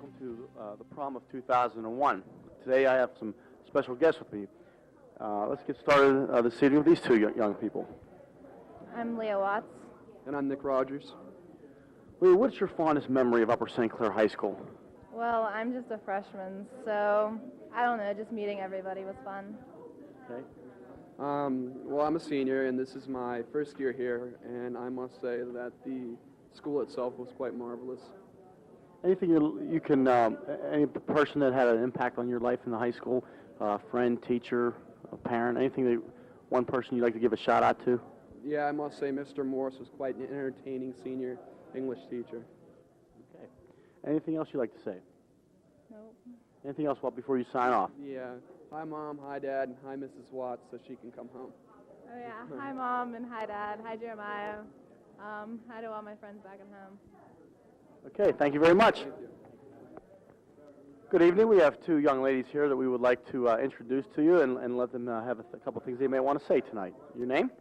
welcome to the prom of 2001. Today I have some special guests with me. Let's get started this evening with these two young people. I'm Leah Watts. And I'm Nick Rogers. Leah, what's your fondest memory of Upper St. Clair High School? Well, I'm just a freshman, so I don't know, just meeting everybody was fun. Okay. Well, I'm a senior, and this is my first year here, and I must say that the school itself was quite marvelous. Anything you can, any person that had an impact on your life in the high school, friend, teacher, a parent, anything that one person you'd like to give a shout out to? Yeah, I must say Mr. Morris was quite an entertaining senior English teacher. Okay. Anything else you'd like to say? Nope. Anything else before you sign off? Yeah. Hi, Mom. Hi, Dad. Hi, Mrs. Watts, so she can come home. Oh yeah, hi Mom and hi Dad. Hi Jeremiah. Hi to all my friends back at home. Okay, thank you very much. Thank you. Good evening. We have two young ladies here that we would like to introduce to you and let them have a couple things they may want to say tonight. Your name?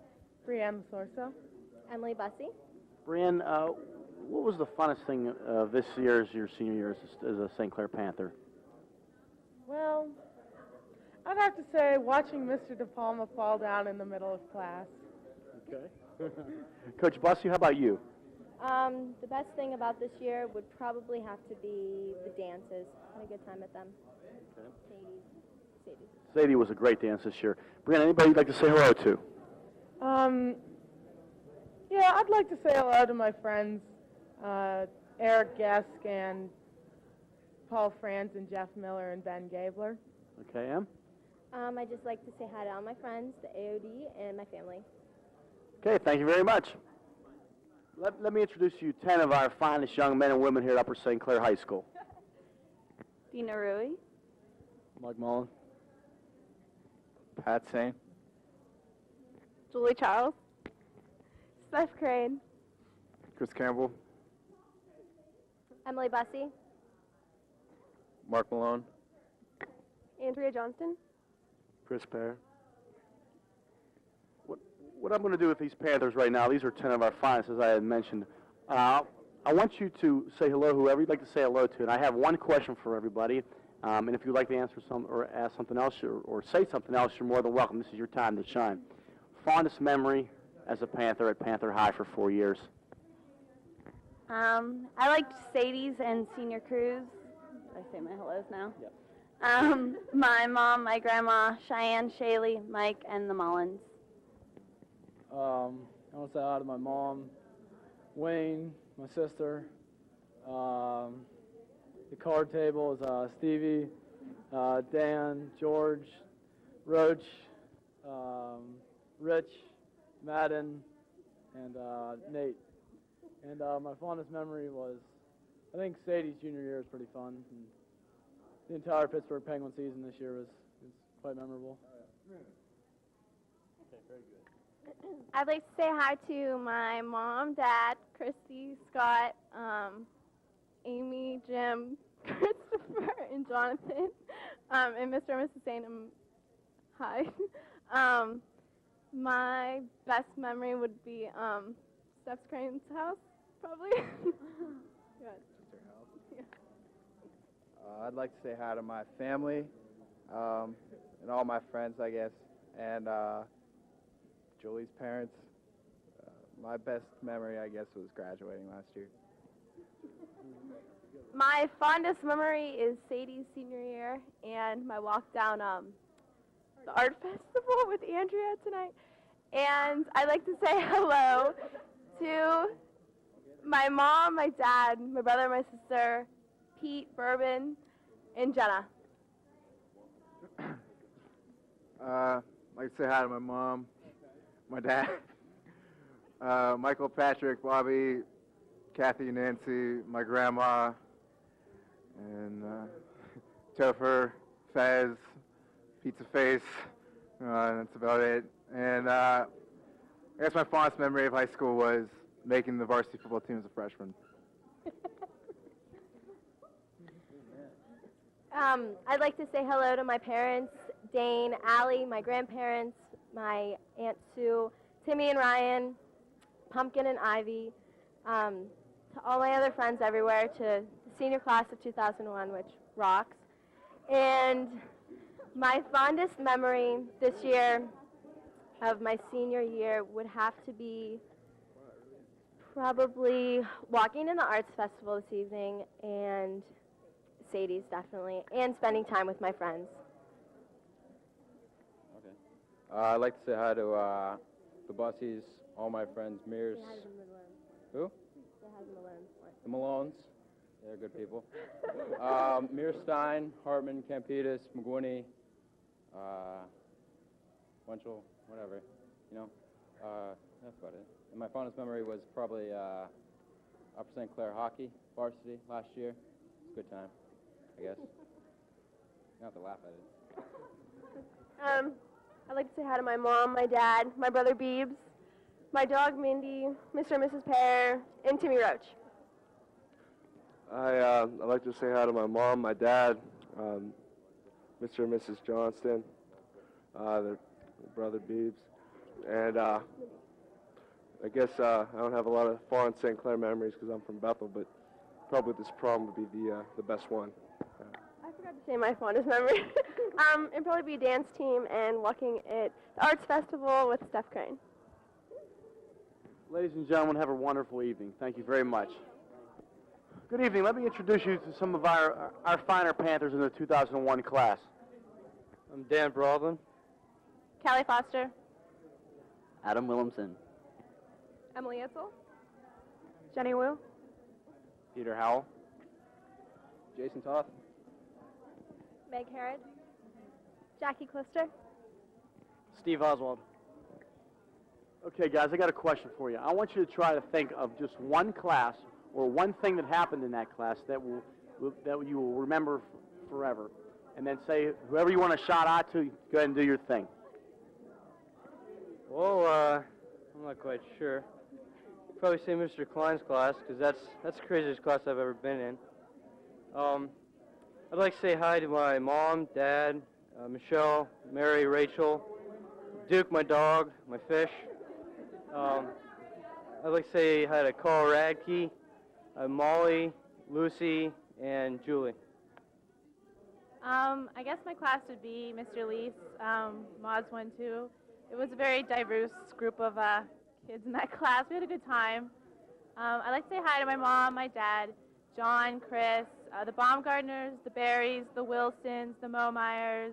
Brianne Sorso. Emily Bussey. Brianne, what was the funnest thing this year as your senior year as a St. Clair Panther? Well, I'd have to say watching Mr. De Palma fall down in the middle of class. Okay. Coach Bussey, how about you? The best thing about this year would probably have to be the dances. Had a good time at them. Okay. Sadie. Sadie was a great dance this year. Brianne, anybody you'd like to say hello to? Yeah, I'd like to say hello to my friends, Eric Gesk and Paul Franz and Jeff Miller and Ben Gabler. Okay, Em? I'd just like to say hi to all my friends, the AOD, and my family. Okay, thank you very much. Let me introduce you 10 of our finest young men and women here at Upper St. Clair High School. Dina Rui. Mike Mullen. Pat Sain. Julie Charles. Steph Crane. Chris Campbell. Emily Bussey. Mark Malone. Andrea Johnston. Chris Pear. What I'm going to do with these Panthers right now, these are 10 of our finest, as I had mentioned. I want you to say hello, whoever you'd like to say hello to, and I have one question for everybody. And if you'd like to answer some or ask something else or say something else, you're more than welcome. This is your time to shine. Fondest memory as a Panther at Panther High for 4 years? I liked Sadie's and Senior Cruise. Did I say my hellos now? Yep. My mom, my grandma, Cheyenne, Shaylee, Mike, and the Mullins. I want to say hi to my mom, Wayne, my sister. The card table is Stevie, Dan, George, Roach, Rich, Madden, and Nate. And my fondest memory was, I think Sadie's junior year was pretty fun. And the entire Pittsburgh Penguin season this year was quite memorable. Okay, very good. I'd like to say hi to my mom, Dad, Christy, Scott, Amy, Jim, Christopher, and Jonathan, and Mr. and Mrs. Sainham. Hi. My best memory would be Steph's Crane's house, probably. Yeah. I'd like to say hi to my family and all my friends, I guess, and Julie's parents. My best memory, I guess, was graduating last year. My fondest memory is Sadie's senior year and my walk down the art festival with Andrea tonight. And I'd like to say hello to my mom, my dad, my brother, my sister, Pete, Bourbon, and Jenna. I'd like to say hi to my mom, my dad, Michael, Patrick, Bobby, Kathy, Nancy, my grandma, and Topher, Fez, Pizza Face. That's about it. And I guess my fondest memory of high school was making the varsity football team as a freshman. I'd like to say hello to my parents, Dane, Allie, my grandparents, my Aunt Sue, Timmy and Ryan, Pumpkin and Ivy, to all my other friends everywhere, to the senior class of 2001, which rocks. And my fondest memory this year of my senior year would have to be probably walking in the arts festival this evening, and Sadie's definitely, and spending time with my friends. Okay. I'd like to say hi to the Bussies, all my friends, Mears. Who? The Malones. They're good people. Mears Stein, Hartman, Campitas, McGwinney, Winchell, whatever, you know. That's about it. And my fondest memory was probably Upper St. Clair hockey, varsity, last year. It's a good time, I guess. You don't have to laugh at it. I'd like to say hi to my mom, my dad, my brother Beebs, my dog Mindy, Mr. and Mrs. Pear, and Timmy Roach. I'd like to say hi to my mom, my dad, Mr. and Mrs. Johnston, their brother Beebs, and I guess I don't have a lot of fond St. Clair memories because I'm from Bethel, but probably this prom would be the best one. I forgot to say my fondest memory. It'd probably be a dance team and walking at the Arts Festival with Steph Crane. Ladies and gentlemen, have a wonderful evening. Thank you very much. Good evening. Let me introduce you to some of our finer Panthers in the 2001 class. I'm Dan Brodlin. Callie Foster. Adam Williamson. Emily Etzel. Jenny Wu. Peter Howell. Jason Toth. Meg Herod. Jackie Clister. Steve Oswald. Okay, guys, I got a question for you. I want you to try to think of just one class or one thing that happened in that class that you will remember forever. And then say, whoever you want to shout out to, go ahead and do your thing. Well, I'm not quite sure. Probably say Mr. Klein's class, because that's the craziest class I've ever been in. I'd like to say hi to my mom, dad, Michelle, Mary, Rachel, Duke, my dog, my fish. I'd like to say hi to Carl Radke, Molly, Lucy, and Julie. I guess my class would be Mr. Lease, Mods 1, 2. It was a very diverse group of kids in that class. We had a good time. I'd like to say hi to my mom, my dad, John, Chris, the Baumgartners, the Berries, the Wilsons, the Momeyers,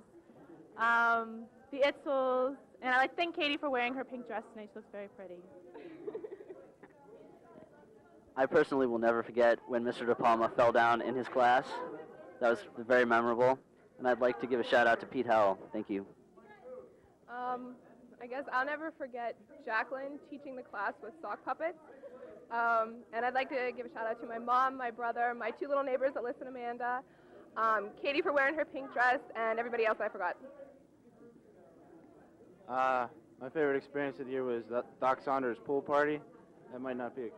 the Itzels, and I'd like to thank Katie for wearing her pink dress tonight. She looks very pretty. I personally will never forget when Mr. De Palma fell down in his class. That was very memorable. And I'd like to give a shout out to Pete Howell. Thank you. I guess I'll never forget Jacqueline teaching the class with sock puppets. And I'd like to give a shout out to my mom, my brother, my two little neighbors, Alyssa and Amanda, Katie for wearing her pink dress, and everybody else I forgot. My favorite experience of the year was Doc Saunders' pool party. That might not be,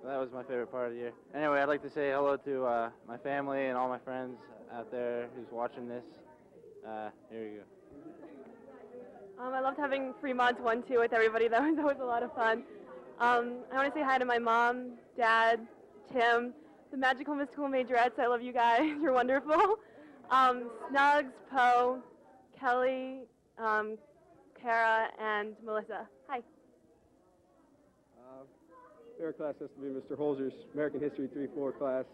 that was my favorite part of the year. Anyway, I'd like to say hello to my family and all my friends out there who's watching this. Here you go. I loved having free mods 1, 2 with everybody. That was always a lot of fun. I want to say hi to my mom, dad, Tim, the magical mystical majorettes. I love you guys. You're wonderful. Snugs, Poe, Kelly, Kara, and Melissa. Hi. Favorite class has to be Mr. Holzer's American History 3-4 class.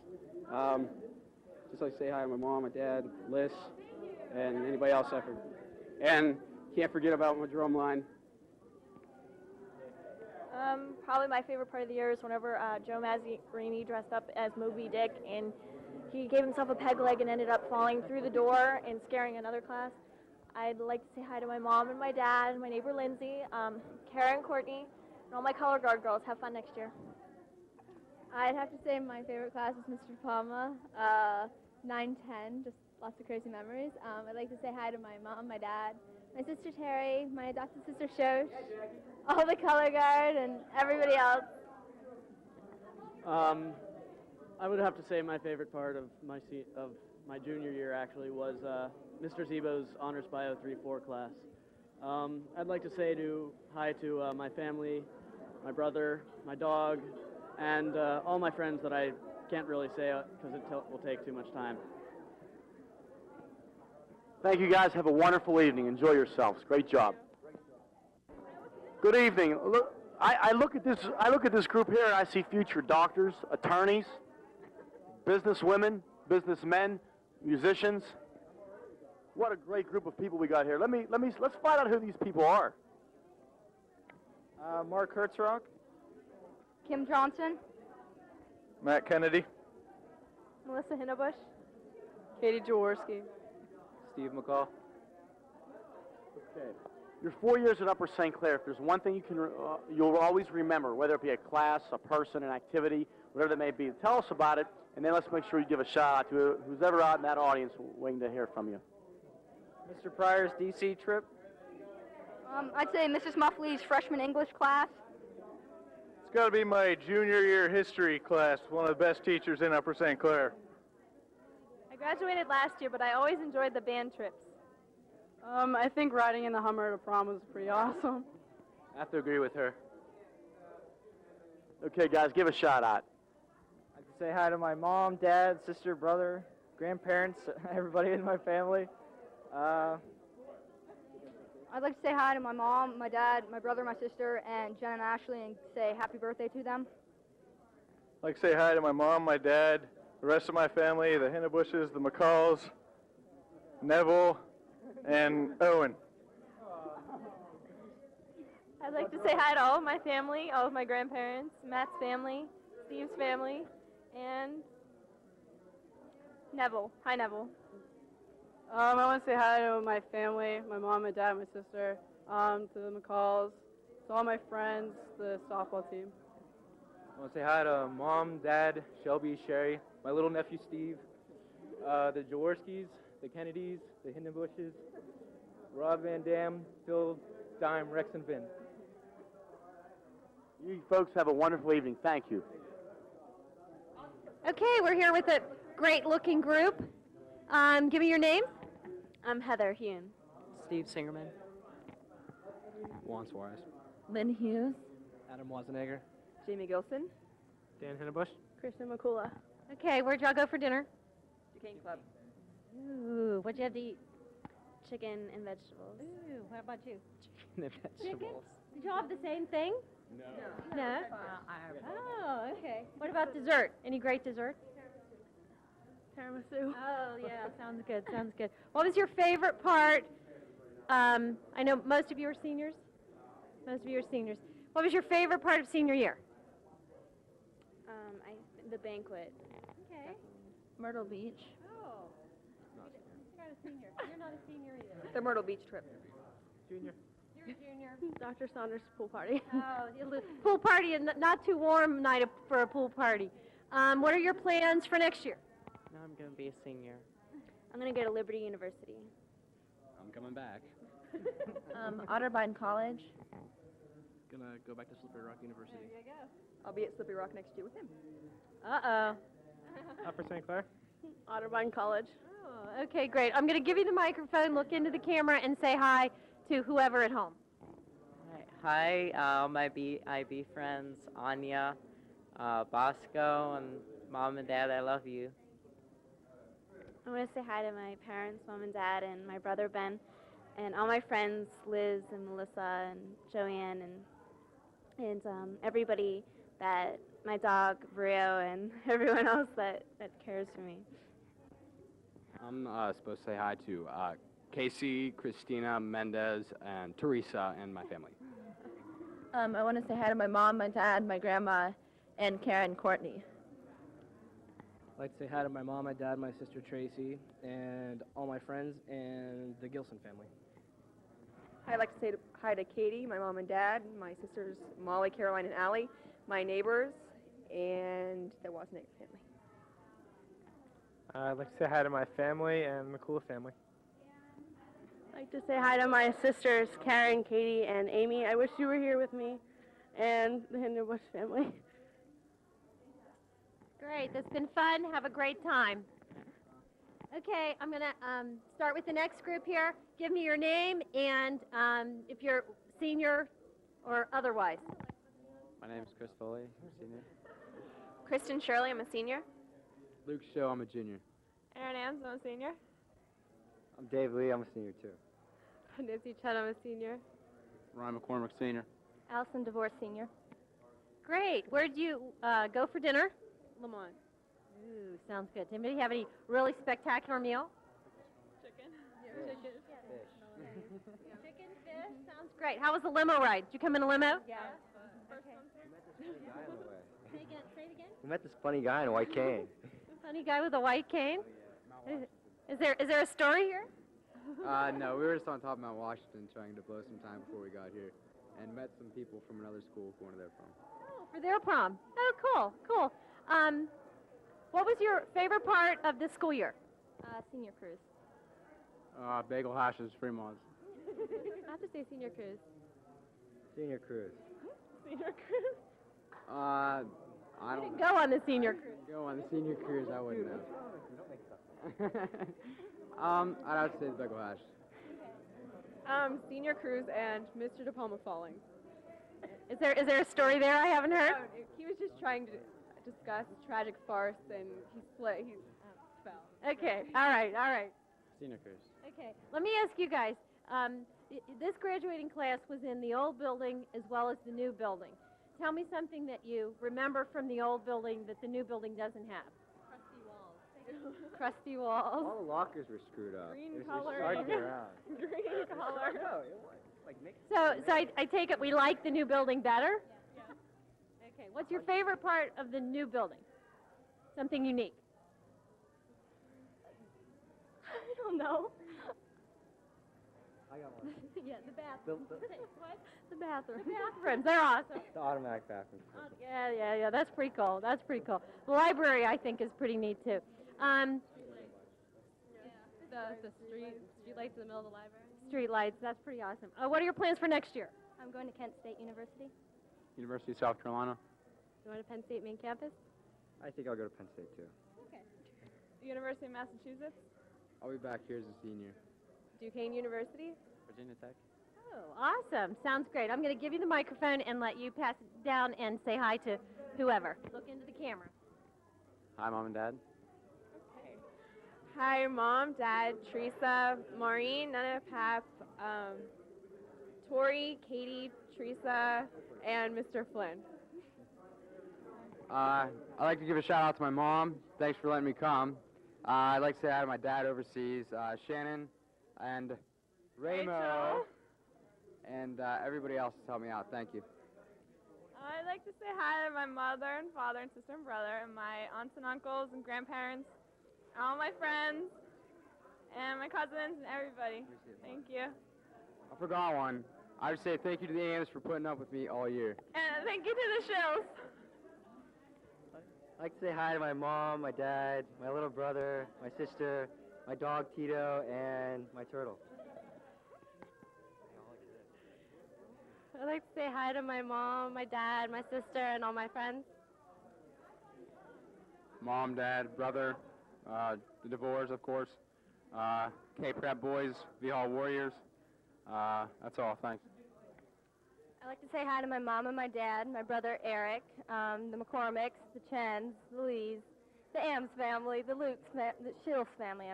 Just like to say hi to my mom, my dad, Liz, and anybody else I forget. And can't forget about my drum line. Probably my favorite part of the year is whenever Joe Mazzarini dressed up as Moby Dick and he gave himself a peg leg and ended up falling through the door and scaring another class. I'd like to say hi to my mom and my dad and my neighbor Lindsay, Kara and Courtney, and all my color guard girls. Have fun next year. I'd have to say my favorite class is Mr. Palma, 9-10, just lots of crazy memories. I'd like to say hi to my mom, my dad, my sister Terry, my adopted sister Shosh, all the color guard, and everybody else. I would have to say my favorite part of my junior year actually was Mr. Zebo's Honors Bio 3-4 class. I'd like to say hi to my family, my brother, my dog, and all my friends that I can't really say it because it will take too much time. Thank you, guys. Have a wonderful evening. Enjoy yourselves. Great job. Good evening. Look, I look at this group here, and I see future doctors, attorneys, businesswomen, businessmen, musicians. What a great group of people we got here. Let's find out who these people are. Mark Hertzrock, Kim Johnson, Matt Kennedy. Melissa Hinnebush, Katie Jaworski. Steve McCall. Okay. Your 4 years at Upper St. Clair, if there's one thing you'll always remember, whether it be a class, a person, an activity, whatever that may be, tell us about it, and then let's make sure you give a shout out to who's ever out in that audience waiting to hear from you. Mr. Pryor's DC trip. I'd say Mrs. Muffley's freshman English class. It's got to be my junior year history class, one of the best teachers in Upper St. Clair. I graduated last year, but I always enjoyed the band trips. I think riding in the Hummer to prom was pretty awesome. I have to agree with her. Okay, guys, give a shout out. I'd like to say hi to my mom, dad, sister, brother, grandparents, everybody in my family. I'd like to say hi to my mom, my dad, my brother, my sister, and Jen and Ashley, and say happy birthday to them. I'd like to say hi to my mom, my dad, the rest of my family, the Hinnebushes, the McCalls, Neville, and Owen. I'd like to say hi to all of my family, all of my grandparents, Matt's family, Steve's family, and Neville. Hi, Neville. I want to say hi to my family, my mom, my dad, my sister, to the McCalls, to all my friends, the softball team. I want to say hi to Mom, Dad, Shelby, Sherry, my little nephew Steve, the Jaworskis, the Kennedys, the Hinnebushes, Rob Van Dam, Phil, Dime, Rex, and Vin. You folks have a wonderful evening. Thank you. Okay, we're here with a great-looking group. Give me your name. I'm Heather Hune. Steve Singerman. Juan Suarez. Lynn Hughes. Adam Wazenegger. Jamie Gilson. Dan Hinnebush. Kristen McCula. Okay, where'd y'all go for dinner? Duquesne Club. Ooh, what'd you have to eat? Chicken and vegetables. Ooh, what about you? Chicken and vegetables. Did y'all have the same thing? No. No? Oh, okay. What about dessert? Any great dessert? Tiramisu. Oh, yeah, sounds good, sounds good. What was your favorite part? I know most of you are seniors. Most of you are seniors. What was your favorite part of senior year? The banquet. Okay. Myrtle Beach. Oh. You're not a senior. You're not a senior either. The Myrtle Beach trip. Junior. You're a junior. Dr. Saunders' pool party. Oh, pool party, and not too warm night for a pool party. What are your plans for next year? Now I'm going to be a senior. I'm going to go to Liberty University. I'm coming back. Otterbein College. Going to go back to Slippery Rock University. There you go. I'll be at Slippery Rock next year with him. Uh-oh. Upper St. Clair. Otterbein College. Oh, okay, great. I'm going to give you the microphone, look into the camera, and say hi to whoever at home. Hi, all my IB friends, Anya, Bosco, and Mom and Dad, I love you. I want to say hi to my parents, Mom and Dad, and my brother Ben, and all my friends, Liz and Melissa and Joanne, and everybody that, my dog, Rio, and everyone else that cares for me. I'm supposed to say hi to Casey, Christina, Mendez, and Teresa, and my family. I want to say hi to my mom, my dad, my grandma, and Karen Courtney. I'd like to say hi to my mom, my dad, my sister Tracy, and all my friends, and the Gilson family. I'd like to say hi to Katie, my mom and dad, my sisters Molly, Caroline, and Allie, my neighbors, and the Wazenegger family. I'd like to say hi to my family and the McCula family. I'd like to say hi to my sisters, Karen, Katie, and Amy. I wish you were here with me, and the Hinderbush family. Great, that's been fun. Have a great time. Okay, I'm going to start with the next group here. Give me your name and if you're senior or otherwise. My name is Chris Foley, senior. Kristen Shirley, I'm a senior. Luke Show, I'm a junior. Aaron Ans, I'm a senior. I'm Dave Lee, I'm a senior too. Nancy Chen, I'm a senior. Ryan McCormick, senior. Allison DeVore, senior. Great. Where'd you go for dinner? Lamont. Ooh, sounds good. Does anybody have any really spectacular meal? Chicken. Chicken. Chicken, fish. Sounds great. How was the limo ride? Did you come in a limo? Yeah. Say it again. We met this funny guy in a white cane. Funny guy with a white cane. Is there a story here? No, we were just on top of Mount Washington trying to blow some time before we got here, and met some people from another school going to their prom. Oh, for their prom. Oh, cool. What was your favorite part of this school year? Senior cruise. Bagel hashes, free mods. I have to say senior cruise. Senior cruise. Senior cruise. I don't Didn't go on the senior cruise. go on the senior cruise. I wouldn't know. I'd have to say the bagel hash. Senior cruise and Mr. De Palma falling. Is there a story there I haven't heard? He was just trying to discuss tragic farce, and he fell. Okay. All right. Senior cruise. Okay. Let me ask you guys. This graduating class was in the old building as well as the new building. Tell me something that you remember from the old building that the new building doesn't have. Crusty walls. All the lockers were screwed up. Green It was coloring. hard to get around. Green color. No, it was. Like, So I take it we like the new building better? Yeah. Okay. What's your favorite part of the new building? Something unique. I don't know. I got one. Yeah, the bathroom. What? The bathroom. The bathrooms. They're awesome. The automatic bathroom. Yeah. That's pretty cool. The library, I think, is pretty neat too. The street lights in the middle of the library. Street lights. That's pretty awesome. What are your plans for next year? I'm going to Kent State University. University of South Carolina. Going to Penn State main campus. I think I'll go to Penn State too. University of Massachusetts. I'll be back here as a senior. Duquesne University. Virginia Tech. Oh, awesome. Sounds great. I'm going to give you the microphone and let you pass it down and say hi to whoever. Look into the camera. Hi, Mom and Dad. Hi, Mom, Dad, Teresa, Maureen, Nana, Pap, Tori, Katie, Teresa, and Mr. Flynn. I'd like to give a shout out to my mom. Thanks for letting me come. I'd like to say hi to my dad overseas, Shannon, and Ramo, and everybody else has helped me out. Thank you. I'd like to say hi to my mother and father and sister and brother, and my aunts and uncles and grandparents, all my friends, and my cousins and everybody. Thank you. I forgot one. I would say thank you to the Ams for putting up with me all year. And thank you to the shows. I'd like to say hi to my mom, my dad, my little brother, my sister, my dog Tito, and my turtle. I'd like to say hi to my mom, my dad, my sister, and all my friends. Mom, Dad, brother, the DeVores, of course, K-Prep boys, V-Hall Warriors. That's all. Thanks. I'd like to say hi to my mom and my dad, my brother Eric, the McCormicks, the Chens, the Lees, the Ames family, the Lukes, the Shields family,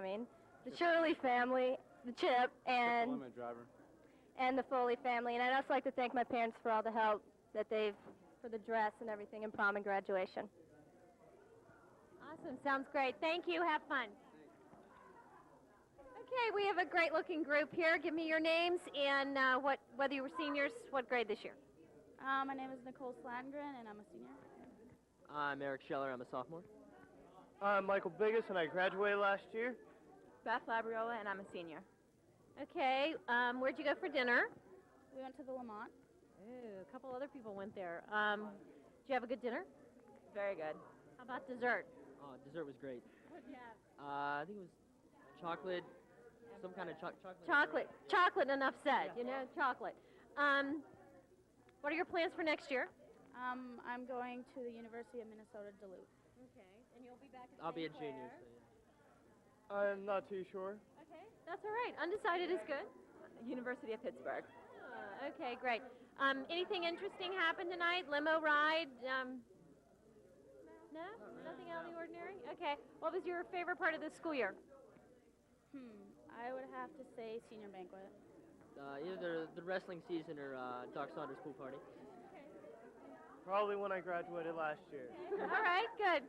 the Shirley family, the Chip, and Limit driver. and the Foley family. And I'd also like to thank my parents for all the help that for the dress and everything in prom and graduation. Awesome. Sounds great. Thank you. Have fun. Okay, we have a great-looking group here. Give me your names and whether you were seniors, what grade this year? My name is Nicole Slandgren, and I'm a senior. I'm Eric Scheller. I'm a sophomore. I'm Michael Biggis, and I graduated last year. Beth Labriola, and I'm a senior. Okay, where'd you go for dinner? We went to the Lamont. Ooh, a couple other people went there. Did you have a good dinner? Very good. How about dessert? Oh, dessert was great. What'd you have? I think it was chocolate, some kind of chocolate. Chocolate, enough said, chocolate. What are your plans for next year? I'm going to the University of Minnesota Duluth. Okay, and you'll be back at I'll be a St. junior. Clair? So yeah. I'm not too sure. Okay, that's all right. Undecided is good. University of Pittsburgh. Okay, great. Anything interesting happened tonight? Limo ride? No? Nothing Nothing out of the ordinary? Okay. What was your favorite part of the school year? I would have to say senior banquet. Either the wrestling season or Doc Saunders' pool party. Probably when I graduated last year. All right, good.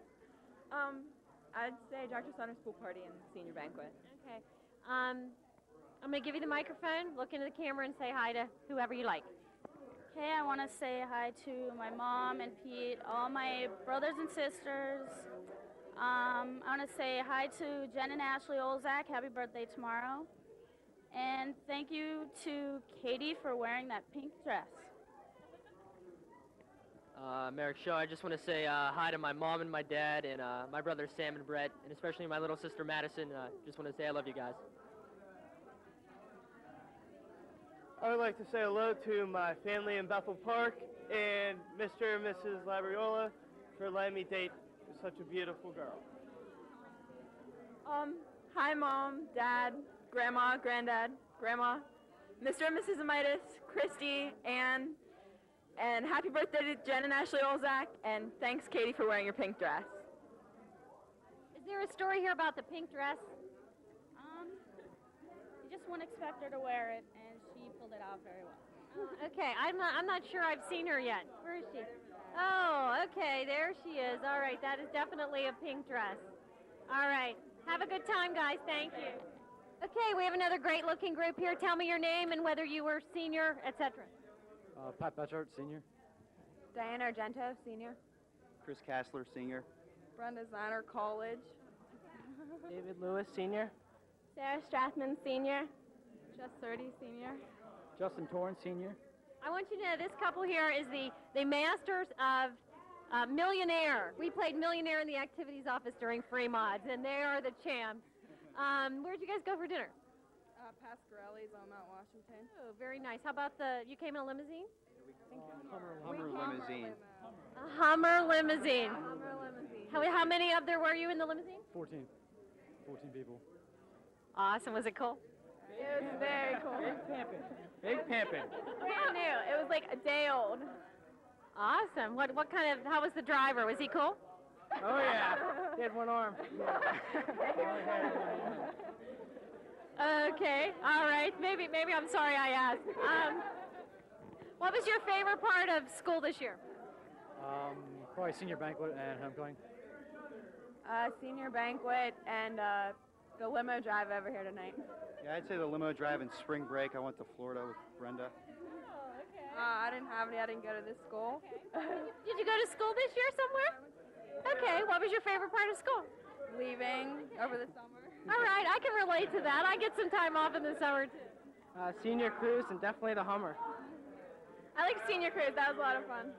I'd say Dr. Saunders' pool party and senior banquet. Okay. I'm going to give you the microphone. Look into the camera and say hi to whoever you like. Okay, I want to say hi to my mom and Pete, all my brothers and sisters. I want to say hi to Jen and Ashley Olzak. Happy birthday tomorrow. And thank you to Katie for wearing that pink dress. Merrick Shaw, I just want to say hi to my mom and my dad and my brothers Sam and Brett, and especially my little sister Madison. Just want to say I love you guys. I would like to say hello to my family in Bethel Park and Mr. and Mrs. Labriola for letting me date such a beautiful girl. Hi, Mom, Dad, Grandma, Granddad, Grandma, Mr. and Mrs. Amitis, Christy, Ann, and happy birthday to Jen and Ashley Olzak, and thanks, Katie, for wearing your pink dress. Is there a story here about the pink dress? You just wouldn't expect her to wear it, and she pulled it off very well. Okay, I'm not sure I've seen her yet. Where is she? Oh, okay, there she is. All right, that is definitely a pink dress. All right, have a good time, guys. Thank you. Okay, we have another great-looking group here. Tell me your name and whether you were senior, etc. Pat Betchart, senior. Diane Argento, senior. Chris Kassler, senior. Brenda Ziner, college. David Lewis, senior. Sarah Strathman, senior. Jess Surdy, senior. Justin Torrance, senior. I want you to know this couple here is the masters of Millionaire. We played Millionaire in the activities office during free mods, and they are the champs. Where'd you guys go for dinner? Pasquarelli's on Mount Washington. Oh, very nice. How about you came in a limousine? Hummer limousine. A Hummer limousine. Hummer limousine. How many of there were you in the limousine? 14 people. Awesome. Was it cool? It was very cool. Big pimpin'. Brand new. It was like a day old. Awesome. What kind of? How was the driver? Was he cool? Oh yeah, he had one arm. Okay. All right. Maybe I'm sorry I asked. What was your favorite part of school this year? Probably senior banquet and homecoming. Senior banquet and the limo drive over here tonight. Yeah, I'd say the limo drive and spring break. I went to Florida with Brenda. I didn't have any. I didn't go to this school. Did you go to school this year somewhere? Okay. What was your favorite part of school? Leaving over the summer. All right. I can relate to that. I get some time off in the summer too. Senior cruise and definitely the Hummer. I like senior cruise. That was a lot of fun.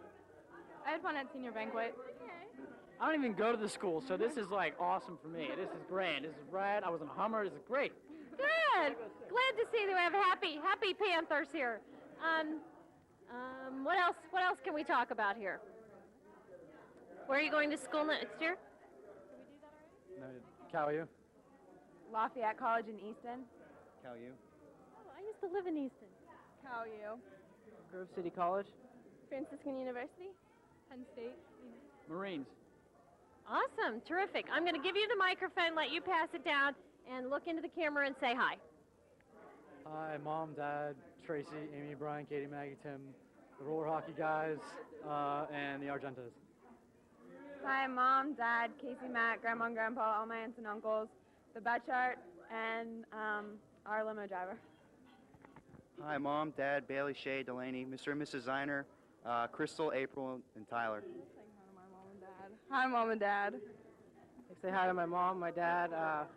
I had fun at senior banquet. I don't even go to the school, so this is like awesome for me. This is grand. This is rad. I was in a Hummer. This is great. Good. Glad to see that we have happy Panthers here. What else can we talk about here? Where are you going to school next year? No, Cal U. Lafayette College in Easton. Cal U. Oh, I used to live in Easton. Cal U. Grove City College. Franciscan University. Penn State. Marines. Awesome. Terrific. I'm going to give you the microphone, let you pass it down, and look into the camera and say hi. Hi, Mom, Dad, Tracy, Amy, Brian, Katie, Maggie, Tim, the roller hockey guys, and the Argentas. Hi, Mom, Dad, Casey, Matt, Grandma and Grandpa, all my aunts and uncles, the Betchart, and our limo driver. Hi, Mom, Dad, Bailey, Shay, Delaney, Mr. and Mrs. Ziner, Crystal, April, and Tyler. Hi, Mom and Dad. Say hi to my mom, my dad,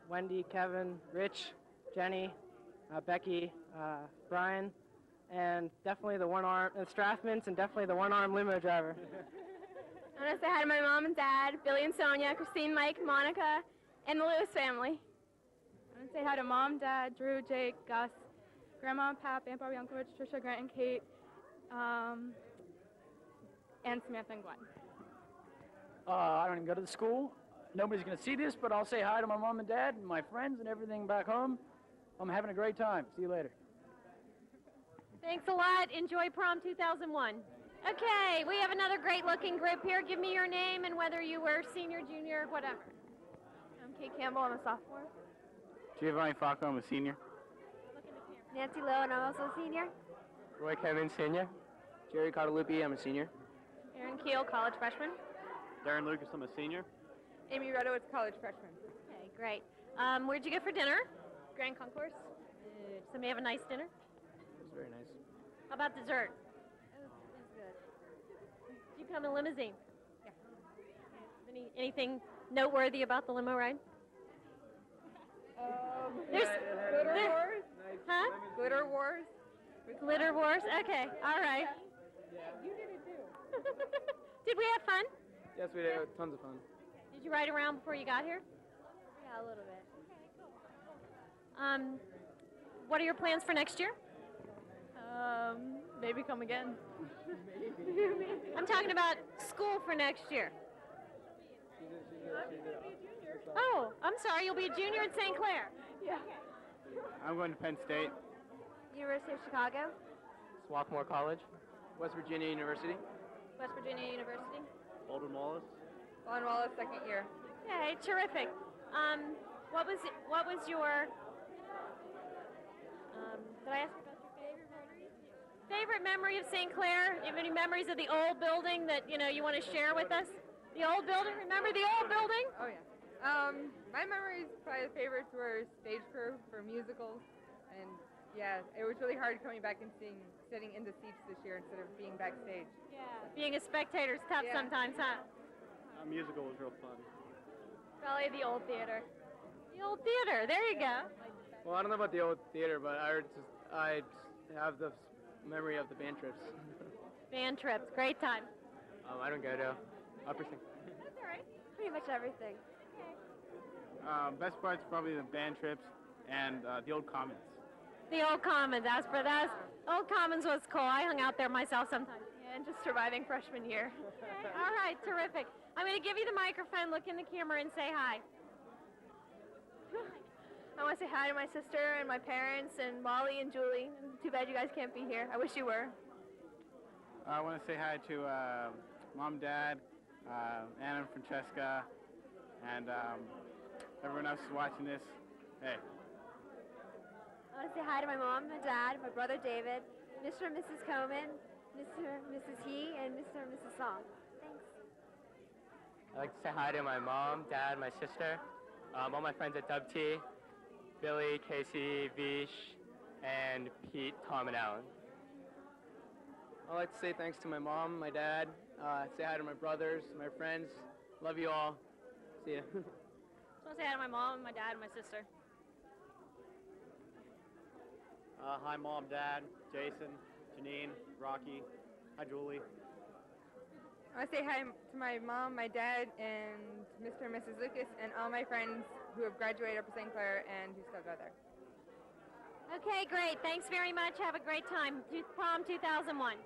Wendy, Kevin, Rich, Jenny, Becky, Brian, and definitely the one-arm, Strathmans, and definitely the one-arm limo driver. I want to say hi to my mom and dad, Billy and Sonia, Christine, Mike, Monica, and the Lewis family. I want to say hi to Mom, Dad, Drew, Jake, Gus, Grandma, Pap, Aunt Barbie, Uncle Rich, Trisha, Grant, and Kate, and Samantha and Gwen. I don't even go to the school. Nobody's going to see this, but I'll say hi to my mom and dad and my friends and everything back home. I'm having a great time. See you later. Thanks a lot. Enjoy prom 2001. Okay, we have another great-looking group here. Give me your name and whether you were senior, junior, whatever. I'm Kate Campbell. I'm a sophomore. Giovanni Falco, I'm a senior. Nancy Lowe, and I'm also a senior. Roy Kevin, senior. Jerry Catalupi, I'm a senior. Erin Keel, college freshman. Darren Lucas, I'm a senior. Amy Redowitz, college freshman. Okay, great. Where'd you go for dinner? Grand Concourse. Did somebody have a nice dinner? It was very nice. How about dessert? It was good. Did you come in a limousine? Yeah. Anything noteworthy about the limo ride? Glitter Wars. Huh? Glitter Wars. Glitter Wars? Okay, all right. You did it too. Did we have fun? Yes, we did. Tons of fun. Did you ride around before you got here? Yeah, a little bit. What are your plans for next year? Maybe come again. I'm talking about school for next year. Oh, I'm sorry. You'll be a junior at St. Clair. Yeah. I'm going to Penn State. University of Chicago. Swarthmore College. West Virginia University. West Virginia University. Baldwin Wallace. Colin Wallace, second year. Okay, terrific. What was your? Did I ask you about your favorite memory? Favorite memory of St. Clair? Do you have any memories of the old building that you want to share with us? The old building. Remember the old building? Oh yeah. My memories, probably the favorites were stage crew for musicals, and yeah, it was really hard coming back and sitting in the seats this year instead of being backstage. Yeah. Being a spectator is tough sometimes, huh? Musical was real fun. Probably the old theater. The old theater. There you go. Well, I don't know about the old theater, but I have the memory of the band trips. Band trips. Great time. I don't go to Upper St. That's all right. Pretty much everything. Best part's probably the band trips and the old Commons. The old Commons. As for that, old Commons was cool. I hung out there myself sometimes. Yeah, and just surviving freshman year. All right, terrific. I'm going to give you the microphone. Look in the camera and say hi. I want to say hi to my sister and my parents and Molly and Julie. Too bad you guys can't be here. I wish you were. I want to say hi to Mom, Dad, Anna and Francesca, and everyone else who's watching this. Hey. I want to say hi to my mom, my dad, my brother David, Mr. and Mrs. Coman, Mr. and Mrs. He, and Mr. and Mrs. Song. Thanks. I'd like to say hi to my mom, dad, my sister, all my friends at WT, Billy, Casey, Vish, and Pete, Tom, and Alan. I'd like to say thanks to my mom, my dad, say hi to my brothers, my friends. Love you all. See ya. Just want to say hi to my mom and my dad and my sister. Hi, Mom, Dad, Jason, Janine, Rocky. Hi, Julie. I want to say hi to my mom, my dad, and Mr. and Mrs. Lucas, and all my friends who have graduated up at St. Clair and who still go there. Okay, great. Thanks very much. Have a great time. Prom 2001.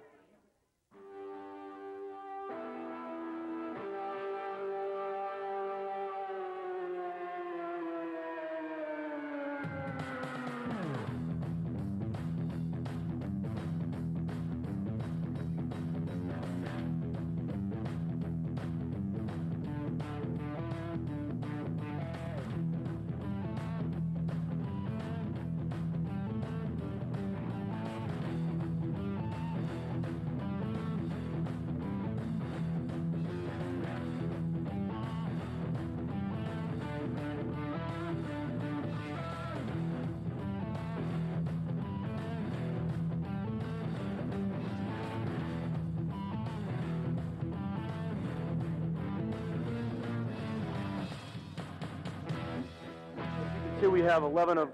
Here we have 11 of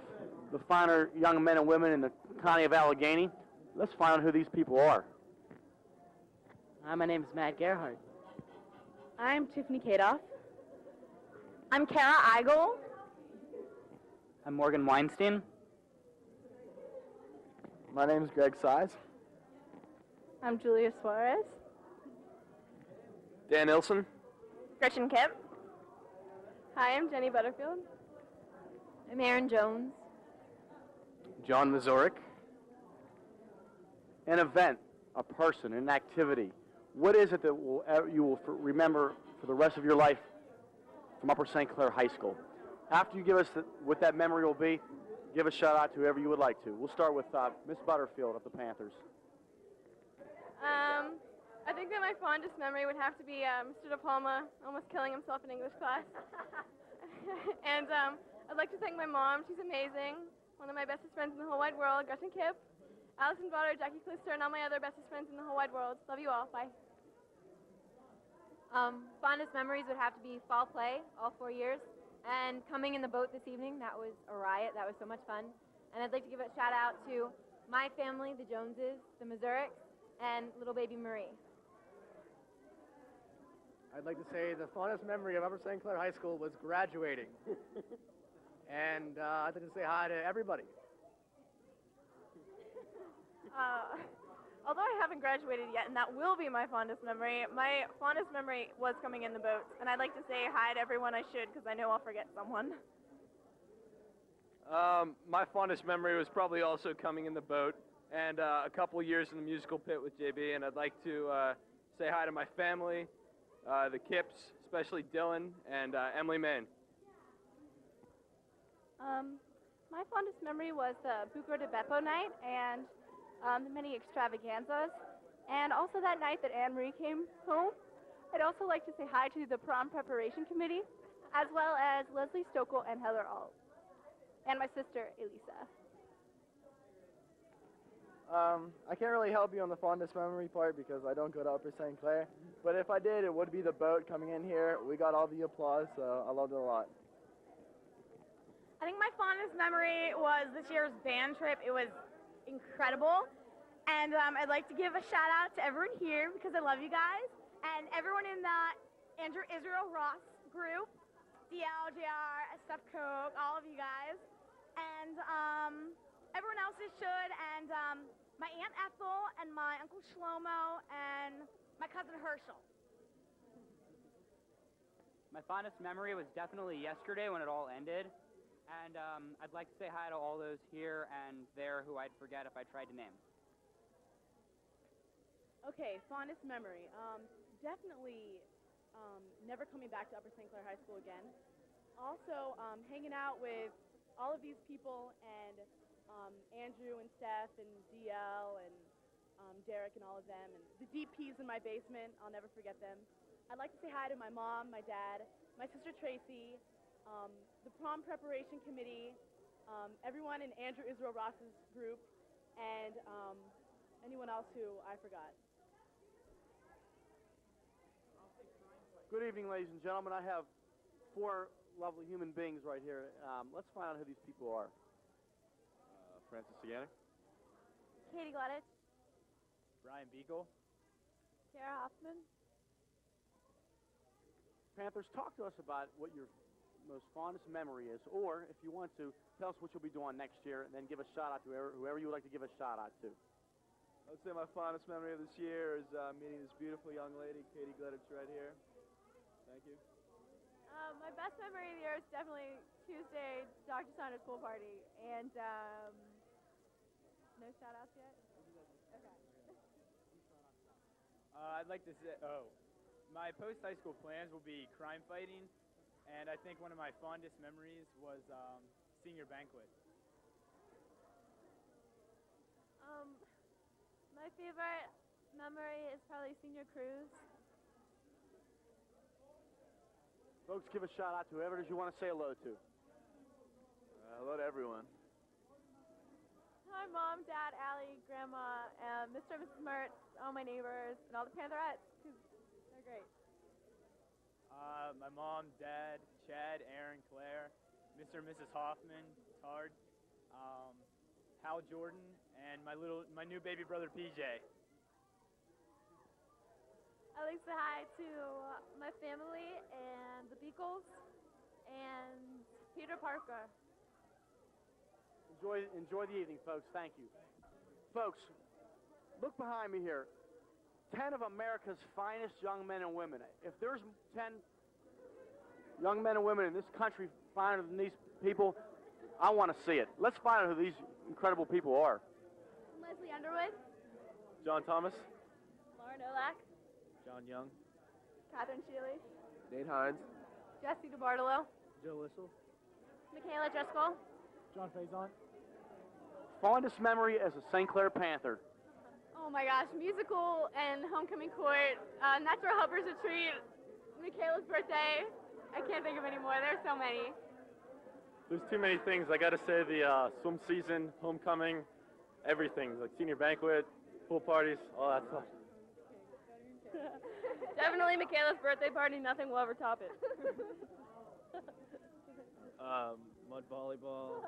the finer young men and women in the county of Allegheny. Let's find out who these people are. Hi, my name is Matt Gerhardt. I'm Tiffany Kadoff. I'm Kara Eigel. I'm Morgan Weinstein. My name is Greg Size. I'm Julia Suarez. Dan Nilsson. Gretchen Kemp. Hi, I'm Jenny Butterfield. I'm Aaron Jones. John Mazorik. An event a person, an activity, what is it that you will remember for the rest of your life from Upper St. Clair High School? After you give us what that memory will be, give a shout out to whoever you would like to. We'll start with Miss Butterfield of the Panthers. I think that my fondest memory would have to be Mr. De Palma almost killing himself in English class. And I'd like to thank my mom. She's amazing. One of my bestest friends in the whole wide world, Gretchen Kipp, Allison Botter, Jackie Klister, and all my other bestest friends in the whole wide world. Love you all. Bye. Fondest memories would have to be fall play, all 4 years. And coming in the boat this evening, that was a riot. That was so much fun. And I'd like to give a shout out to my family, the Joneses, the Mazuriks, and little baby Marie. I'd like to say the fondest memory of Upper St. Clair High School was graduating. And I'd like to say hi to everybody. Although I haven't graduated yet, and that will be my fondest memory was coming in the boat. And I'd like to say hi to everyone I should, because I know I'll forget someone. My fondest memory was probably also coming in the boat and a couple years in the musical pit with JB. And I'd like to say hi to my family, the Kipps, especially Dylan, and Emily Mann. My fondest memory was the Buco de Beppo night and the many extravaganzas, and also that night that Anne-Marie came home. I'd also like to say hi to the prom preparation committee, as well as Leslie Stokel and Heather Alt, and my sister, Elisa. I can't really help you on the fondest memory part because I don't go to Upper St. Clair. But if I did, it would be the boat coming in here. We got all the applause, so I loved it a lot. I think my fondest memory was this year's band trip. It was incredible. And I'd like to give a shout out to everyone here because I love you guys. And everyone in the Andrew Israel Ross group, DL, JR, Steph Coke, all of you guys. And everyone else should. And my Aunt Ethel and my Uncle Shlomo and my cousin Herschel. My fondest memory was definitely yesterday when it all ended. And I'd like to say hi to all those here and there who I'd forget if I tried to name. Okay, fondest memory. Definitely never coming back to Upper St. Clair High School again. Also, hanging out with all of these people and Andrew and Steph and DL and Derek and all of them, and the deep peas in my basement. I'll never forget them. I'd like to say hi to my mom, my dad, my sister Tracy, the prom preparation committee, everyone in Andrew Israel Ross's group, and anyone else who I forgot. Good evening, ladies and gentlemen. I have 4 lovely human beings right here. Let's find out who these people are. Francis Sagana. Katie Gladys. Brian Beagle. Kara Hoffman. Panthers, talk to us about what your most fondest memory is, or if you want to, tell us what you'll be doing next year, and then give a shout out to whoever you would like to give a shout out to. I would say my fondest memory of this year is meeting this beautiful young lady, Katie Gleditch, right here. Thank you. My best memory of the year is definitely Tuesday, Dr. Saunders' pool party, and no shout outs yet? Okay. I'd like to say, my post-high school plans will be crime fighting, and I think one of my fondest memories was senior banquet. My favorite memory is probably senior cruise. Folks, give a shout out to whoever it is you want to say hello to. Hello to everyone. Hi, Mom, Dad, Allie, Grandma, Mr. and Mrs. Mertz, all my neighbors, and all the Pantherettes, because they're great. My mom, Dad, Chad, Aaron, Claire, Mr. and Mrs. Hoffman, Tard, Hal Jordan, and my new baby brother, PJ. I'd like to say hi to my family and the Beagles and Peter Parker. Enjoy the evening, folks. Thank you. Folks, look behind me here. 10 of America's finest young men and women. If there's 10 young men and women in this country finer than these people, I want to see it. Let's find out who these incredible people are. Leslie Underwood. John Thomas. Lauren Olak, John Young. Catherine Sheely, Nate Hines. Jesse DeBartolo, Joe Whistle. Michaela Driscoll. John Faison. Fondest memory as a St. Clair Panther. oh my gosh, musical and homecoming court, natural helpers retreat, Michaela's birthday. I can't think of any more. There's so many. There's too many things. I got to say the swim season, homecoming, everything. Like senior banquet, pool parties, all that stuff. Definitely Michaela's birthday party. Nothing will ever top it. Mud volleyball,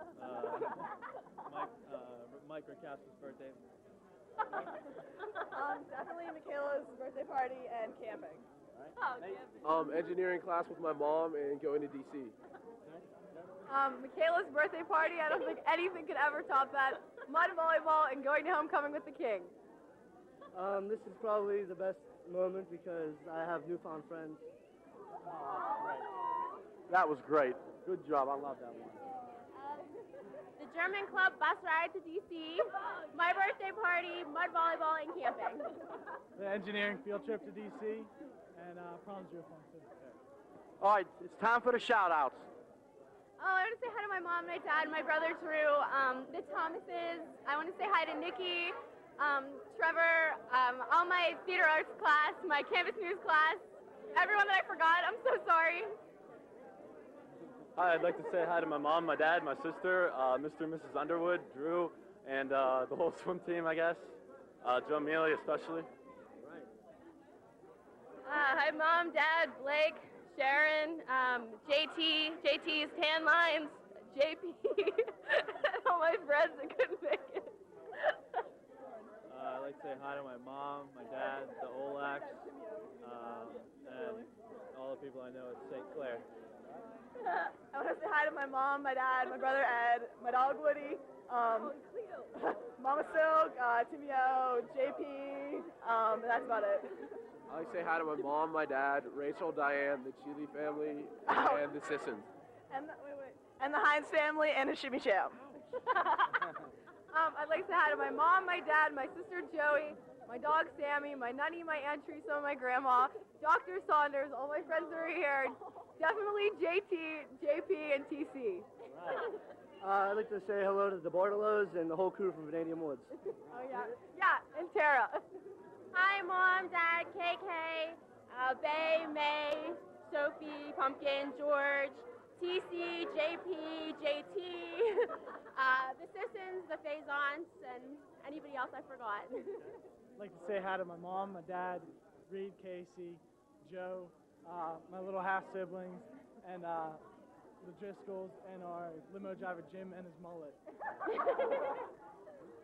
Mike Rakowski's birthday. Definitely Michaela's birthday party and camping. Engineering class with my mom and going to DC. Michaela's birthday party. I don't think anything could ever top that. Mud volleyball and going to homecoming with the king. This is probably the best moment because I have newfound friends. That was great. Good job. I love that one. The German Club bus ride to DC, my birthday party, mud volleyball, and camping. The engineering field trip to DC, and prom's real fun too. All right, it's time for the shout-outs. Oh, I want to say hi to my mom, my dad, my brother Drew, the Thomases. I want to say hi to Nikki, Trevor, all my theater arts class, my campus news class, everyone that I forgot. I'm so sorry. Hi, I'd like to say hi to my mom, my dad, my sister, Mr. and Mrs. Underwood, Drew, and the whole swim team, I guess. Joe Mealy especially. Hi, Mom, Dad, Blake, Sharon, JT's tan lines, JP, and all my friends that couldn't make it. I'd like to say hi to my mom, my dad, the Olaks, and all the people I know at St. Clair. I want to say hi to my mom, my dad, my brother Ed, my dog Woody, Mama Silk, Timio, JP, and that's about it. I'd like to say hi to my mom, my dad, Rachel, Diane, the Chili family, and the Sissons. And the Hines family and the Shimmy Sham. I'd like to say hi to my mom, my dad, my sister Joey, my dog Sammy, my nutty, my Aunt Teresa, my grandma, Dr. Saunders, all my friends that are here, definitely JT, JP, and TC. I'd like to say hello to the Bartolos and the whole crew from Vanadium Woods. Oh yeah, yeah, and Tara. Hi, Mom, Dad, KK, Bay, May, Sophie, Pumpkin, George, TC, JP, JT, the Sissons, the Faisons, and anybody else I forgot. I'd like to say hi to my mom, my dad, Reed, Casey, Joe, my little half-siblings, and the Driscolls, and our limo driver, Jim, and his mullet.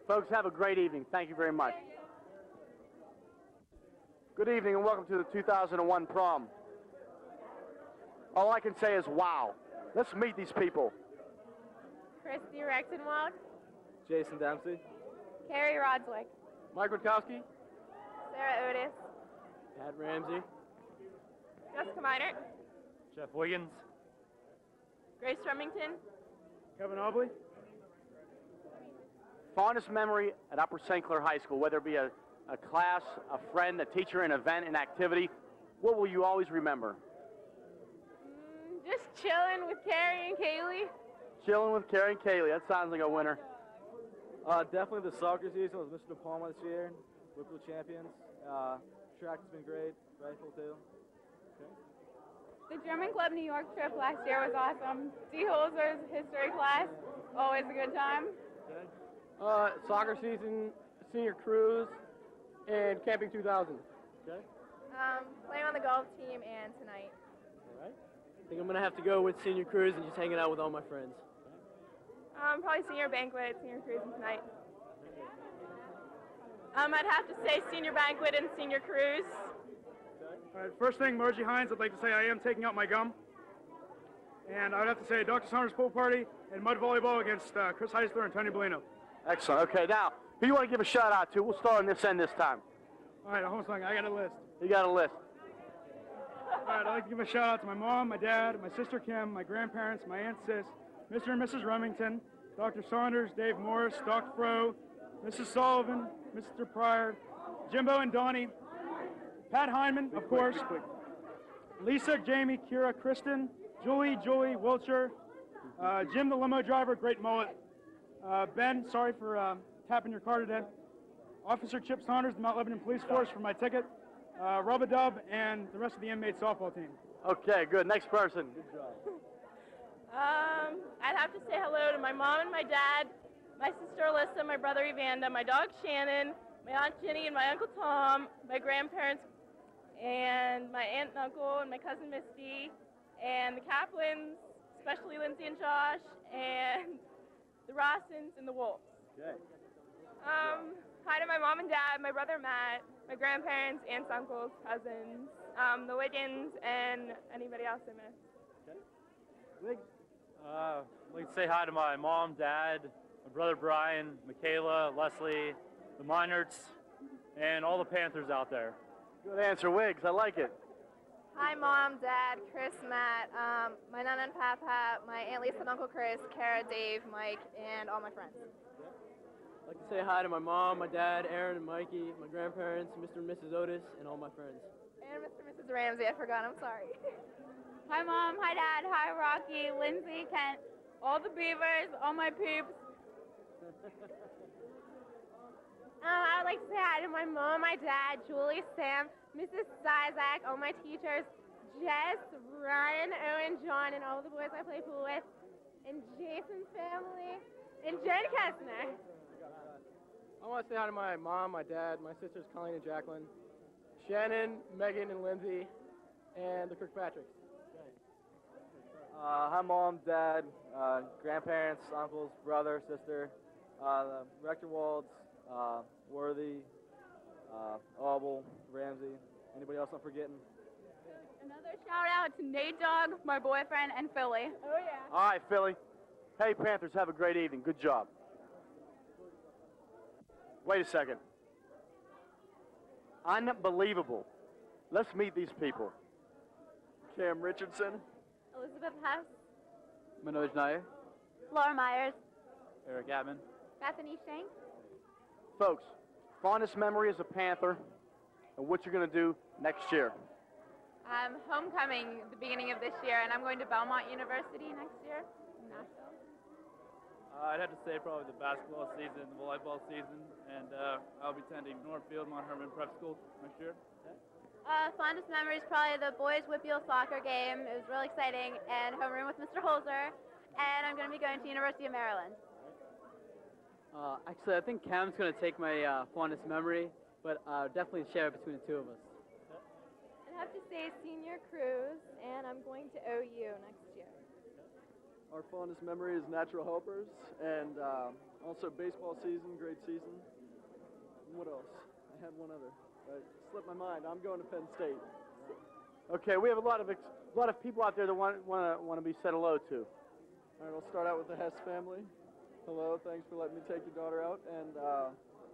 Folks, have a great evening. Thank you very much. Good evening and welcome to the 2001 prom. All I can say is wow. Let's meet these people. Christy Rexenwald, Jason Dempsey. Carrie Rodswick, Mike Rutkowski. Sarah Otis, Pat Ramsey. Jessica Minert, Jeff Wiggins. Grace Remington, Kevin Obley. Fondest memory at Upper St. Clair High School, whether it be a class, a friend, a teacher, an event, an activity, what will you always remember? just chilling with Carrie and Kaylee. Chilling with Carrie and Kaylee. That sounds like a winner. Definitely the soccer season with Mr. DePalma this year. Local champions. Track has been great. Rifle too. The German Club New York trip last year was awesome. D. Holzer's history class, always a good time. Soccer season, senior cruise, and camping 2000. Okay. Playing on the golf team and tonight. All right. I think I'm gonna have to go with senior cruise and just hanging out with all my friends. Probably senior banquet, senior cruise, and tonight. I'd have to say senior banquet and senior cruise. All right, first thing, Margie Hines, I'd like to say I am taking out my gum. And I would have to say Dr. Saunders pool party and mud volleyball against Chris Heisler and Tony Bolino. Excellent. Okay, now, who you want to give a shout out to? We'll start on this end this time. All right, hold on, I got a list. You got a list. All right, I'd like to give a shout out to my mom, my dad, my sister Kim, my grandparents, my aunt Sis, Mr. and Mrs. Remington, Dr. Saunders, Dave Morris, Dr. Fro, Mrs. Sullivan, Mr. Pryor, Jimbo and Donnie, Pat Hyman, of course, Lisa, Jamie, Kira, Kristen, Julie, Wiltshire, Jim the limo driver, great mullet, Ben, sorry for tapping your car today, Officer Chip Saunders, the Mount Lebanon Police Force for my ticket, Rub-a-Dub, and the rest of the inmate softball team. Okay, good. Next person. Good job. I'd have to say hello to my mom and my dad, my sister Alyssa, my brother Evander, my dog Shannon, my Aunt Ginny and my Uncle Tom, my grandparents, and my aunt and uncle, and my cousin Misty, and the Kaplans, especially Lindsay and Josh, and the Rossins and the Wolves. Okay. Hi to my mom and dad, my brother Matt, my grandparents, aunts, uncles, cousins, the Wiggins, and anybody else I missed. I'd like to say hi to my mom, dad, my brother Brian, Michaela, Leslie, the Minerts, and all the Panthers out there. Good answer, Wiggs. I like it. Hi, Mom, Dad, Chris, Matt, my Nana and Papa, my Aunt Lisa and Uncle Chris, Kara, Dave, Mike, and all my friends. I'd like to say hi to my mom, my dad, Aaron and Mikey, my grandparents, Mr. and Mrs. Otis, and all my friends. And Mr. and Mrs. Ramsey, I forgot, I'm sorry. Hi, Mom. Hi, Dad. Hi, Rocky, Lindsay, Kent, all the Beavers, all my peeps. I would like to say hi to my mom, my dad, Julie, Sam, Mrs. Zizak, all my teachers, Jess, Ryan, Owen, John, and all the boys I play pool with, and Jason's family, and Jen Kessner. I want to say hi to my mom, my dad, my sisters Colleen and Jacqueline, Shannon, Megan, and Lindsay, and the Kirkpatricks. Hi, Mom, Dad, grandparents, uncles, brother, sister, the Rector Walds, Worthy, Auble, Ramsey. Anybody else I'm forgetting? Another shout out to Nate Dogg, my boyfriend, and Philly. Oh, yeah. All right, Philly. Hey, Panthers, have a great evening. Good job. Wait a second. Unbelievable. Let's meet these people. Cam Richardson, Elizabeth Hess, Manoj Nair, Laura Myers, Eric Atman. Bethany Shank. Folks, fondest memory as a Panther and what you're going to do next year. Homecoming the beginning of this year, and I'm going to Belmont University next year in Nashville. I'd have to say probably the basketball season, the volleyball season, and I'll be attending Northfield Mount Herman Prep School next year. Fondest memories, probably the boys' Whitfield soccer game. It was really exciting, and homeroom with Mr. Holzer, and I'm going to be going to University of Maryland. Actually, I think Cam's going to take my fondest memory, but definitely share it between the two of us. I have to say senior cruise, and I'm going to OU next year. our fondest memory is Natural Helpers, and also baseball season, great season. What else? I had one other. It slipped my mind. I'm going to Penn State. Okay, we have a lot of people out there that want to be said hello to. All right, we'll start out with the Hess family. Hello, thanks for letting me take your daughter out, and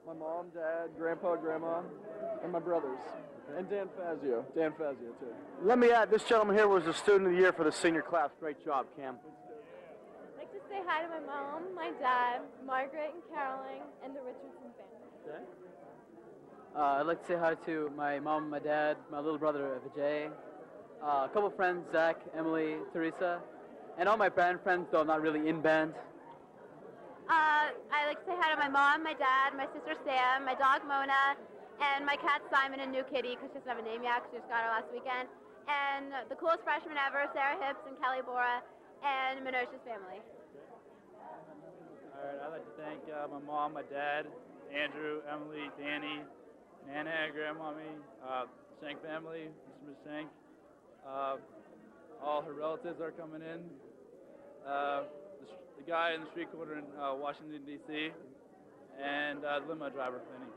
my mom, dad, grandpa, grandma, and my brothers, and Dan Fazio too. Let me add, this gentleman here was the student of the year for the senior class. Great job, Cam. I'd like to say hi to my mom, my dad, Margaret and Caroline, and the Richardson family. Okay. I'd like to say hi to my mom, my dad, my little brother Vijay, a couple friends, Zach, Emily, Teresa, and all my band friends, though I'm not really in band. I'd like to say hi to my mom, my dad, my sister Sam, my dog Mona, and my cat Simon and new kitty, because she doesn't have a name yet because she just got her last weekend. And the coolest freshmen ever, Sarah Hips and Kelly Bora, and Minosha's family. All right, I'd like to thank my mom, my dad, Andrew, Emily, Danny, Nana, Grandmommy, Shank family, Mr. Shank. All her relatives are coming in. The guy in the street corner in Washington, D.C., and the limo driver, Vinny.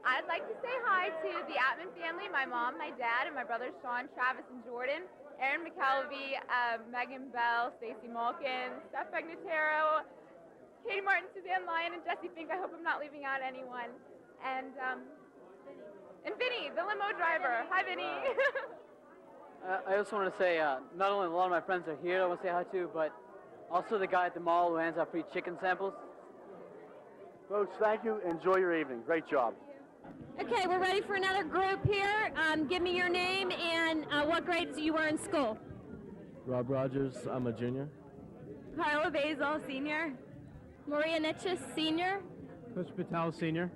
I'd like to say hi to the Atman family, my mom, my dad, and my brothers Sean, Travis, and Jordan, Aaron McKelvey, Megan Bell, Stacy Malkin, Steph Bagnatero, Katie Martin, Suzanne Lyon, and Jesse Fink. I hope I'm not leaving out anyone. And Vinny, the limo driver. Hi, Vinny. I also want to say, not only a lot of my friends are here I want to say hi to, but also the guy at the mall who hands out free chicken samples. Folks, thank you. Enjoy your evening. Great job. Okay, we're ready for another group here. Give me your name and what grades you were in school. Rob Rogers, I'm a junior. Carla Basil, senior. Maria Nitchis, senior. Coach Patel, senior.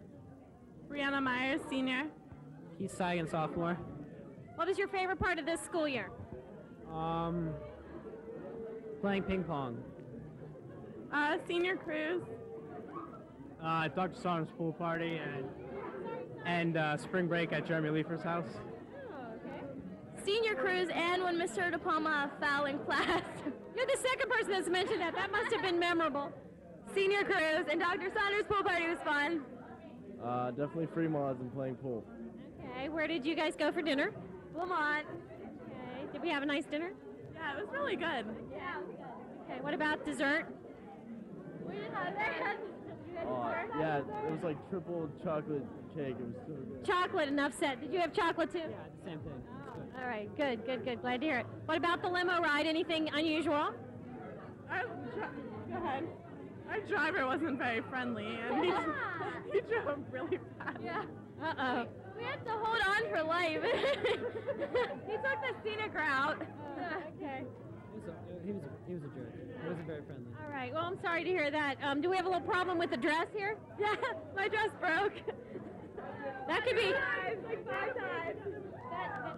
Brianna Myers, senior. Keith Sagan, sophomore. What was your favorite part of this school year? Playing ping pong. Senior Cruz. Dr. Saunders' pool party and spring break at Jeremy Leifer's house. Senior Cruise and when Mr. De Palma fell in class. You're the second person that's mentioned that. That must have been memorable. Senior Cruise and Dr. Saunders' pool party was fun. Definitely free mods and playing pool. Okay, where did you guys go for dinner? Lamont. Okay, did we have a nice dinner? Yeah, it was really good. Yeah, it was good. Okay, what about dessert? We didn't have that. Yeah, it was like triple chocolate cake. It was so good. Chocolate, enough said. Did you have chocolate too? Yeah, the same thing. All right, good. Glad to hear it. What about the limo ride? Anything unusual? Go ahead. Our driver wasn't very friendly, and he drove really fast. Yeah. Uh-oh. We had to hold on for life. He took the scenic route. Okay. He was a jerk. He wasn't very friendly. All right, well, I'm sorry to hear that. Do we have a little problem with the dress here? Yeah, my dress broke. That could be... Like 5 times.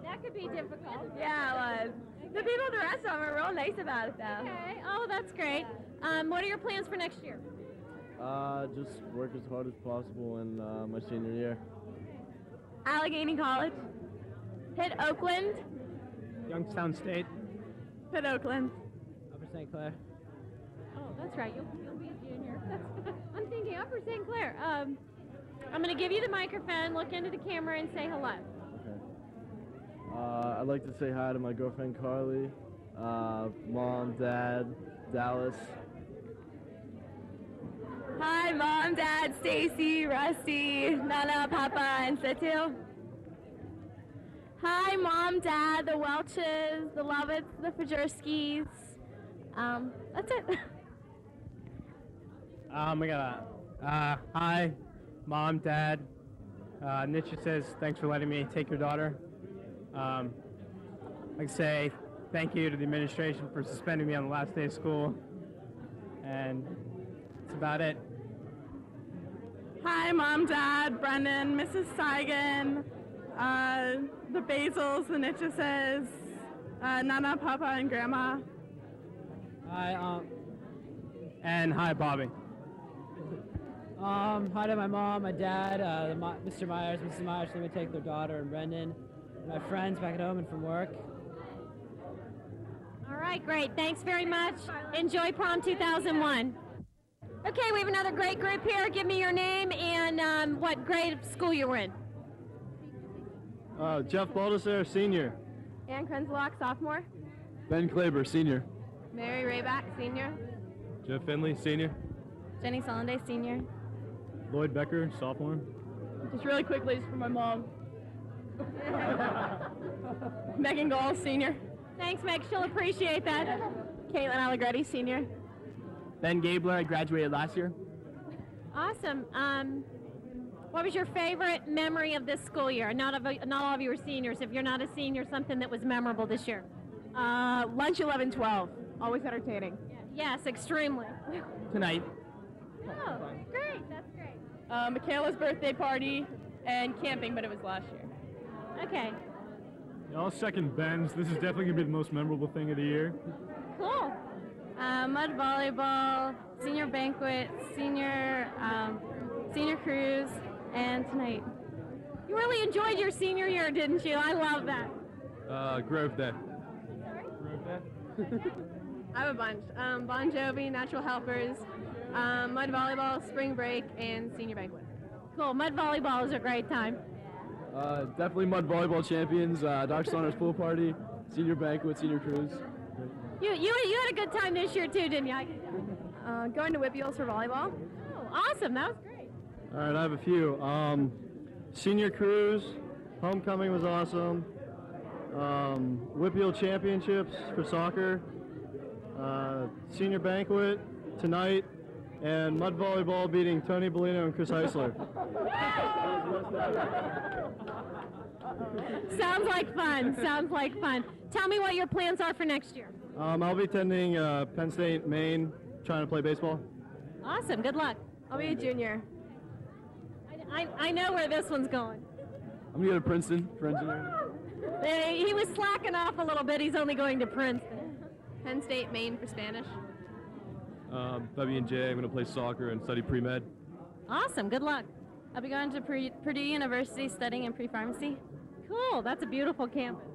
That could be difficult. Yeah, it was. The people at the restaurant were real nice about it, though. Okay. Oh, that's great. What are your plans for next year? Just work as hard as possible in my senior year. Allegheny College. Pitt Oakland. Youngstown State. Pitt Oakland. Upper St. Clair. Oh, that's right. You'll be a junior. I'm thinking Upper St. Clair. I'm going to give you the microphone, look into the camera, and say hello. Okay. I'd like to say hi to my girlfriend Carly, mom, dad, Dallas. Hi, Mom, Dad, Stacy, Rusty, Nana, Papa, and Situ. Hi, Mom, Dad, the Welches, the Lovitts, the Fajurskis. That's it. We got hi, Mom, Dad. Nietzsche says, thanks for letting me take your daughter. I'd like to say thank you to the administration for suspending me on the last day of school. And that's about it. Hi, Mom, Dad, Brendan, Mrs. Saigan, the Basils, the Nitchises, Nana, Papa, and Grandma. Hi, and hi, Bobby. Hi to my mom, my dad, Mr. Myers, Mrs. Myers, let me take their daughter, and Brendan, and my friends back at home and from work. All right, great. Thanks very much. Enjoy Prom 2001. Okay, we have another great group here. Give me your name and what grade of school you were in. Jeff Baldesser, senior. Ann Krenzelak, sophomore. Ben Klaber, senior. Mary Rayback, senior. Jeff Finley, senior. Jenny Solanday, senior. Lloyd Becker, sophomore. Just really quickly, just for my mom. Megan Gall, senior. Thanks, Meg. She'll appreciate that. Caitlin Allegretti, senior. Ben Gabler, I graduated last year. Awesome. What was your favorite memory of this school year? Not all of you were seniors. If you're not a senior, something that was memorable this year. Lunch 11-12. Always entertaining. Yes, extremely. Tonight. Oh, great. That's great. Michaela's birthday party and camping, but it was last year. Okay. I'll second Ben's. This is definitely going to be the most memorable thing of the year. Cool. Mud volleyball, senior banquet, senior cruise, and tonight. You really enjoyed your senior year, didn't you? I love that. Grove Day. I have a bunch. Bon Jovi, Natural Helpers, mud volleyball, spring break, and senior banquet. Cool. Mud volleyball is a great time. Definitely mud volleyball champions, Dr. Saunders pool party, senior banquet, senior cruise. You had a good time this year too, didn't you? Going to Whippeals for volleyball. Oh, awesome. That was great. All right, I have a few. Senior cruise, homecoming was awesome. Whippeal championships for soccer. Senior banquet tonight. and mud volleyball beating Tony Bellino and Chris Heisler. Sounds like fun. Sounds like fun. Tell me what your plans are for next year. I'll be attending Penn State, Maine, trying to play baseball. Awesome. Good luck. I'll be a junior. I know where this one's going. I'm going to go to Princeton for engineering. He was slacking off a little bit. He's only going to Princeton. Penn State, Maine for Spanish. W&J, I'm going to play soccer and study pre-med. Awesome. Good luck. I'll be going to Purdue University studying in pre-pharmacy. Cool. That's a beautiful campus.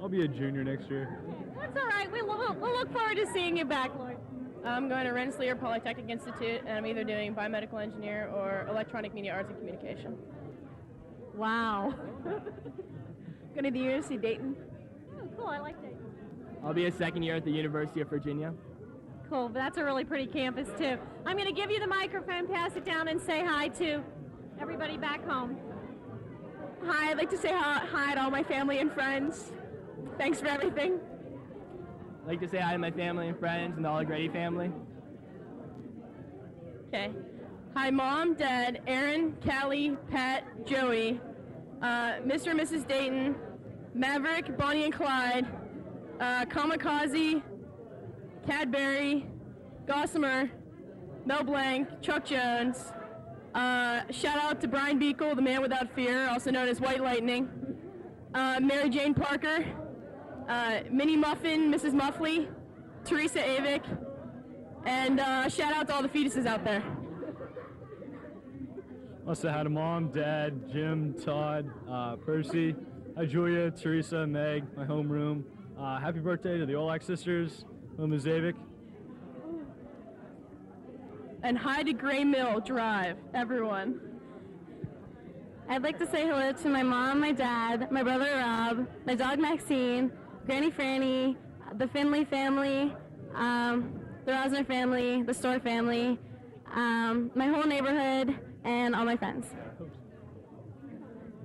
I'll be a junior next year. That's all right. We'll look forward to seeing you back, Lloyd. I'm going to Rensselaer Polytechnic Institute, and I'm either doing biomedical engineer or electronic media arts and communication. Wow. Going to the University of Dayton. Oh, cool. I like that. I'll be a second year at the University of Virginia. Cool. That's a really pretty campus, too. I'm going to give you the microphone, pass it down, and say hi to everybody back home. Hi, I'd like to say hi to all my family and friends. Thanks for everything. I'd like to say hi to my family and friends and all the Grady family. Okay. Hi, Mom, Dad, Aaron, Callie, Pat, Joey, Mr. and Mrs. Dayton, Maverick, Bonnie and Clyde, Kamikaze, Cadbury, Gossamer, Mel Blanc, Chuck Jones. Shout out to Brian Beekle, the man without fear, also known as White Lightning. Mary Jane Parker, Minnie Muffin, Mrs. Muffley, Teresa Avick, and shout out to all the fetuses out there. I'll say hi to Mom, Dad, Jim, Todd, Percy, hi Julia, Teresa, Meg, my homeroom. Happy birthday to the Olak sisters, Mama Zavik. And hi to Gray Mill Drive, everyone. I'd like to say hello to my mom, my dad, my brother Rob, my dog Maxine, Granny Franny, the Finley family, the Rosner family, the Store family, my whole neighborhood, and all my friends.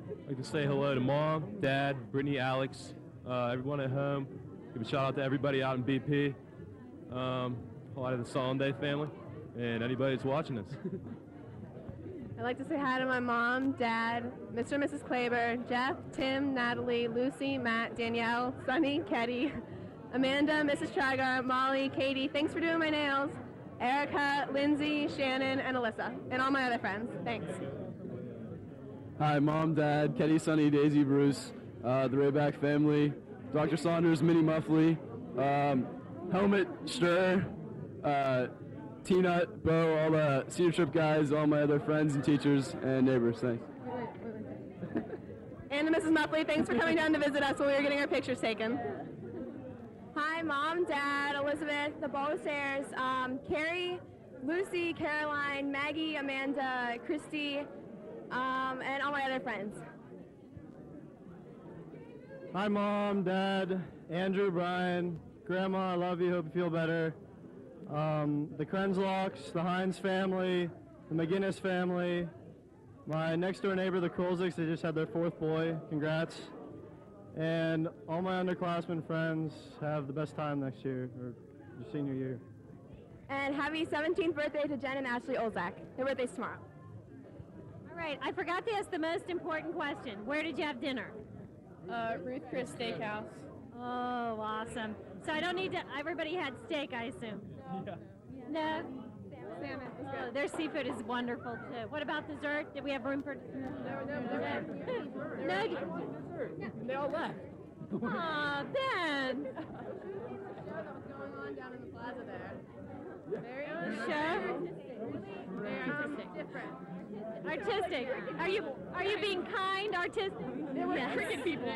I'd like to say hello to Mom, Dad, Brittany, Alex, everyone at home. Give a shout out to everybody out in BP, a lot of the Solonday family, and anybody that's watching us. I'd like to say hi to my mom, dad, Mr. and Mrs. Klaber, Jeff, Tim, Natalie, Lucy, Matt, Danielle, Sunny, Ketty, Amanda, Mrs. Tragar, Molly, Katie, thanks for doing my nails, Erica, Lindsay, Shannon, and Alyssa, and all my other friends. Thanks. Hi, Mom, Dad, Ketty, Sunny, Daisy, Bruce, the Rayback family, Dr. Saunders, Minnie Muffley, Helmet, Stir, T-Nut, Bo, all the Cedar Trip guys, all my other friends and teachers and neighbors. Thanks. And Mrs. Muffley, thanks for coming down to visit us while we were getting our pictures taken. Hi, Mom, Dad, Elizabeth, the Ballasairs, Carrie, Lucy, Caroline, Maggie, Amanda, Christy, and all my other friends. Hi, Mom, Dad, Andrew, Brian, Grandma, I love you, hope you feel better. The Krenslocks, the Hines family, the McGinnis family, my next-door neighbor, the Krolzicks, they just had their 4th boy. Congrats. And all my underclassmen friends, have the best time next year, or your senior year. And happy 17th birthday to Jen and Ashley Olzak. Their birthday's tomorrow. All right. I forgot to ask the most important question. Where did you have dinner? Ruth Chris Steakhouse. Oh, awesome. So I don't need to, everybody had steak, I assume? Yeah. No? Salmon. Oh, their seafood is wonderful, too. What about dessert? Did we have room for... No. They all left. Aw, Ben. That was going on down in the plaza there. Very Show? artistic. Different. Artistic. Are you being kind, artistic? They were Yes. cricket people.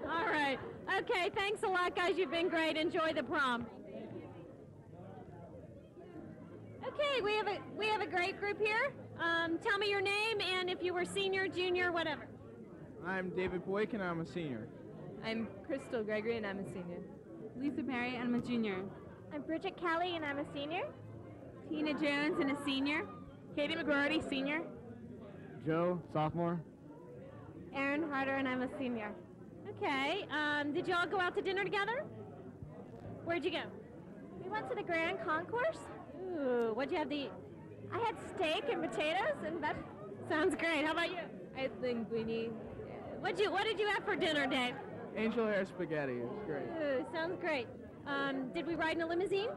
All right. Okay, thanks a lot, guys. You've been great. Enjoy the prom. Okay, we have a great group here. Tell me your name and if you were senior, junior, whatever. I'm David Boyk, and I'm a senior. I'm Crystal Gregory, and I'm a senior. Lisa Perry, and I'm a junior. I'm Bridget Kelly, and I'm a senior. Tina Jones, and a senior. Katie McGroarty, senior. Joe, sophomore. Erin Harder, and I'm a senior. Okay. Did y'all go out to dinner together? Where'd you go? We went to the Grand Concourse. Ooh, what'd you have to eat? I had steak and potatoes and vegetables. Sounds great. How about you? I had linguine. What did you have for dinner, Dave? Angel hair spaghetti. It was great. Ooh, sounds great. Did we ride in a limousine?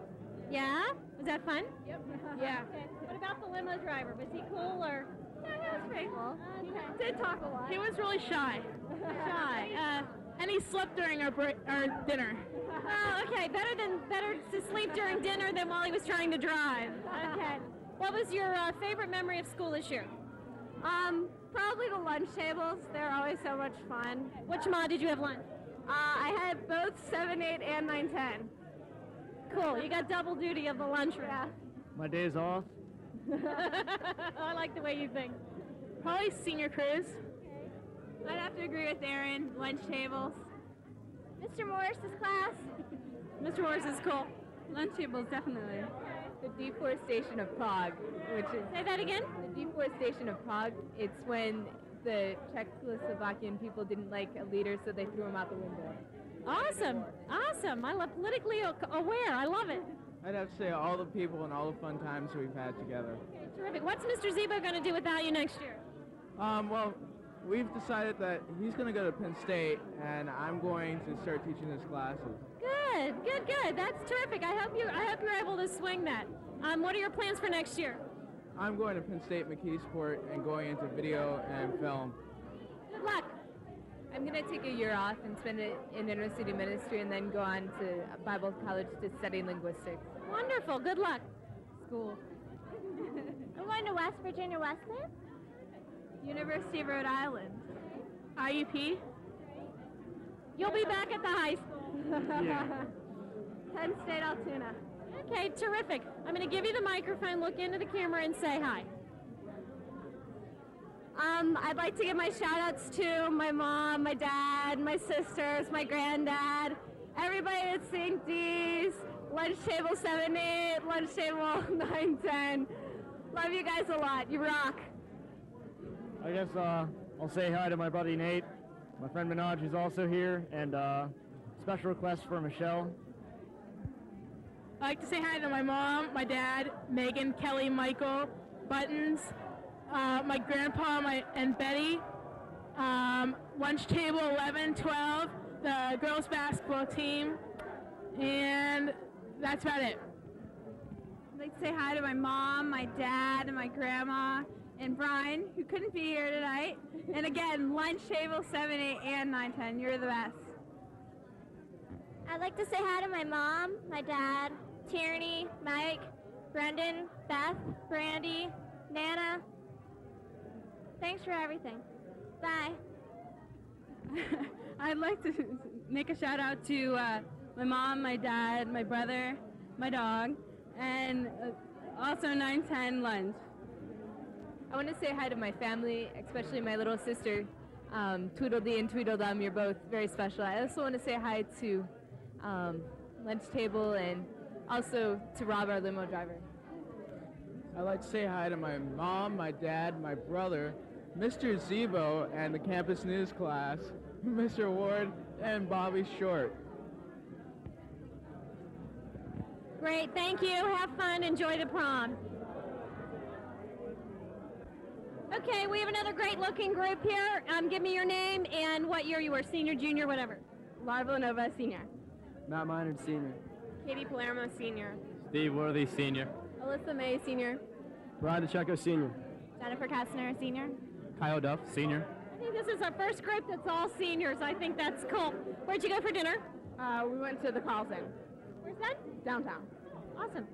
Yeah? Was that fun? Yep. Yeah. Okay. What about the limo driver? Was he cool or? Yeah, he was pretty cool. Okay. Did talk a lot. He was really shy. Shy. And he slept during our dinner. Oh, okay. Better to sleep during dinner than while he was trying to drive. Okay. What was your favorite memory of school this year? Probably the lunch tables. They're always so much fun. Which mod did you have lunch? I had both 7, 8, and 9, 10. Cool. You got double duty of the lunchroom. Yeah. My day's off. I like the way you think. Probably senior cruise. I'd have to agree with Aaron. Lunch tables. Mr. Morris's class. Mr. Morris is cool. Lunch tables, definitely. The deforestation of Prague, which is... Say that again? The deforestation of Prague, it's when the Czechoslovakian people didn't like a leader, so they threw him out the window. Awesome. Awesome. I love politically aware. I love it. I'd have to say all the people and all the fun times we've had together. Okay, terrific. What's Mr. Zebo going to do without you next year? Well, we've decided that he's going to go to Penn State, and I'm going to start teaching his classes. Good. That's terrific. I hope you're able to swing that. What are your plans for next year? I'm going to Penn State McKeesport and going into video and film. Good luck. I'm going to take a year off and spend it in university ministry and then go on to Bible college to study linguistics. Wonderful. Good luck. School. I'm going to West Virginia Wesleyan. University of Rhode Island. IUP. You'll be back at the high school. Penn State Altoona. Okay, terrific. I'm going to give you the microphone, look into the camera, and say hi. I'd like to give my shout-outs to my mom, my dad, my sisters, my granddad, everybody at St. D's, lunch table 7-8, lunch table 9-10. Love you guys a lot. You rock. I guess I'll say hi to my buddy Nate, my friend Minaj, who's also here, and special request for Michelle. I like to say hi to my mom, my dad, Megan, Kelly, Michael, Buttons, my grandpa, and Betty, lunch table 11, 12, the girls basketball team, and that's about it. I'd like to say hi to my mom, my dad, and my grandma, and Brian, who couldn't be here tonight. And again, lunch table 7, 8, and 9, 10. You're the best. I'd like to say hi to my mom, my dad, Tierney, Mike, Brendan, Beth, Brandy, Nana. Thanks for everything. Bye. I'd like to make a shout out to my mom, my dad, my brother, my dog, and also 9-10 lunch. I want to say hi to my family, especially my little sister, Tweedledee and Tweedledum. You're both very special. I also want to say hi to lunch table and also to Rob, our limo driver. I'd like to say hi to my mom, my dad, my brother, Mr. Zebo, and the campus news class, Mr. Ward, and Bobby Short. Great, thank you. Have fun. Enjoy the prom. Okay, we have another great-looking group here. Give me your name and what year you were, senior, junior, whatever. Laura Villanova, senior. Matt Minard, senior. Katie Palermo, senior. Steve Worthy, senior. Alyssa May, senior. Brian DeCecco, senior. Jennifer Kastner, senior. Kyle Duff, senior. I think this is our first group that's all seniors. I think that's cool. Where'd you go for dinner? We went to the Carlson. Where's that? Downtown. Awesome.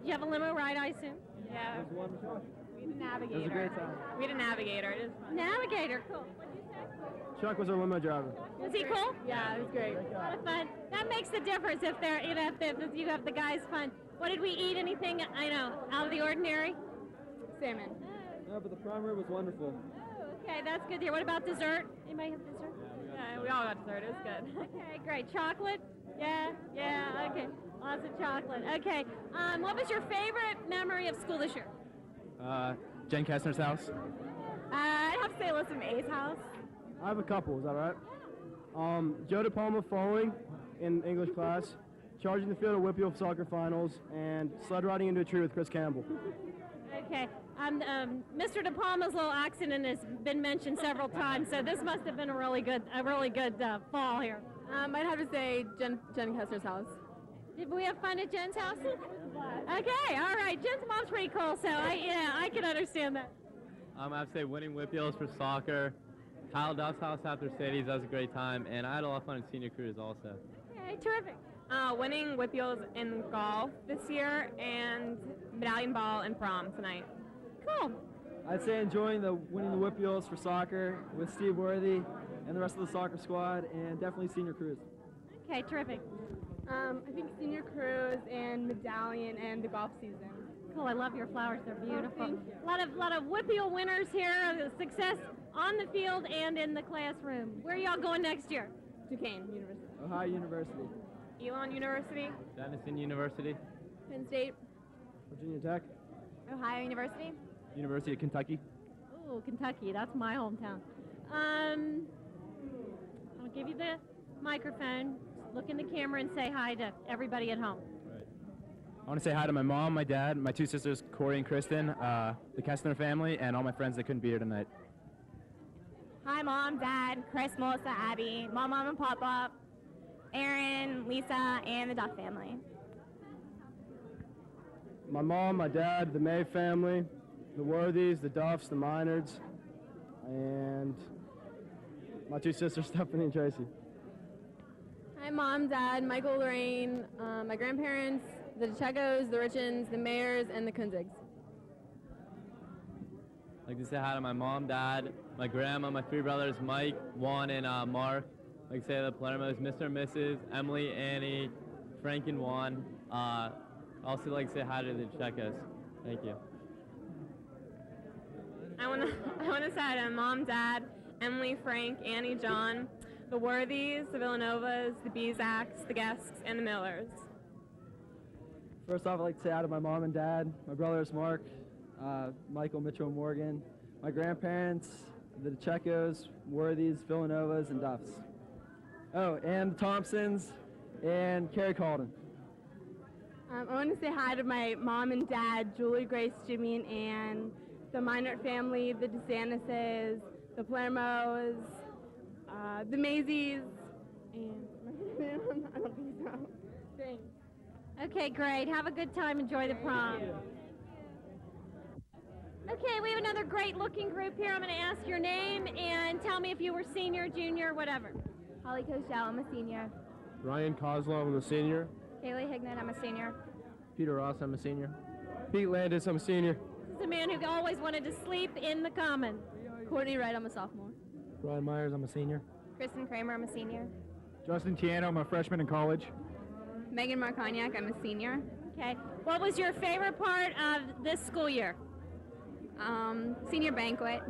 You have a limo ride, I assume? Yeah. It was wonderful. We had a navigator. It was a great time. We had a navigator. It is fun. Navigator, cool. What'd you say? Chuck was our limo driver. Was he cool? Yeah, it was great. A lot of fun. That makes the difference if they're, if you have the guys fun. What did we eat? Anything, out of the ordinary? Salmon. Yeah, but the primer was wonderful. Oh, okay, that's good to hear. What about dessert? Anybody have dessert? Yeah, we all got dessert. It was good. Okay, great. Chocolate? Yeah, okay. Lots of chocolate. Okay. What was your favorite memory of school this year? Jen Kessner's house. I'd have to say Alyssa May's house. I have a couple, is that right? Joe DePalma falling in English class. charging the field at Whitfield soccer finals, and sled riding into a tree with Chris Campbell. Okay. Mr. De Palma's little accident has been mentioned several times, so this must have been a really good fall here. I'd have to say Jen Kessler's house. Did we have fun at Jen's house? Okay, all right. Jen's mom's pretty cool, so I can understand that. I have to say winning Whitfields for soccer. Kyle Duff's house after cities, that was a great time, and I had a lot of fun in senior cruise also. Okay, terrific. Winning Whitfields in golf this year and medallion ball and prom tonight. Cool. I'd say enjoying winning the Whitfields for soccer with Steve Worthy and the rest of the soccer squad, and definitely senior cruise. Okay, terrific. I think senior cruise and medallion and the golf season. Cool, I love your flowers. They're beautiful. Thank you. A lot of Whitfield winners here, success on the field and in the classroom. Where are y'all going next year? Duquesne University. Ohio University. Elon University. Denison University. Penn State. Virginia Tech. Ohio University. University of Kentucky. Oh, Kentucky, that's my hometown. I'll give you the microphone. Look in the camera and say hi to everybody at home. I want to say hi to my mom, my dad, my two sisters, Corey and Kristen, the Kestner family, and all my friends that couldn't be here tonight. Hi, Mom, Dad, Chris, Melissa, Abby, Mom and Papa, Aaron, Lisa, and the Duff family. My mom, my dad, the May family, the Worthies, the Duffs, the Minards, and my two sisters, Stephanie and Tracy. Hi, Mom, Dad, Michael, Lorraine, my grandparents, the DeChecos, the Richens, the Mayers, and the Kunzigs. I'd like to say hi to my mom, dad, my grandma, my three brothers, Mike, Juan, and Mark. I'd like to say the Palermo's, Mr. and Mrs., Emily, Annie, Frank, and Juan. Also like to say hi to the DeChecos. Thank you. I want to say hi to Mom, Dad, Emily, Frank, Annie, John, the Worthies, the Villanovas, the Bezaks, the Guests, and the Millers. First off, I'd like to say hi to my mom and dad, my brothers Mark, Michael, Mitchell, and Morgan, my grandparents, the DeChecos, Worthies, Villanovas, and Duffs. Oh, and Thompsons and Carrie Calden. I want to say hi to my mom and dad, Julie, Grace, Jimmy, and Ann, the Minert family, the DeSantises, the Palermos, the Maisies, and I don't think so. Thanks. Okay, great. Have a good time. Enjoy the prom. Okay, we have another great-looking group here. I'm going to ask your name and tell me if you were senior, junior, whatever. Holly Koschel, I'm a senior. Ryan Kozlov, I'm a senior. Kaylee Hignett, I'm a senior. Peter Ross, I'm a senior. Pete Landis, I'm a senior. This is a man who always wanted to sleep in the commons. Courtney Wright, I'm a sophomore. Brian Myers, I'm a senior. Kristen Kramer, I'm a senior. Justin Tiano, I'm a freshman in college. Megan Marconiak, I'm a senior. Okay. What was your favorite part of this school year? Senior banquet.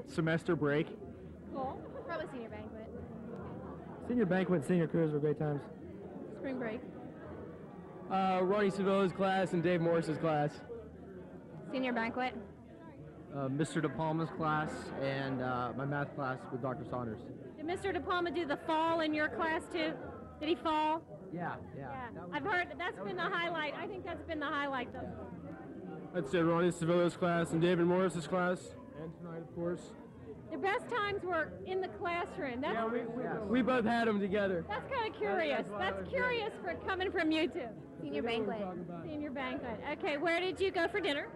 Semester break. Cool. Probably senior banquet. Senior banquet, senior cruise were great times. Spring break. Ronnie Sevilla's class and Dave Morris's class. Senior banquet. Mr. De Palma's class and my math class with Dr. Saunders. Did Mr. De Palma do the fall in your class too? Did he fall? Yeah. I've heard that's been the highlight. I think that's been the highlight though. I'd say Ronnie Sevilla's class and David Morris's class. And tonight, of course. The best times were in the classroom. That's, We both had them together. that's kind of curious. That's curious for coming from you two. Senior banquet. Senior banquet. Okay, where did you go for dinner?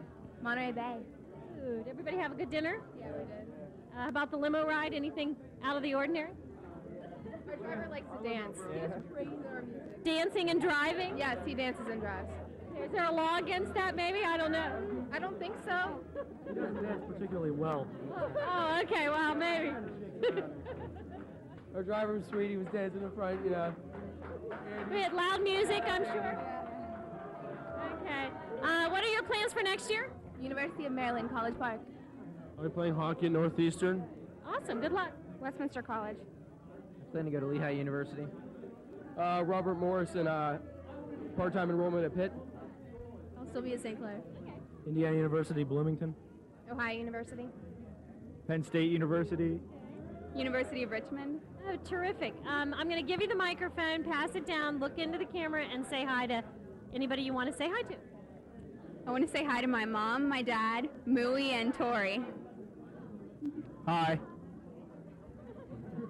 Monterey Bay. Did everybody have a good dinner? Yeah, we did. How about the limo ride? Anything out of the ordinary? Our driver likes to dance. Dancing and driving? Yes, he dances and drives. Is there a law against that maybe? I don't know. I don't think so. He doesn't dance particularly well. Oh, okay, well, maybe. Our driver was sweet. He was dancing in front, you know. We had loud music, I'm sure. Okay. What are your plans for next year? University of Maryland, College Park. I'm playing hockey at Northeastern. Awesome, good luck. Westminster College. Plan to go to Lehigh University. Robert Morrison, part-time enrollment at Pitt. I'll still be at St. Clair. Indiana University, Bloomington. Ohio University. Penn State University. University of Richmond. Oh, terrific. I'm going to give you the microphone, pass it down, look into the camera, and say hi to anybody you want to say hi to. I want to say hi to my mom, my dad, Mooey, and Tori. Hi.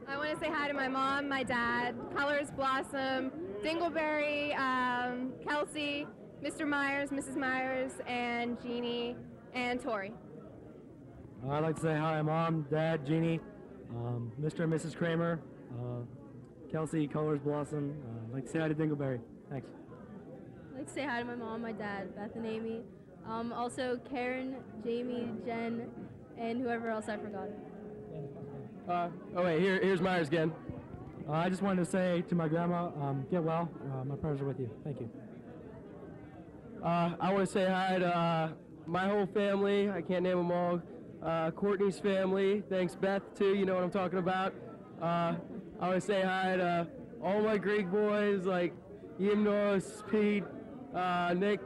I want to say hi to my mom, my dad, Colors, Blossom, Dingleberry, Kelsey, Mr. Myers, Mrs. Myers, and Jeannie, and Tori. I'd like to say hi, Mom, Dad, Jeannie, Mr. and Mrs. Kramer, Kelsey, Colors, Blossom. I'd like to say hi to Dingleberry. Thanks. I'd like to say hi to my mom, my dad, Beth and Amy. Also Karen, Jamie, Jen, and whoever else I forgot. Here's Myers again. I just wanted to say to my grandma, get well. My prayers are with you. Thank you. I want to say hi to my whole family. I can't name them all. Courtney's family. Thanks, Beth, too. You know what I'm talking about. I want to say hi to all my Greek boys like Yimnos, Pete, Nick,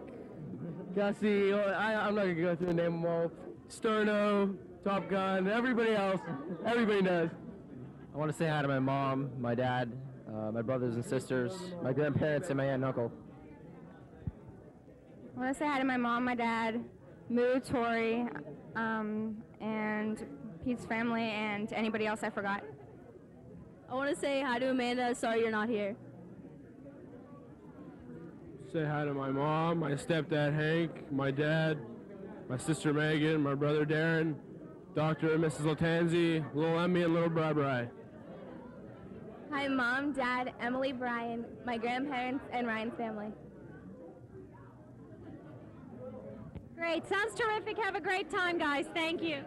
Gussie. I'm not going to go through and name them all. Sterno, Top Gun, everybody else. Everybody knows. I want to say hi to my mom, my dad, my brothers and sisters, my grandparents, and my aunt and uncle. I want to say hi to my mom, my dad, Moo, Tori, and Pete's family, and anybody else I forgot. I want to say hi to Amanda. Sorry you're not here. Say hi to my mom, my stepdad Hank, my dad, my sister Megan, my brother Darren, Dr. and Mrs. Latanzi, little Emmy, and little Bri. Hi, Mom, Dad, Emily, Brian, my grandparents, and Ryan's family. Great. Sounds terrific. Have a great time, guys. Thank you.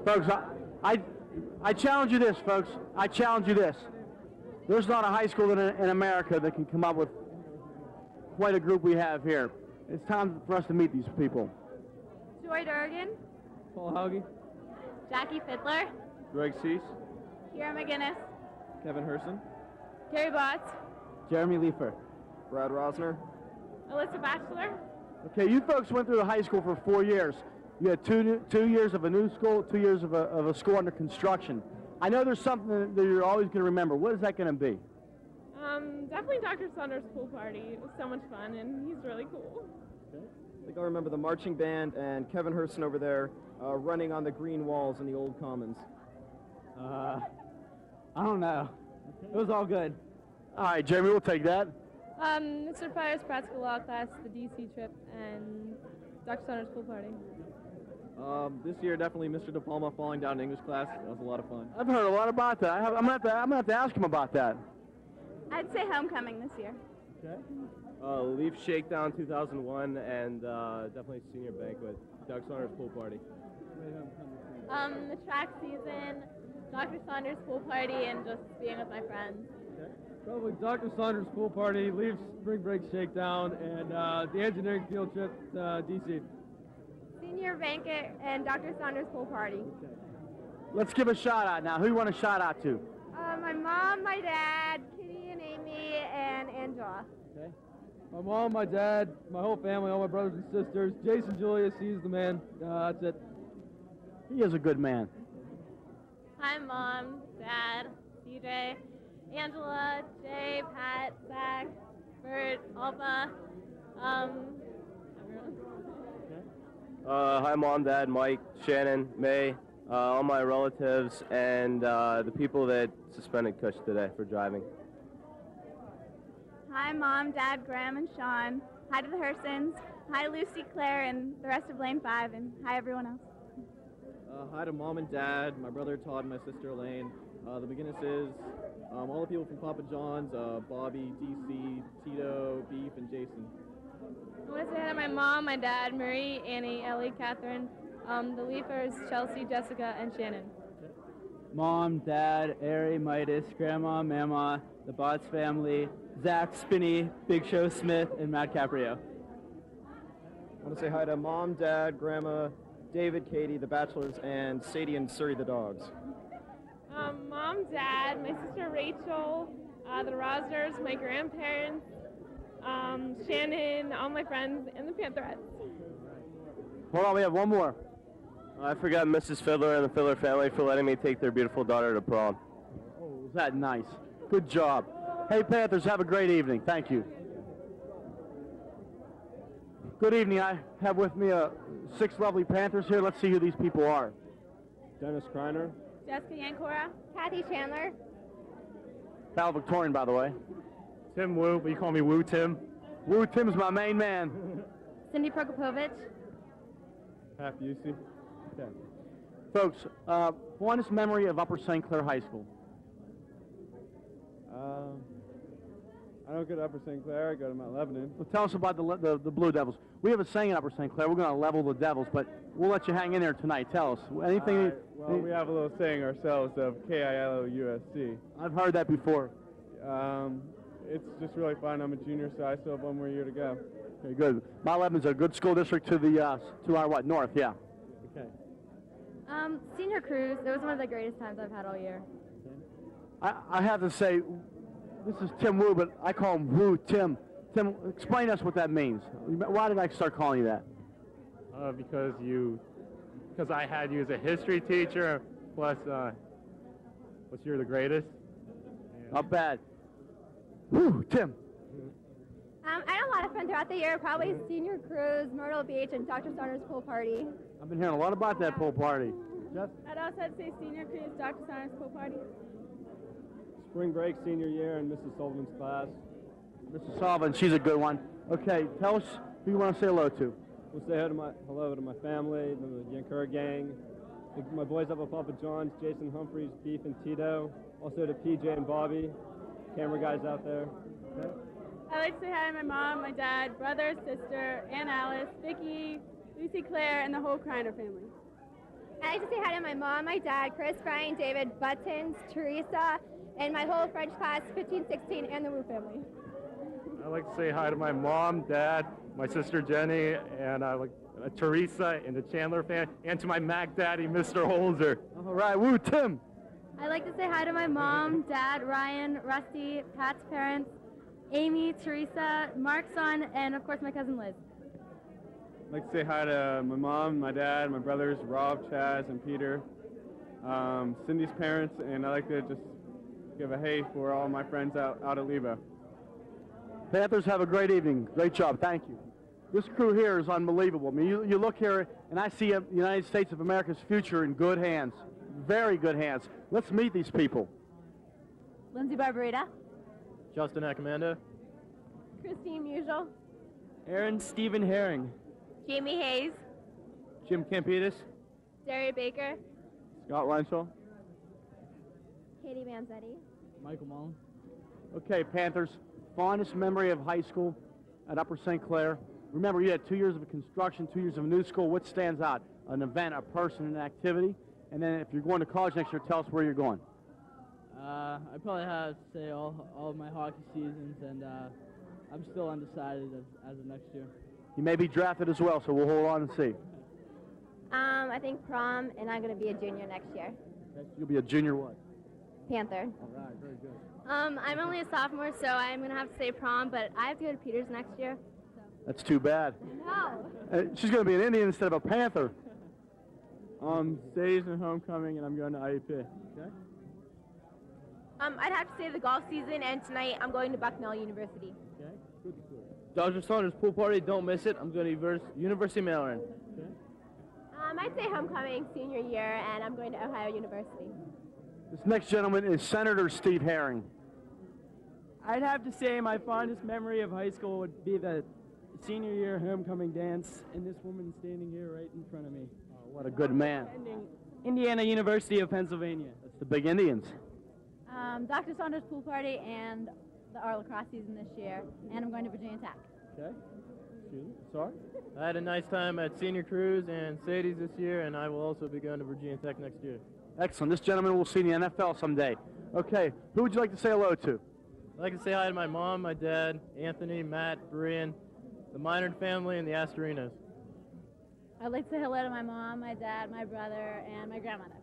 Folks, I challenge you this, folks. I challenge you this. There's not a high school in America that can come up with quite a group we have here. It's time for us to meet these people. Joy Durgan, Paul Hauge, Jackie Fiddler, Greg Cease, Kira McGinnis, Kevin Herson, Carrie Botts, Jeremy Leifer, Brad Rosner. Alyssa Batchelor. Okay, you folks went through the high school for 4 years. You had two years of a new school, 2 years of a school under construction. I know there's something that you're always going to remember. What is that going to be? Definitely Dr. Saunders' pool party. It was so much fun, and he's really cool. I think I'll remember the marching band and Kevin Herson over there running on the green walls in the old commons. I don't know. It was all good. All right, Jeremy, we'll take that. Mr. Pryor's practical law class, the DC trip, and Dr. Saunders' pool party. This year, definitely Mr. De Palma falling down in English class. That was a lot of fun. I've heard a lot about that. I'm gonna have to ask him about that. I'd say homecoming this year. Okay. Leaf Shakedown 2001, and definitely Senior Banquet, Doug Saunders' pool party. The track season, Dr. Saunders' pool party, and just being with my friends. Probably Dr. Saunders' pool party, Leaf Spring Break Shakedown, and the engineering field trip to DC. Senior banquet and Dr. Saunders' pool party. Let's give a shout out now. Who you want to shout out to? My mom, my dad, Kitty and Amy, and Angela. Okay. My mom, my dad, my whole family, all my brothers and sisters. Jason Julius, he's the man. That's it. He is a good man. Hi, Mom, Dad, CJ, Angela, Jay, Pat, Zach, Bert, Alpha, Hi, Mom, Dad, Mike, Shannon, May, all my relatives, and the people that suspended Kush today for driving. Hi, Mom, Dad, Graham, and Sean. Hi to the Hersons. Hi, Lucy, Claire, and the rest of Lane 5, and hi, everyone else. Hi to Mom and Dad, my brother Todd, and my sister Elaine, the McGinnises, all the people from Papa John's, Bobby, DC, Tito, Beef, and Jason. I want to say hi to my mom, my dad, Marie, Annie, Ellie, Catherine, the Leafers, Chelsea, Jessica, and Shannon. Mom, Dad, Ari, Midas, Grandma, Mama, the Botts family, Zach, Spinney, Big Show Smith, and Matt Caprio. I want to say hi to Mom, Dad, Grandma, David, Katie, the Bachelors, and Sadie and Surrey the dogs. Mom, Dad, my sister Rachel, the Rosners, my grandparents, Shannon, all my friends, and the Pantherettes. Hold on, we have one more. I forgot Mrs. Fiddler and the Fiddler family for letting me take their beautiful daughter to prom. Oh, is that nice? Good job. Hey, Panthers, have a great evening. Thank you. Good evening. I have with me 6 lovely Panthers here. Let's see who these people are. Dennis Kreiner. Jessica Yancora, Kathy Chandler. Valedictorian, by the way. Tim Wu, but you call me Wu Tim. Wu Tim's my main man. Cindy Prokopovich. Pat Busey. Okay. Folks, fondest memory of Upper St. Clair High School? I don't go to Upper St. Clair, I go to Mount Lebanon. Well, tell us about the Blue Devils. We have a saying in Upper St. Clair, we're going to level the Devils, but we'll let you hang in there tonight. Tell us. Anything? Well, we have a little saying ourselves of KILO-USC. I've heard that before. It's just really fun. I'm a junior, so I still have one more year to go. Okay, good. Mount Lebanon's a good school district to the to our north, yeah. Okay. Senior cruise. It was one of the greatest times I've had all year. I have to say, this is Tim Wu, but I call him Wu Tim. Tim, explain to us what that means. Why did I start calling you that? Because I had you as a history teacher, plus you're the greatest. Not bad. Woo, Tim. I had a lot of fun throughout the year, probably senior cruise, Myrtle Beach, and Dr. Sauner's pool party. I've been hearing a lot about that pool party. I'd also have to say senior cruise, Dr. Sauner's pool party. Spring break, senior year, and Mrs. Sullivan's class. Mrs. Sullivan, she's a good one. Okay, tell us who you want to say hello to. We'll say hello to my family, the Yankura gang, my boys up at Papa John's, Jason Humphreys, Beef, and Tito. Also to PJ and Bobby, camera guys out there. Okay. I'd like to say hi to my mom, my dad, brother, sister, Aunt Alice, Vicki, Lucy Claire, and the whole Kreiner family. I'd like to say hi to my mom, my dad, Chris, Brian, David, Buttons, Teresa, and my whole French class, 15, 16, and the Wu family. I'd like to say hi to my mom, dad, my sister Jenny, and Teresa, and the Chandler family, and to my Mac daddy, Mr. Holzer. All right, Woo, Tim. I'd like to say hi to my mom, dad, Ryan, Rusty, Pat's parents, Amy, Teresa, Mark's son, and of course my cousin Liz. I'd like to say hi to my mom, my dad, my brothers, Rob, Chaz, and Peter, Cindy's parents, and I'd like to just give a hey for all my friends out at Lebo. Panthers, have a great evening. Great job. Thank you. This crew here is unbelievable. I mean, you look here, and I see the United States of America's future in good hands. Very good hands. Let's meet these people. Lindsay Barbarita. Justin Acamanda. Christine Musial. Aaron Stephen Herring. Jamie Hayes. Jim Campitas. Daria Baker. Scott Reinschel. Katie Vanzetti. Michael Mullen. Okay, Panthers, fondest memory of high school at Upper St. Clair. Remember, you had 2 years of construction, 2 years of new school. What stands out? An event, a person, an activity. And then if you're going to college next year, tell us where you're going. I probably have to say all of my hockey seasons, and I'm still undecided as of next year. You may be drafted as well, so we'll hold on and see. I think prom, and I'm going to be a junior next year. Okay, you'll be a junior what? Panther. All right, very good. I'm only a sophomore, so I'm going to have to say prom, but I have to go to Peters next year. That's too bad. No. She's going to be an Indian instead of a Panther. Stage and homecoming, and I'm going to IUP. Okay. I'd have to say the golf season, and tonight I'm going to Bucknell University. Okay. Dr. Saunders pool party, don't miss it. I'm going to University of Maryland. I'd say homecoming senior year, and I'm going to Ohio University. This next gentleman is Senator Steve Herring. I'd have to say my fondest memory of high school would be the senior year homecoming dance, and this woman standing here right in front of me. Oh, what a good man. Indiana University of Pennsylvania. That's the big Indians. Dr. Saunders pool party and our lacrosse season this year, and I'm going to Virginia Tech. Okay. Excuse me. Sorry? I had a nice time at Senior Cruise and Sadie's this year, and I will also be going to Virginia Tech next year. Excellent. This gentleman will see in the NFL someday. Okay. Who would you like to say hello to? I'd like to say hi to my mom, my dad, Anthony, Matt, Brian, the Minard family, and the Astorinos. I'd like to say hello to my mom, my dad, my brother, and my grandmother.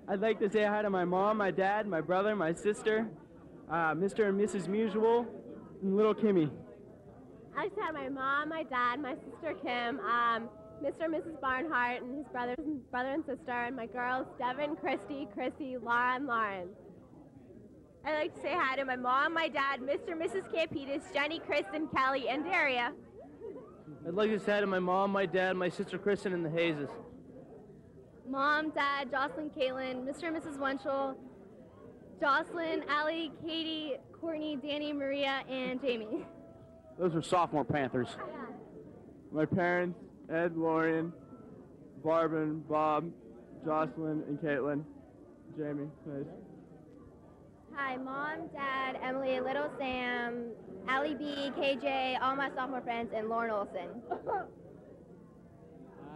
I'd like to say hi to my mom, my dad, my brother, my sister, Mr. and Mrs. Musial, and little Kimmy. I'd like to say hi to my mom, my dad, my sister Kim, Mr. and Mrs. Barnhart, and his brother and sister, and my girls, Devin, Chrissy, Laura, and Lauren. I'd like to say hi to my mom, my dad, Mr. and Mrs. Campitas, Jenny, Kristen, Kelly, and Daria. I'd like to say hi to my mom, my dad, my sister Kristen, and the Hazes. Mom, Dad, Jocelyn, Caitlin, Mr. and Mrs. Wenchel, Jocelyn, Allie, Katie, Courtney, Danny, Maria, and Jamie. Those are sophomore Panthers. My parents, Ed, Lauren, Barbin, Bob, Jocelyn, and Caitlin. Jamie, nice. Hi, Mom, Dad, Emily, Little Sam, Allie B, KJ, all my sophomore friends, and Lauren Olson.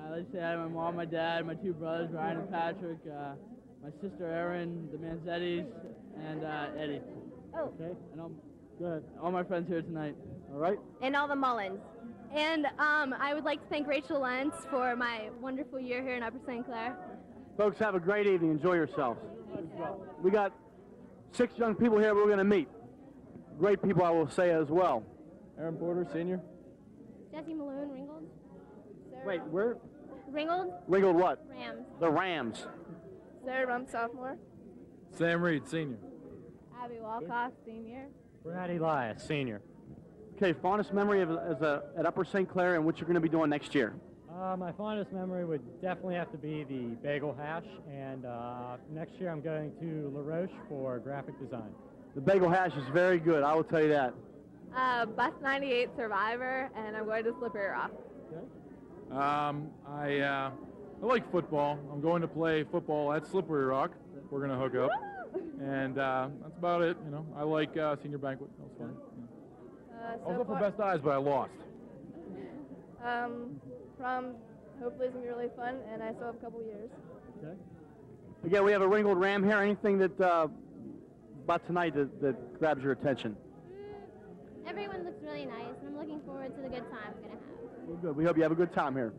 I'd like to say hi to my mom, my dad, my two brothers, Ryan and Patrick, my sister Erin, the Manzettis, and Eddie. Oh. Okay, and all my friends here tonight. All right. And all the Mullins. And I would like to thank Rachel Lentz for my wonderful year here in Upper St. Clair. Folks, have a great evening. Enjoy yourselves. We got 6 young people here we're going to meet. Great people, I will say as well. Aaron Porter, senior. Jesse Malone, Ringgold. Wait, where? Ringgold? Ringgold what? Rams. The Rams. Sarah Rum, sophomore. Sam Reed, senior. Abby Walkoff, senior. Brad Elias, senior. Okay, fondest memory at Upper St. Clair and what you're going to be doing next year? My fondest memory would definitely have to be the bagel hash, and next year I'm going to La Roche for graphic design. The bagel hash is very good, I will tell you that. Bus 98 Survivor, and I'm going to Slippery Rock. I like football. I'm going to play football at Slippery Rock. We're going to hook up. And that's about it. You know, I like senior banquet. That was fun. Yeah. I was up for best eyes, but I lost. Prom hopefully is going to be really fun, and I still have a couple years. Okay. Again, we have a Ringgold Ram here. Anything that about tonight that grabs your attention? Everyone looks really nice, and I'm looking forward to the good time we're going to have. Well, good. We hope you have a good time here.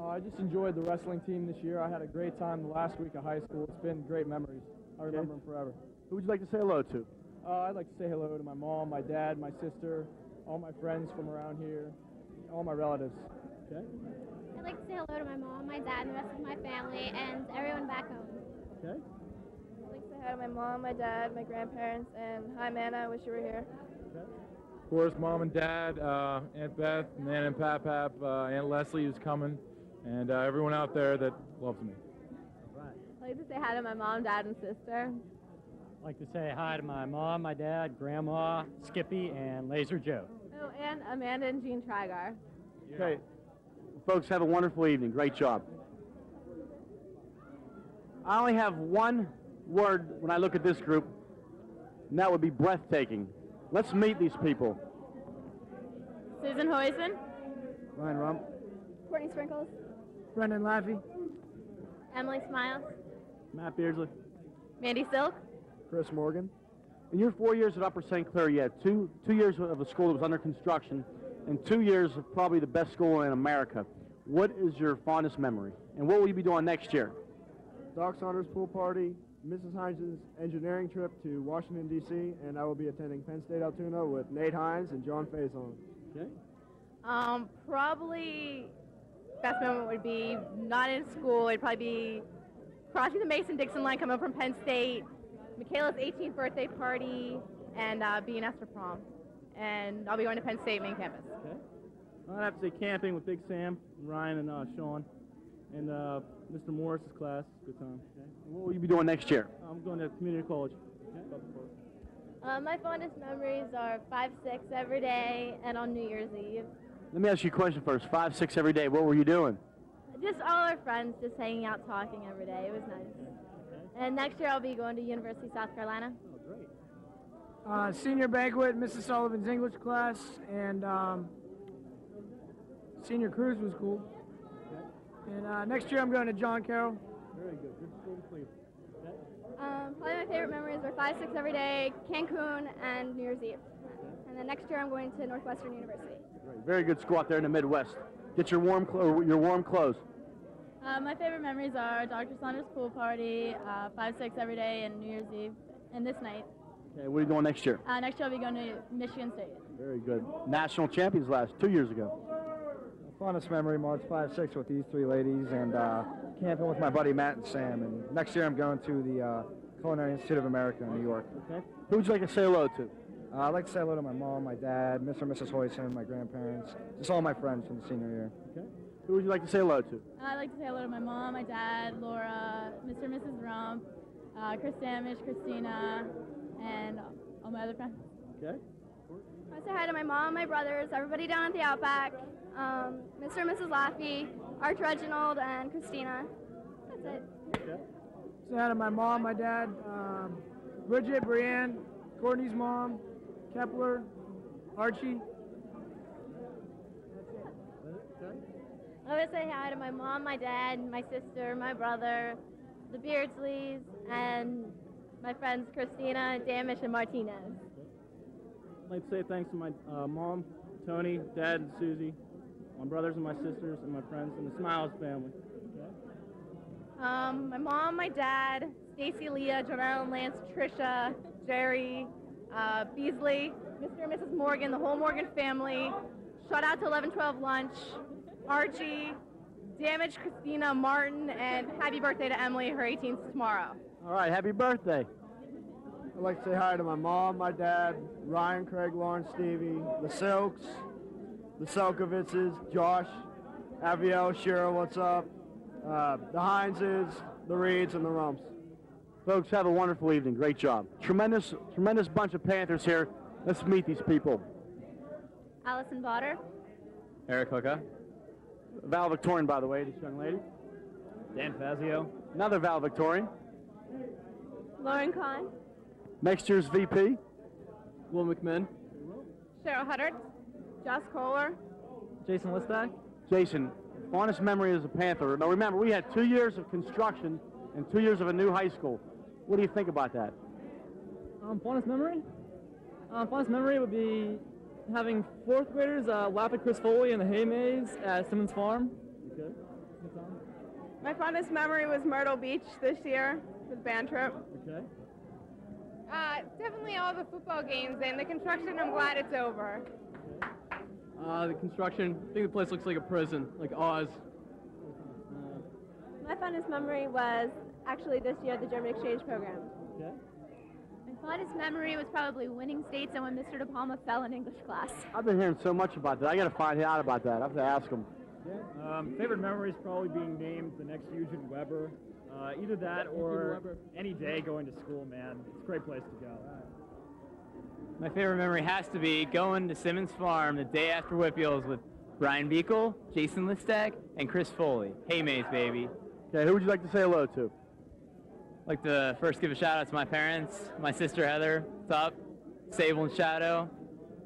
I just enjoyed the wrestling team this year. I had a great time the last week of high school. It's been great memories. I remember them forever. Who would you like to say hello to? I'd like to say hello to my mom, my dad, my sister, all my friends from around here, all my relatives. Okay. I'd like to say hello to my mom, my dad, and the rest of my family, and everyone back home. Okay. I'd like to say hi to my mom, my dad, my grandparents, and hi, Manna. I wish you were here. Okay. Of course, mom and dad, Aunt Beth, Nan and Pap, Aunt Leslie who's coming, and everyone out there that loves me. All right. I'd like to say hi to my mom, dad, and sister. I'd like to say hi to my mom, my dad, Grandma, Skippy, and Laser Joe. Oh, and Amanda and Jean Trigar. Okay. Folks, have a wonderful evening. Great job. I only have one word when I look at this group, and that would be breathtaking. Let's meet these people. Susan Hoyson. Ryan Rump. Courtney Sprinkles. Brendan Laffey. Emily Smiles. Matt Beardsley. Mandy Silk. Chris Morgan. In your 4 years at Upper St. Clair, you had two years of a school that was under construction and 2 years of probably the best school in America. What is your fondest memory? And what will you be doing next year? Doc Saunders pool party, Mrs. Hines' engineering trip to Washington, D.C., and I will be attending Penn State Altoona with Nate Hines and John Faison. Okay. Probably best moment would be not in school. It'd probably be crossing the Mason-Dixon line coming up from Penn State, Michaela's 18th birthday party, and be in HS Prom. And I'll be going to Penn State main campus. Okay. I'd have to say camping with Big Sam, Ryan, and Sean, and Mr. Morris's class. Good time. Okay. And what will you be doing next year? I'm going to community college. My fondest memories are 5-6 every day and on New Year's Eve. Let me ask you a question first. 5, 6 every day. What were you doing? Just all our friends just hanging out talking every day. It was nice. And next year I'll be going to University of South Carolina. Oh, great. Senior banquet, Mrs. Sullivan's English class, and senior cruise was cool. And next year I'm going to John Carroll. Very good. Good school to sleep. Probably my favorite memories were 5-6 every day, Cancun, and New Year's Eve. And then next year I'm going to Northwestern University. Great. Very good school out there in the Midwest. Get your warm clothes. My favorite memories are Dr. Saunders' pool party, 5-6 every day, and New Year's Eve, and this night. Okay, what are you doing next year? Next year I'll be going to Michigan State. Very good. National champions 2 years ago. Fondest memory, March 5-6 with these three ladies, and camping with my buddy Matt and Sam. And next year I'm going to the Culinary Institute of America in New York. Okay. Who would you like to say hello to? I'd like to say hello to my mom, my dad, Mr. and Mrs. Hoyson, my grandparents, just all my friends from the senior year. Okay. Who would you like to say hello to? I'd like to say hello to my mom, my dad, Laura, Mr. and Mrs. Rump, Chris Damish, Christina, and all my other friends. Okay. I say hi to my mom, my brothers, everybody down at the Outback, Mr. and Mrs. Laffey, Arch Reginald, and Christina. That's it. Okay. Say hi to my mom, my dad, Bridget, Brianne, Courtney's mom, Kepler, Archie. I would say hi to my mom, my dad, my sister, my brother, the Beardsleys, and my friends Christina, Damish, and Martinez. I'd like to say thanks to my mom, Tony, Dad, and Susie, my brothers and my sisters, and my friends, and the Smiles family. My mom, my dad, Stacy, Leah, Jonelle, Lance, Trisha, Jerry, Beasley, Mr. and Mrs. Morgan, the whole Morgan family. Shout out to 11-12 lunch, Archie, Damage, Christina, Martin, and happy birthday to Emily. Her 18th tomorrow. All right, happy birthday. I'd like to say hi to my mom, my dad, Ryan, Craig, Lauren, Stevie, the Silks, the Selkovitzes, Josh, Aviel, Cheryl, what's up, the Hineses, the Reeds, and the Rumps. Folks, have a wonderful evening. Great job. Tremendous bunch of Panthers here. Let's meet these people. Allison Botter. Eric Hooka. Valedictorian, by the way, this young lady. Dan Fazio. Another valedictorian. Lauren Kahn. Next year's VP. Will McMinn. Cheryl Huddard, Josh Kohler, Jason Listak. Jason, fondest memory as a Panther. Now remember, we had 2 years of construction and 2 years of a new high school. What do you think about that? Fondest memory? Fondest memory would be having fourth graders laugh at Chris Foley in the hay maze at Simmons Farm. Okay. My fondest memory was Myrtle Beach this year with band trip. Okay. Definitely all the football games and the construction. I'm glad it's over. The construction, I think the place looks like a prison, like Oz. My fondest memory was actually this year the German exchange program. Okay. My fondest memory was probably winning states and when Mr. De Palma fell in English class. I've been hearing so much about that. I got to find out about that. I have to ask him. Favorite memory is probably being named the next Eugene Weber. Either that or any day going to school, man. It's a great place to go. My favorite memory has to be going to Simmons Farm the day after Whitfields with Brian Beekle, Jason Listak, and Chris Foley. Hey, Mays, baby. Okay, who would you like to say hello to? I'd like to first give a shout out to my parents, my sister Heather, what's up? Sable and Shadow.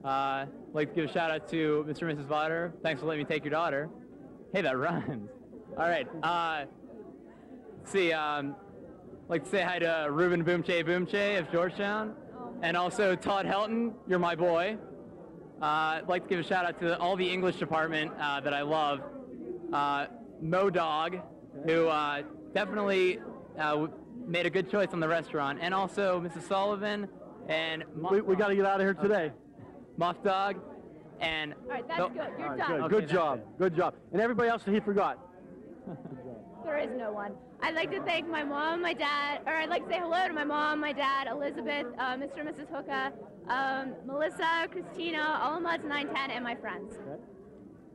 I'd like to give a shout out to Mr. and Mrs. Votter. Thanks for letting me take your daughter. Hey, that rhymes. All right. Let's see. I'd like to say hi to Ruben Boomche of Georgetown. And also Todd Helton, you're my boy. I'd like to give a shout out to all the English department that I love. Mo Dog, who definitely made a good choice on the restaurant. And also Mrs. Sullivan and we got to get out of here today. Muff Dog and... All right, that's good. You're done. Good job. Good job. And everybody else that he forgot. There is no one. I'd like to thank my mom, my dad, or I'd like to say hello to my mom, my dad, Elizabeth, Mr. and Mrs. Hooka, Melissa, Christina, all of Mods 910, and my friends.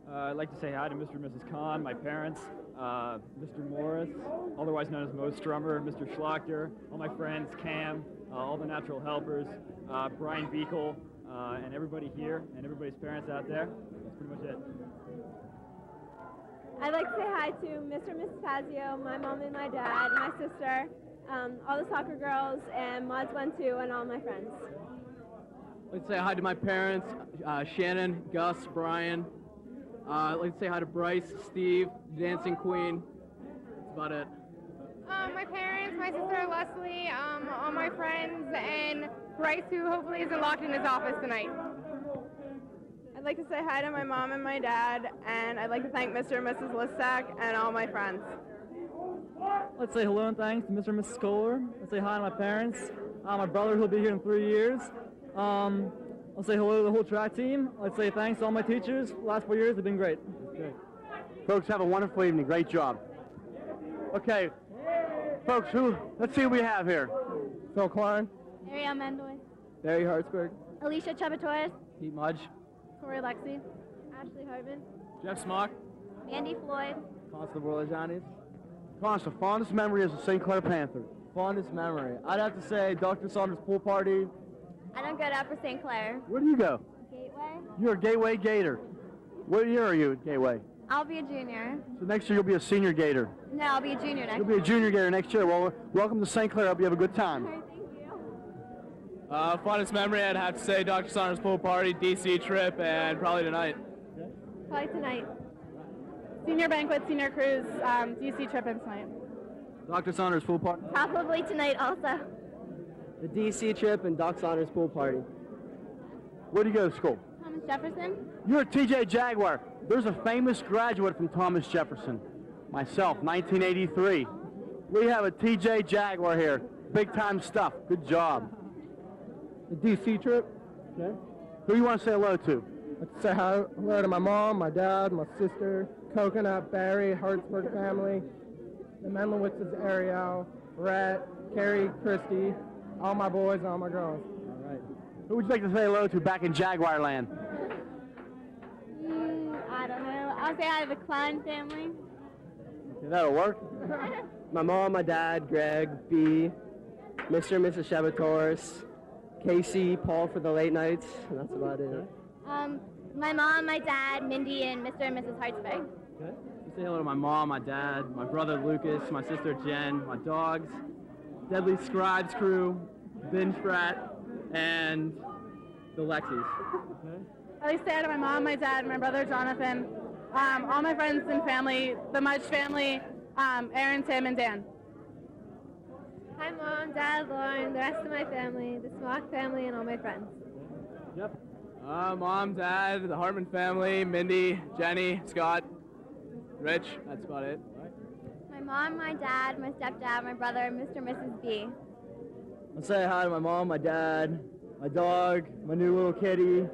I'd like to say hi to Mr. and Mrs. Kahn, my parents, Mr. Morris, otherwise known as Mo Strummer, Mr. Schlachter, all my friends, Cam, all the natural helpers, Brian Beekle, and everybody here, and everybody's parents out there. That's pretty much it. I'd like to say hi to Mr. and Mrs. Pazio, my mom and my dad, my sister, all the soccer girls, and Mods 1-2, and all my friends. I'd like to say hi to my parents, Shannon, Gus, Brian. I'd like to say hi to Bryce, Steve, Dancing Queen. That's about it. My parents, my sister Leslie, all my friends, and Bryce, who hopefully isn't locked in his office tonight. I'd like to say hi to my mom and my dad, and I'd like to thank Mr. and Mrs. Lissack and all my friends. Let's say hello and thanks to Mr. and Mrs. Kohler. Let's say hi to my parents, my brother who'll be here in 3 years. I'll say hello to the whole track team. Let's say thanks to all my teachers. The last 4 years have been great. Okay. Folks, have a wonderful evening. Great job. Okay, folks, let's see who we have here. Phil Klein, Ariel Mendoy, Barry Hartsburg, Alicia Chabatoris, Pete Mudge, Corey Lexi, Ashley Hardman, Jeff Smock, Mandy Floyd, Constable Janis. Constable, fondest memory as a St. Clair Panther. Fondest memory. I'd have to say Dr. Saunders' pool party. I don't go out for St. Clair. Where do you go? Gateway? You're a Gateway Gator. What year are you at Gateway? I'll be a junior. So next year you'll be a senior Gator. No, I'll be a junior next You'll be a junior Gator next year. Well, welcome to St. Clair. Hope you have a good time. Fondest memory, I'd have to say Dr. Saunders' pool party, DC trip, and probably tonight. probably tonight. Senior banquet, senior cruise, DC trip, and tonight. Dr. Saunders' pool party. Probably tonight also. The DC trip and Doc Saunders' pool party. Where do you go to school? Thomas Jefferson. You're a TJ Jaguar. There's a famous graduate from Thomas Jefferson. Myself, 1983. We have a TJ Jaguar here. Big time stuff. Good job. The DC trip. Okay. Who you want to say hello to? Let's say hello to my mom, my dad, my sister, Coconut, Barry, Hartsburg family, the Menlowitzes, Ariel, Rhett, Carrie, Christy, all my boys and all my girls. All right. Who would you like to say hello to back in Jaguar land? I don't know. I'll say hi to the Klein family. Okay, that'll work. My mom, my dad, Greg, B, Mr. and Mrs. Shabatoris, Casey, Paul for the late nights, and that's about it. My mom, my dad, Mindy, and Mr. and Mrs. Hartsburg. Okay. Say hello to my mom, my dad, my brother Lucas, my sister Jen, my dogs, Deadly Scribes crew, Binge Frat, and the Lexis. Okay. I like to say hi to my mom, my dad, my brother Jonathan, all my friends and family, the Mudge family, Aaron, Tim, and Dan. Hi, Mom, Dad, Lauren, the rest of my family, the Smock family, and all my friends. Yep. Mom, Dad, the Hartman family, Mindy, Jenny, Scott, Rich. That's about it. My mom, my dad, my stepdad, my brother, Mr. and Mrs. B. I'll say hi to my mom, my dad, my dog, my new little kitty,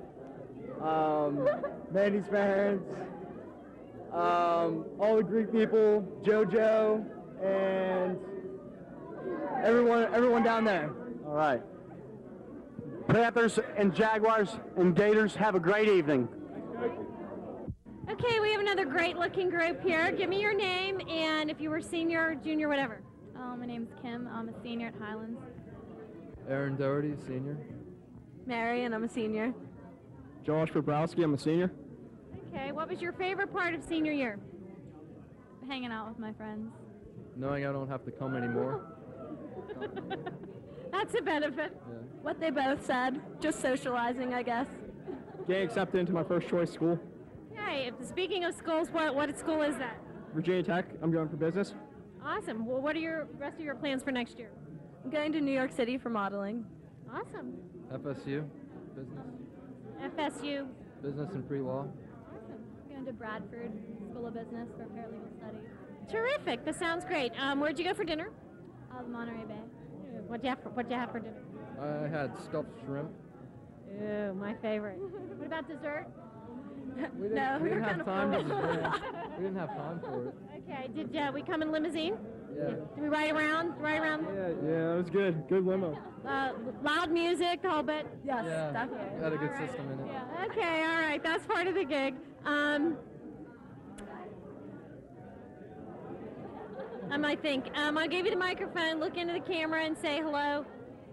Mandy's parents, all the Greek people, JoJo, and everyone down there. All right. Panthers and Jaguars and Gators, have a great evening. Okay, we have another great-looking group here. Give me your name and if you were senior, junior, whatever. My name's Kim. I'm a senior at Highlands. Aaron Doherty, senior. Mary, and I'm a senior. Josh Bobrowski, I'm a senior. Okay, what was your favorite part of senior year? Hanging out with my friends. Knowing I don't have to come anymore. That's a benefit. Yeah. What they both said. Just socializing, I guess. Getting accepted into my first choice school, Okay, speaking of schools, what school is that? Virginia Tech. I'm going for business. Awesome. Well, what are your rest of your plans for next year? I'm going to New York City for modeling. Awesome. FSU, business. FSU. Business and pre-law. Awesome. I'm going to Bradford School of Business for paralegal studies. Terrific. That sounds great. Where'd you go for dinner? The Monterey Bay. What'd you have for dinner? I had stuffed shrimp. Ew, my favorite. What about dessert? We No, we you're didn't have kinda time to full. dance. We didn't have time for it. Okay, did we come in limousine? Yeah. Did we ride around? Yeah, it was good. Good limo. Loud music, the whole bit? Yes, Yeah. definitely. We had a good system in it. Okay, all right, that's part of the gig. I might think. I'll give you the microphone, look into the camera, and say hello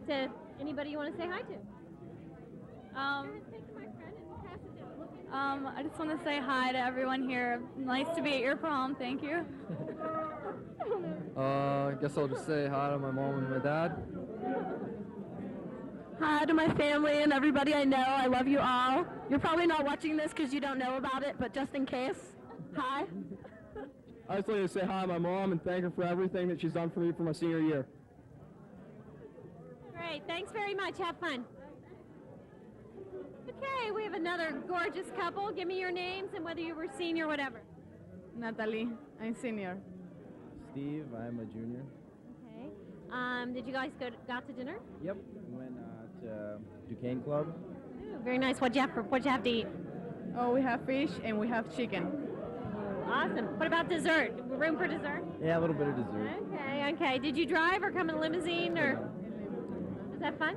to anybody you want to say hi to. I just want to say hi to everyone here. Nice to be at your prom. Thank you. I guess I'll just say hi to my mom and my dad. Hi to my family and everybody I know. I love you all. You're probably not watching this because you don't know about it, but just in case, hi. I just like to say hi to my mom and thank her for everything that she's done for me for my senior year. Great, thanks very much. Have fun. Okay, we have another gorgeous couple. Give me your names and whether you were senior or whatever. Natalie, I'm senior. Steve, I'm a junior. Okay. Did you guys got to dinner? Yep. Went to Duquesne Club. Ooh, very nice. What'd you have to eat? Oh, we have fish and we have chicken. Awesome. What about dessert? Room for dessert? Yeah, a little bit of dessert. Okay. Did you drive or come in a limousine or? Was that fun?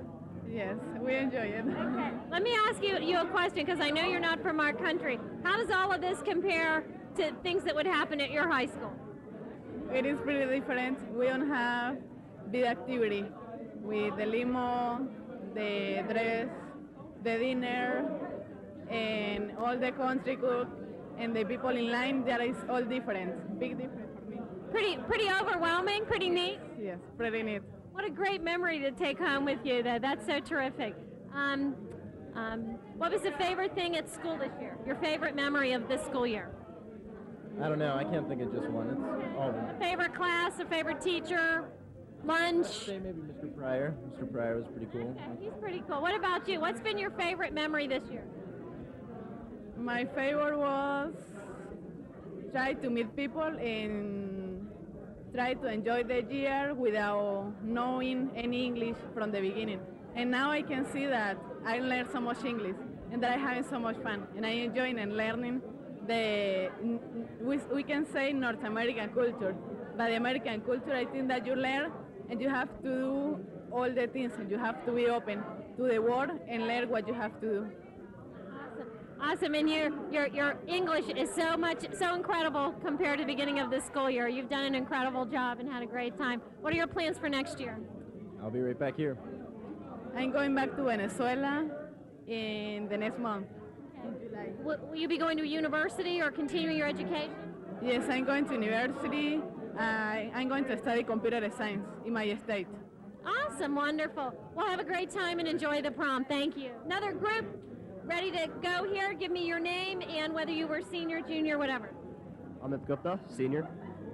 Yes, we enjoy it. Okay. Let me ask you a question because I know you're not from our country. How does all of this compare to things that would happen at your high school? It is pretty different. We don't have big activity with the limo, the dress, the dinner, and all the country cook and the people in line. That is all different. Big difference for me. Pretty overwhelming. Pretty neat. Yes, pretty neat. What a great memory to take home with you, though. That's so terrific. What was the favorite thing at school this year? Your favorite memory of this school year? I don't know. I can't think of just one. It's all of them. A favorite class, a favorite teacher, lunch? I'd say maybe Mr. Pryor. Mr. Pryor was pretty cool. Okay, he's pretty cool. What about you? What's been your favorite memory this year? My favorite was try to meet people and try to enjoy the year without knowing any English from the beginning. And now I can see that I learned so much English and that I'm having so much fun. And I enjoying and learning we can say North American culture, but the American culture, I think that you learn and you have to do all the things and you have to be open to the world and learn what you have to do. Awesome, and your English is so incredible compared to the beginning of this school year. You've done an incredible job and had a great time. What are your plans for next year? I'll be right back here. I'm going back to Venezuela in the next month. Okay. Will you be going to university or continuing your education? Yes, I'm going to university. I'm going to study computer science in my state. Awesome, wonderful. Well, have a great time and enjoy the prom. Thank you. Another group ready to go here. Give me your name and whether you were senior, junior, whatever. Amit Gupta, senior.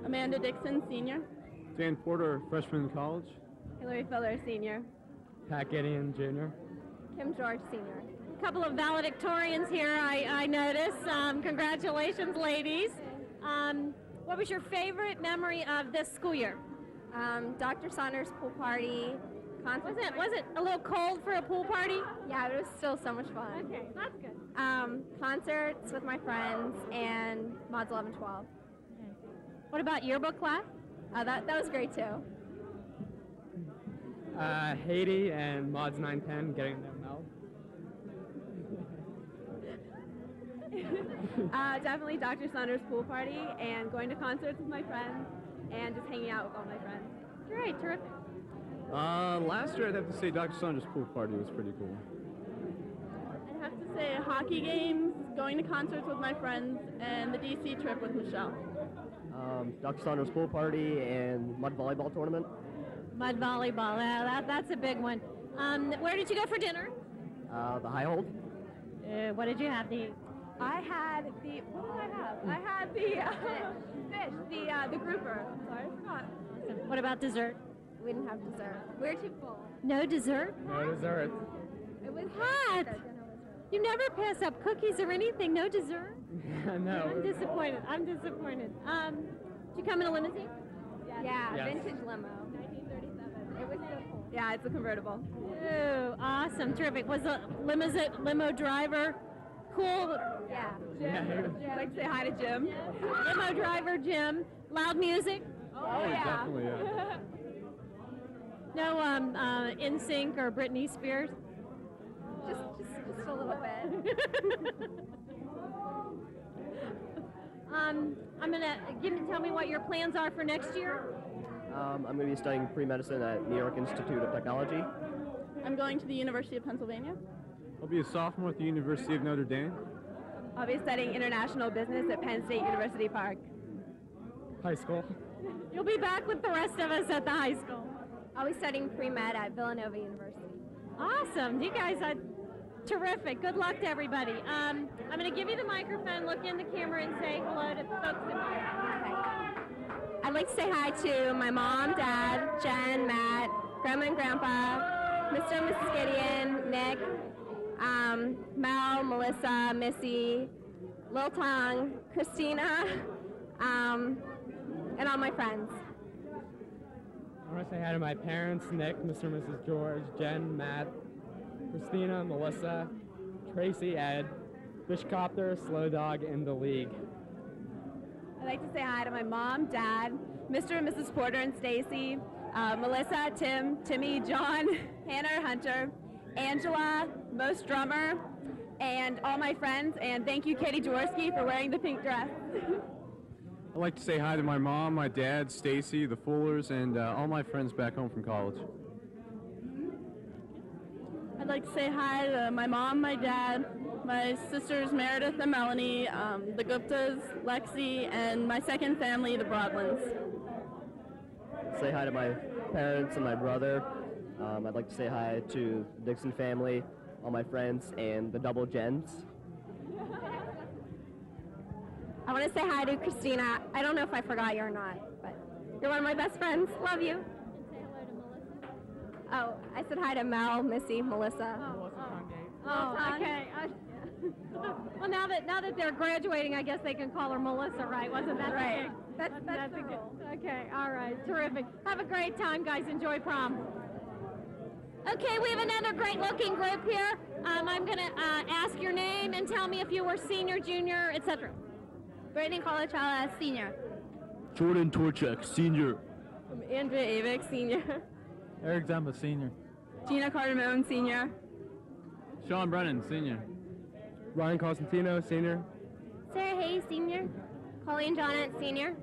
Amanda Dixon, senior. Dan Porter, freshman in college. Hillary Feller, senior. Pat Gideon, junior. Kim George, senior. A couple of valedictorians here, I notice. Congratulations, ladies. What was your favorite memory of this school year? Dr. Saunders' pool party. Was it a little cold for a pool party? Yeah, it was still so much fun. Okay, that's good. Concerts with my friends and Mods 11, 12. Okay. What about yearbook class? That was great too. Haiti and Mods 910 getting them out. Definitely Dr. Saunders' pool party and going to concerts with my friends and just hanging out with all my friends. Great, terrific. Last year I'd have to say Dr. Saunders' pool party was pretty cool. I'd have to say hockey games, going to concerts with my friends, and the DC trip with Michelle. Dr. Saunders' pool party and mud volleyball tournament. Mud volleyball, that's a big one. Where did you go for dinner? The High Hold. What did you have to eat? I had the, what did I have? I had the fish, the grouper. Sorry, I forgot. Awesome. What about dessert? We didn't have dessert. We were too full. No dessert? No dessert. It was What? You never pass up cookies or anything. No dessert? No. I'm disappointed. Did you come in a limousine? Yeah, Yes. vintage limo. 1937. It was so cool. Yeah, it's a convertible. Ooh, awesome, terrific. Was the limo driver Cool. Yeah. Jim. I'd like to say hi to Jim. Limo driver Jim. Loud music. Oh, yeah. Definitely, yeah. No NSYNC or Britney Spears. Just a little bit. Tell me what your plans are for next year. I'm going to be studying pre-medicine at New York Institute of Technology. I'm going to the University of Pennsylvania. I'll be a sophomore at the University of Notre Dame. I'll be studying international business at Penn State University Park. High school. You'll be back with the rest of us at the high school. I'll be studying pre-med at Villanova University. Awesome. You guys are terrific. Good luck to everybody. I'm going to give you the microphone, look in the camera, and say hello to the folks in the I'd like to say hi to my mom, dad, Jen, Matt, Grandma and Grandpa, Mr. and Mrs. Gideon, Nick, Mel, Melissa, Missy, Lil Tong, Christina, and all my friends. I want to say hi to my parents, Nick, Mr. and Mrs. George, Jen, Matt, Christina, Melissa, Tracy, Ed, Fishcopter, Slow Dog, and the League. I'd like to say hi to my mom, dad, Mr. and Mrs. Porter and Stacy, Melissa, Tim, Timmy, John, Hannah, Hunter, Angela, Most Drummer, and all my friends. And thank you, Katie Jaworski, for wearing the pink dress. I'd like to say hi to my mom, my dad, Stacy, the Fullers, and all my friends back home from college. I'd like to say hi to my mom, my dad, my sisters Meredith and Melanie, the Guptas, Lexi, and my second family, the Broadlands. Say hi to my parents and my brother. I'd like to say hi to the Dixon family, all my friends, and the double Jens. I want to say hi to Christina. I don't know if I forgot you or not, but you're one of my best friends. Love you. And say hello to Melissa. Oh, I said hi to Mel, Missy, Melissa. Okay. Well, now that they're graduating, I guess they can call her Melissa, right? Wasn't that Right. the thing? That's a good. Okay. All right. Terrific. Have a great time, guys. Enjoy prom. Okay, we have another great-looking group here. I'm going to ask your name and tell me if you were senior, junior, etc. Brittany Colachala, senior. Jordan Torchak, senior. Andrea Avik, senior. Eric Zemba, senior. Gina Cardamone, senior. Sean Brennan, senior. Ryan Cosentino, senior. Sarah Hayes, senior. Colleen Johnett, senior.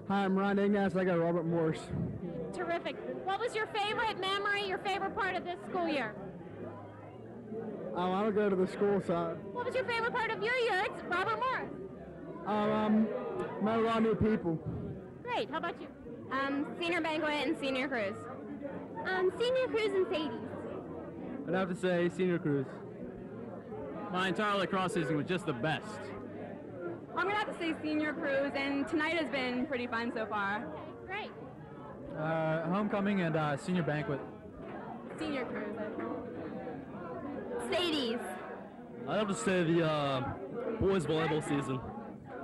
Hi, I'm Ron Ignace. I got Robert Morse. Terrific. What was your favorite memory, your favorite part of this school year? I don't go to the school side. What was your favorite part of your year? It's Robert Morris. Met a lot of new people. Great. How about you? Senior banquet and senior cruise. Senior cruise and Sadie's. I'd have to say senior cruise. My entire lacrosse season was just the best. I'm gonna have to say senior cruise, and tonight has been pretty fun so far. Great. Homecoming and senior banquet. Senior cruise. Sadie's. I'd have to say the boys volleyball season.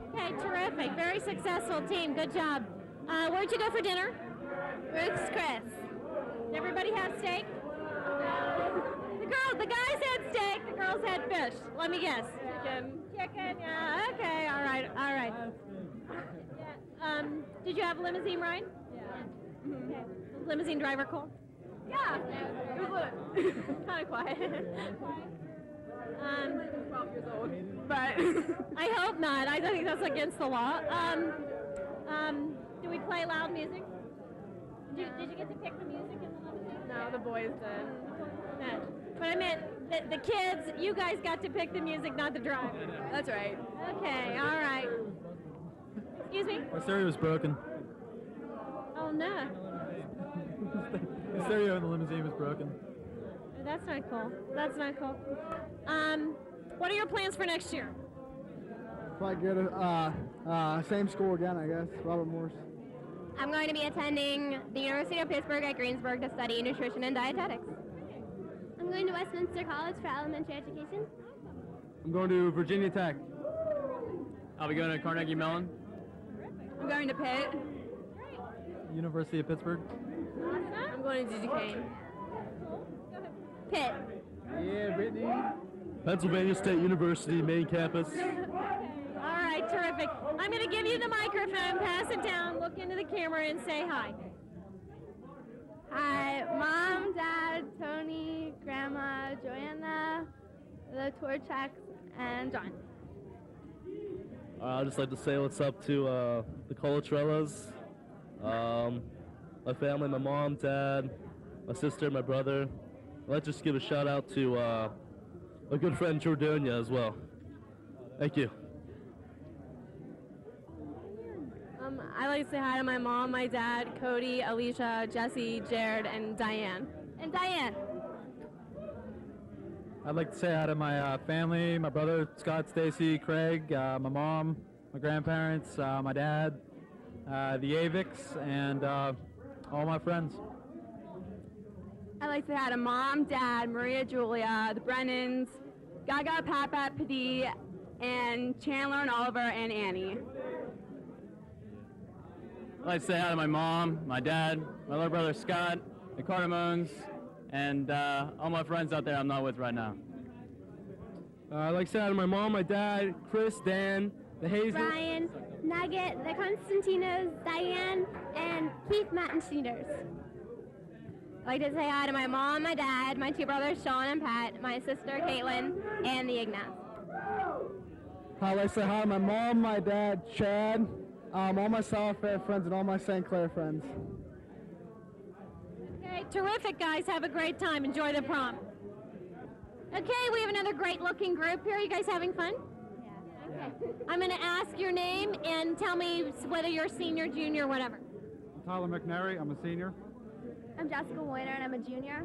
Okay, terrific. Very successful team. Good job. Where'd you go for dinner? Ruth's Chris. Did everybody have steak? The guys had steak. The girls had fish. Let me guess. Chicken. Yeah. Okay. All right. Yeah. Did you have a limousine ride? Yeah. Okay. Limousine driver cool? Yeah. It was kind of quiet. 12 years old. But I hope not. I don't think that's against the law. Do we play loud music? Did you get to pick the music in the limousine? No, the boys did. No. But I meant the kids, you guys got to pick the music, not the driver. That's right. Okay, all right. Excuse me? My stereo was broken. Oh, no. The stereo in the limousine was broken. That's not cool. That's not cool. What are your plans for next year? Probably go to same school again, I guess. Robert Morse. I'm going to be attending the University of Pittsburgh at Greensburg to study nutrition and dietetics. I'm going to Westminster College for elementary education. I'm going to Virginia Tech. I'll be going to Carnegie Mellon. I'm going to Pitt. University of Pittsburgh. I'm going to Duquesne. Pitt. Yeah, Brittany. Pennsylvania State University, main campus. All right, terrific. I'm going to give you the microphone, pass it down, look into the camera, and say hi. Hi, Mom, Dad, Tony, Grandma, Joanna, the Torchaks, and John. I'd just like to say what's up to the Colatrellas, my family, my mom, dad, my sister, my brother. I'd like to just give a shout out to my good friend Jordonia as well. Thank you. I like to say hi to my mom, my dad, Cody, Alicia, Jesse, Jared, and Diane. And Diane. I'd like to say hi to my family, my brother Scott, Stacy, Craig, my mom, my grandparents, my dad, the Avics, and all my friends. I like to say hi to Mom, Dad, Maria, Julia, the Brennans, Gaga, Papa, Paddy, and Chandler and Oliver and Annie. I'd like to say hi to my mom, my dad, my little brother Scott, the Cardamones, and all my friends out there I'm not with right now. I'd like to say hi to my mom, my dad, Chris, Dan, the Hazel. Brian, Nugget, the Constantinos, Diane, and Keith Mattenschneiders. I'd like to say hi to my mom, my dad, my two brothers, Sean and Pat, my sister, Caitlin, and the Ignats. I'd like to say hi to my mom, my dad, Chad, all my South Fair friends, and all my St. Clair friends. Okay, terrific, guys. Have a great time. Enjoy the prom. Okay, we have another great-looking group here. You guys having fun? Yeah. Okay. I'm going to ask your name and tell me whether you're senior, junior, whatever. I'm Tyler McNary. I'm a senior. I'm Jessica Weiner, and I'm a junior.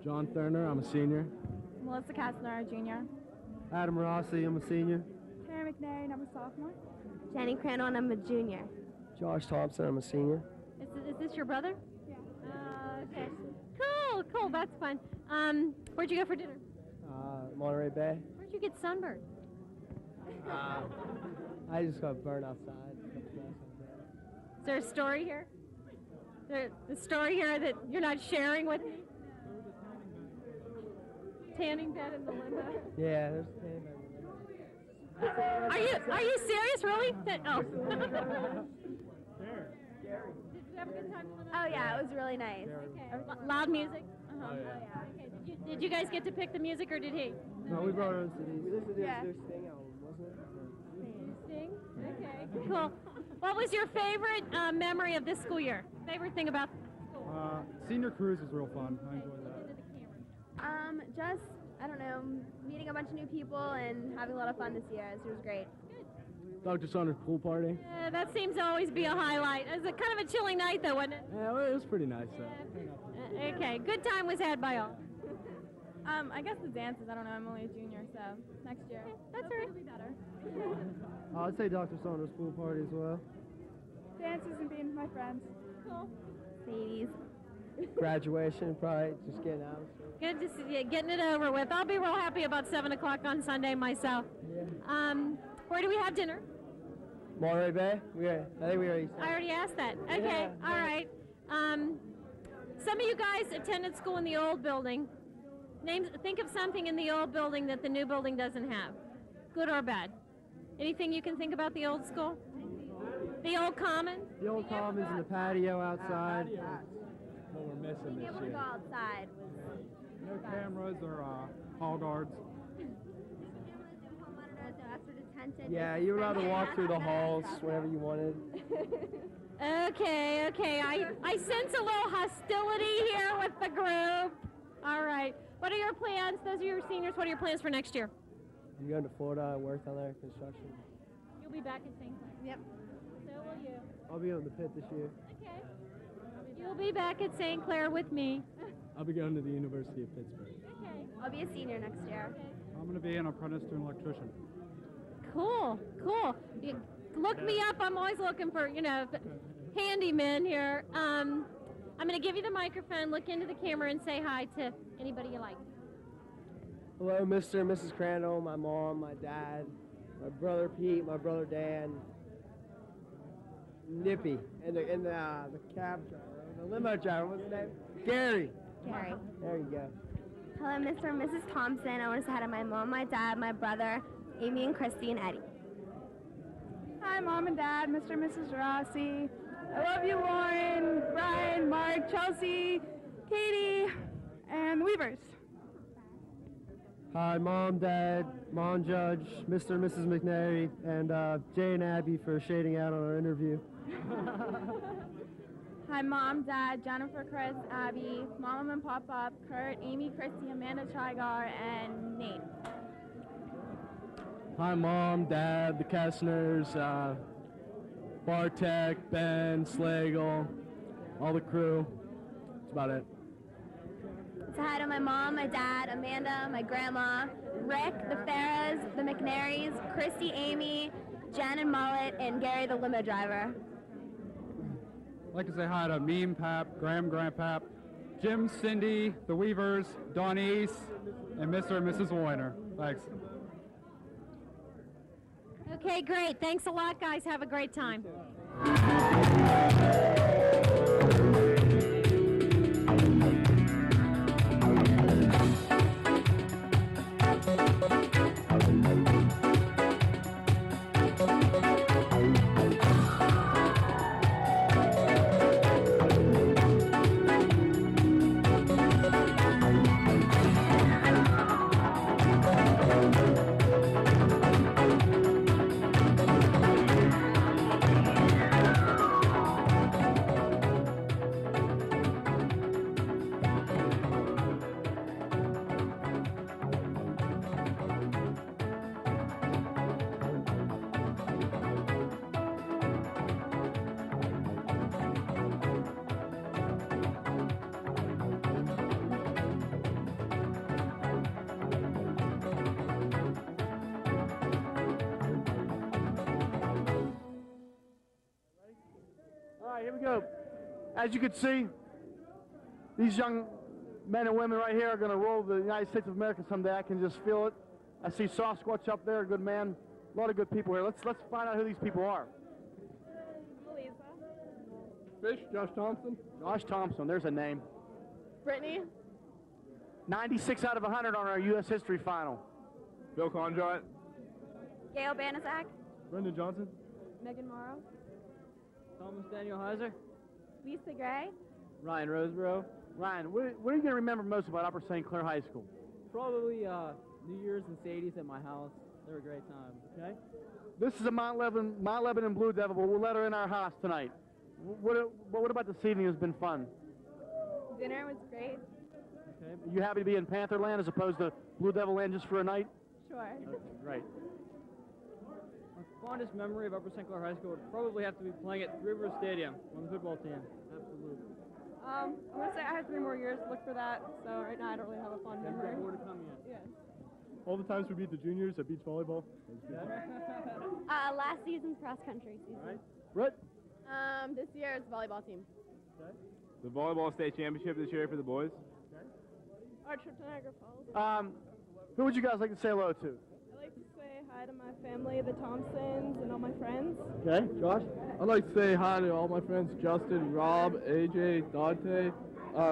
John Thurner, I'm a senior. Melissa Kastner, a junior. Adam Rossi, I'm a senior. Tara McNary, and I'm a sophomore. Jenny Crandall, and I'm a junior. Josh Thompson, I'm a senior. Is this your brother? Yeah. Okay. Cool. That's fun. Where'd you go for dinner? Monterey Bay. Where'd you get sunburned? I just got burned outside. Is there a story here? The story here that you're not sharing with me? Tanning bed in the limo. Yeah, there's a tanning bed. Are you serious? Really? Oh. Did you have a good time? Oh, yeah, it was really nice. Okay. Loud music? Oh, yeah. Okay. Did you guys get to pick the music, or did he? No, we brought our own CDs. We listened to Yeah. their Sting album, wasn't it? Sting? Okay. Cool. What was your favorite memory of this school year? Favorite thing about school? Senior cruise was real fun. I enjoyed that. Just, I don't know, meeting a bunch of new people and having a lot of fun this year. It was great. Dr. Saunders pool party. Yeah, that seems to always be a highlight. It was kind of a chilly night, though, wasn't it? Yeah, well, it was pretty nice, though. Okay. Good time was had by all. I guess the dances, I don't know, I'm only a junior, so next year. That's all right. It'll be better. I'd say Dr. Saunders pool party as well. Dances and being with my friends. Cool. Ladies. Graduation, probably just getting out. Good to see you getting it over with. I'll be real happy about 7 o'clock on Sunday myself. Yeah. Where do we have dinner? Monterey Bay? I think we already said. I already asked that. Okay, Yeah. all right. Some of you guys attended school in the old building. Think of something in the old building that the new building doesn't have, good or bad. Anything you can think about the old school? The old commons? The old commons and the patio outside. What we're missing Being this able to year. go outside was No cameras or hall guards. Yeah, you were allowed to walk through the halls whenever you wanted. Okay. I sense a little hostility here with the group. All right. What are your plans? Those are your seniors. What are your plans for next year? I'm going to Florida and work on their construction. You'll be back at St. Clair. Yep. So will you. I'll be on the pit this year. Okay. You'll be back at St. Clair with me. I'll be going to the University of Pittsburgh. Okay. I'll be a senior next year. I'm going to be an apprentice to an electrician. Cool. Look me up. I'm always looking for, handymen here. I'm going to give you the microphone. Look into the camera and say hi to anybody you like. Hello, Mr. and Mrs. Crandall, my mom, my dad, my brother Pete, my brother Dan, Nippy, and the cab driver, the limo driver, what's his name? Gary. Gary. There you go. Hello, Mr. and Mrs. Thompson. I want to say hi to my mom, my dad, my brother, Amy and Christy, and Eddie. Hi, Mom and Dad, Mr. and Mrs. Rossi. I love you, Lauren, Brian, Mark, Chelsea, Katie, and the Weavers. Hi, Mom, Dad, Mom Judge, Mr. and Mrs. McNary, and Jay and Abby for shading out on our interview. Hi, Mom, Dad, Jennifer, Chris, Abby, Mom and Pop Up, Kurt, Amy, Christy, Amanda Trigar, and Nate. Hi, Mom, Dad, the Kessners, Bartek, Ben, Slagle, all the crew. That's about it. Say hi to my mom, my dad, Amanda, my grandma, Rick, the Farahs, the McNarys, Christy, Amy, Jen and Mullet, and Gary, the limo driver. I'd like to say hi to Meme Pap, Graham Grandpap, Jim, Cindy, the Weavers, Don East, and Mr. and Mrs. Weiner. Thanks. Okay, great. Thanks a lot, guys. Have a great time. All right, here we go. As you can see, these young men and women right here are going to rule the United States of America someday. I can just feel it. I see Sasquatch up there, a good man. A lot of good people here. Let's find out who these people are. Fish, Josh Thompson. Josh Thompson, there's a name. Brittany. 96 out of 100 on our U.S. history final. Bill Conjot. Gail Banaszak. Brendan Johnson. Megan Morrow. Thomas Daniel Heiser. Lisa Gray. Ryan Roseborough. Ryan, what are you going to remember most about Upper St. Clair High School? Probably New Year's and Sadie's at my house. They were a great time. Okay? This is a Mount Lebanon Blue Devil, but we'll let her in our house tonight. What about this evening has been fun? Dinner was great. Okay. Are you happy to be in Pantherland as opposed to Blue Devil Land just for a night? Sure. Okay, right. My fondest memory of Upper St. Clair High School would probably have to be playing at River Stadium on the football team. Absolutely. I'm going to say I have 3 more years to look for that, so right now I don't really have a fond memory. More to come yet. Yeah. All the times we beat the juniors at beach volleyball. Last season's cross country season. All right. Brett? This year it's volleyball team. Okay. The volleyball state championship this year for the boys. Our trip to Niagara Falls. Who would you guys like to say hello to? I'd like to say hi to my family, the Thompsons, and all my friends. Okay, Josh? I'd like to say hi to all my friends, Justin, Rob, AJ, Dante,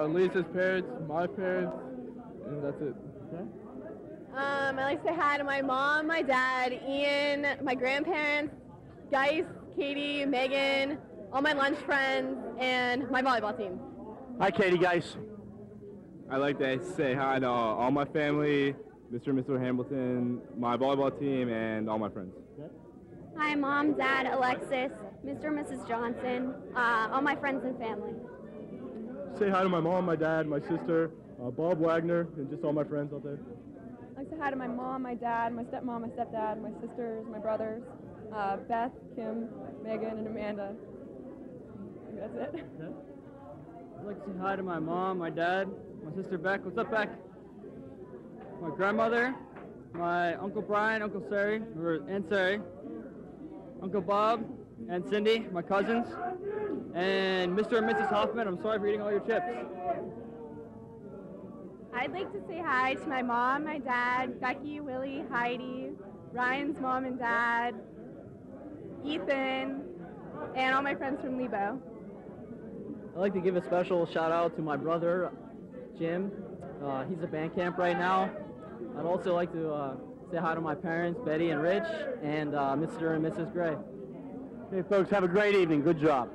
Lisa's parents, my parents, and that's it. Okay. I'd like to say hi to my mom, my dad, Ian, my grandparents, Geis, Katie, Megan, all my lunch friends, and my volleyball team. Hi, Katie, guys. I'd like to say hi to all my family, Mr. and Mr. Hamilton, my volleyball team, and all my friends. Okay. Hi, Mom, Dad, Alexis, Mr. and Mrs. Johnson, all my friends and family. Say hi to my mom, my dad, my sister, Bob Wagner, and just all my friends out there. I'd like to say hi to my mom, my dad, my stepmom, my stepdad, my sisters, my brothers, Beth, Kim, Megan, and Amanda. I think that's it. Okay. I'd like to say hi to my mom, my dad, my sister Beck. What's up, Beck? My grandmother, my Uncle Brian, Uncle Sari, and Sari, Uncle Bob, and Cindy, my cousins, and Mr. and Mrs. Hoffman. I'm sorry for eating all your chips. I'd like to say hi to my mom, my dad, Becky, Willie, Heidi, Ryan's mom and dad, Ethan, and all my friends from Lebo. I'd like to give a special shout out to my brother, Jim, He's at band camp right now. I'd also like to say hi to my parents, Betty and Rich, and Mr. and Mrs. Gray. Okay, folks, have a great evening. Good job.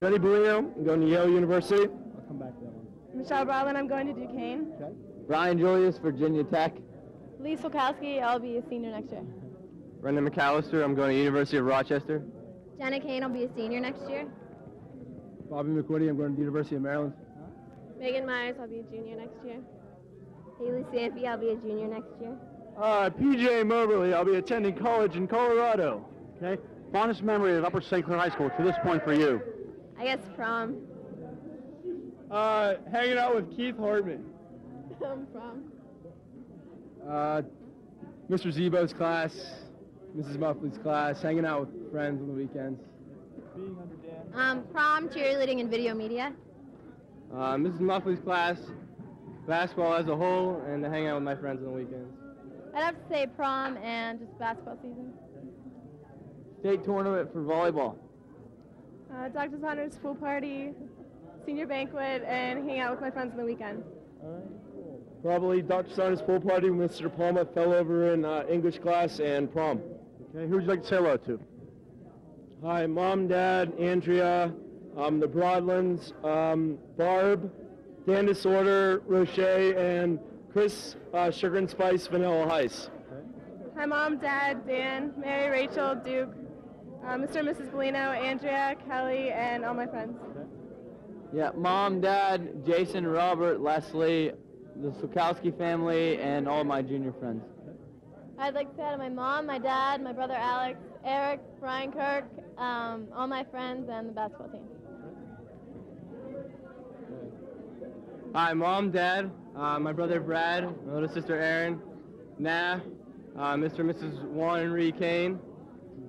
Johnny Buio, I'm going to Yale University. I'll come back to that one. Michelle Browland, I'm going to Duquesne. Okay. Brian Julius, Virginia Tech. Lee Solkowski, I'll be a senior next year. Brendan McAllister, I'm going to University of Rochester. Jenna Kane will be a senior next year. Bobby McWhitty, I'm going to the University of Maryland. Megan Myers, I'll be a junior next year. Haley Sampy, I'll be a junior next year. PJ Moberly, I'll be attending college in Colorado. Okay. Fondest memory of Upper St. Clair High School to this point for you? I guess prom. Hanging out with Keith Hartman. Prom. Mr. Zebo's class, Mrs. Muffley's class, hanging out with friends on the weekends. Prom, cheerleading, and video media. Mrs. Muffley's class, basketball as a whole, and to hang out with my friends on the weekends. I'd have to say prom and just basketball season. State tournament for volleyball. Dr. Saunders' pool party, senior banquet, and hang out with my friends on the weekend. Probably Dr. Saunders' pool party with Mr. Palma, fell over in English class, and prom. Okay, who would you like to say hello to? Hi, Mom, Dad, Andrea, the Broadlands, Barb, Dan Disorder, Roche, and Chris, Sugar and Spice, Vanilla Ice. Hi, Mom, Dad, Dan, Mary, Rachel, Duke, Mr. and Mrs. Bellino, Andrea, Kelly, and all my friends. Yeah, Mom, Dad, Jason, Robert, Leslie, the Sukowski family, and all my junior friends. I'd like to say hi to my mom, my dad, my brother Alex, Eric, Brian Kirk, all my friends, and the basketball team. Hi, Mom, Dad, my brother Brad, my little sister Erin, Mr. and Mrs. Juan and Ree Kane,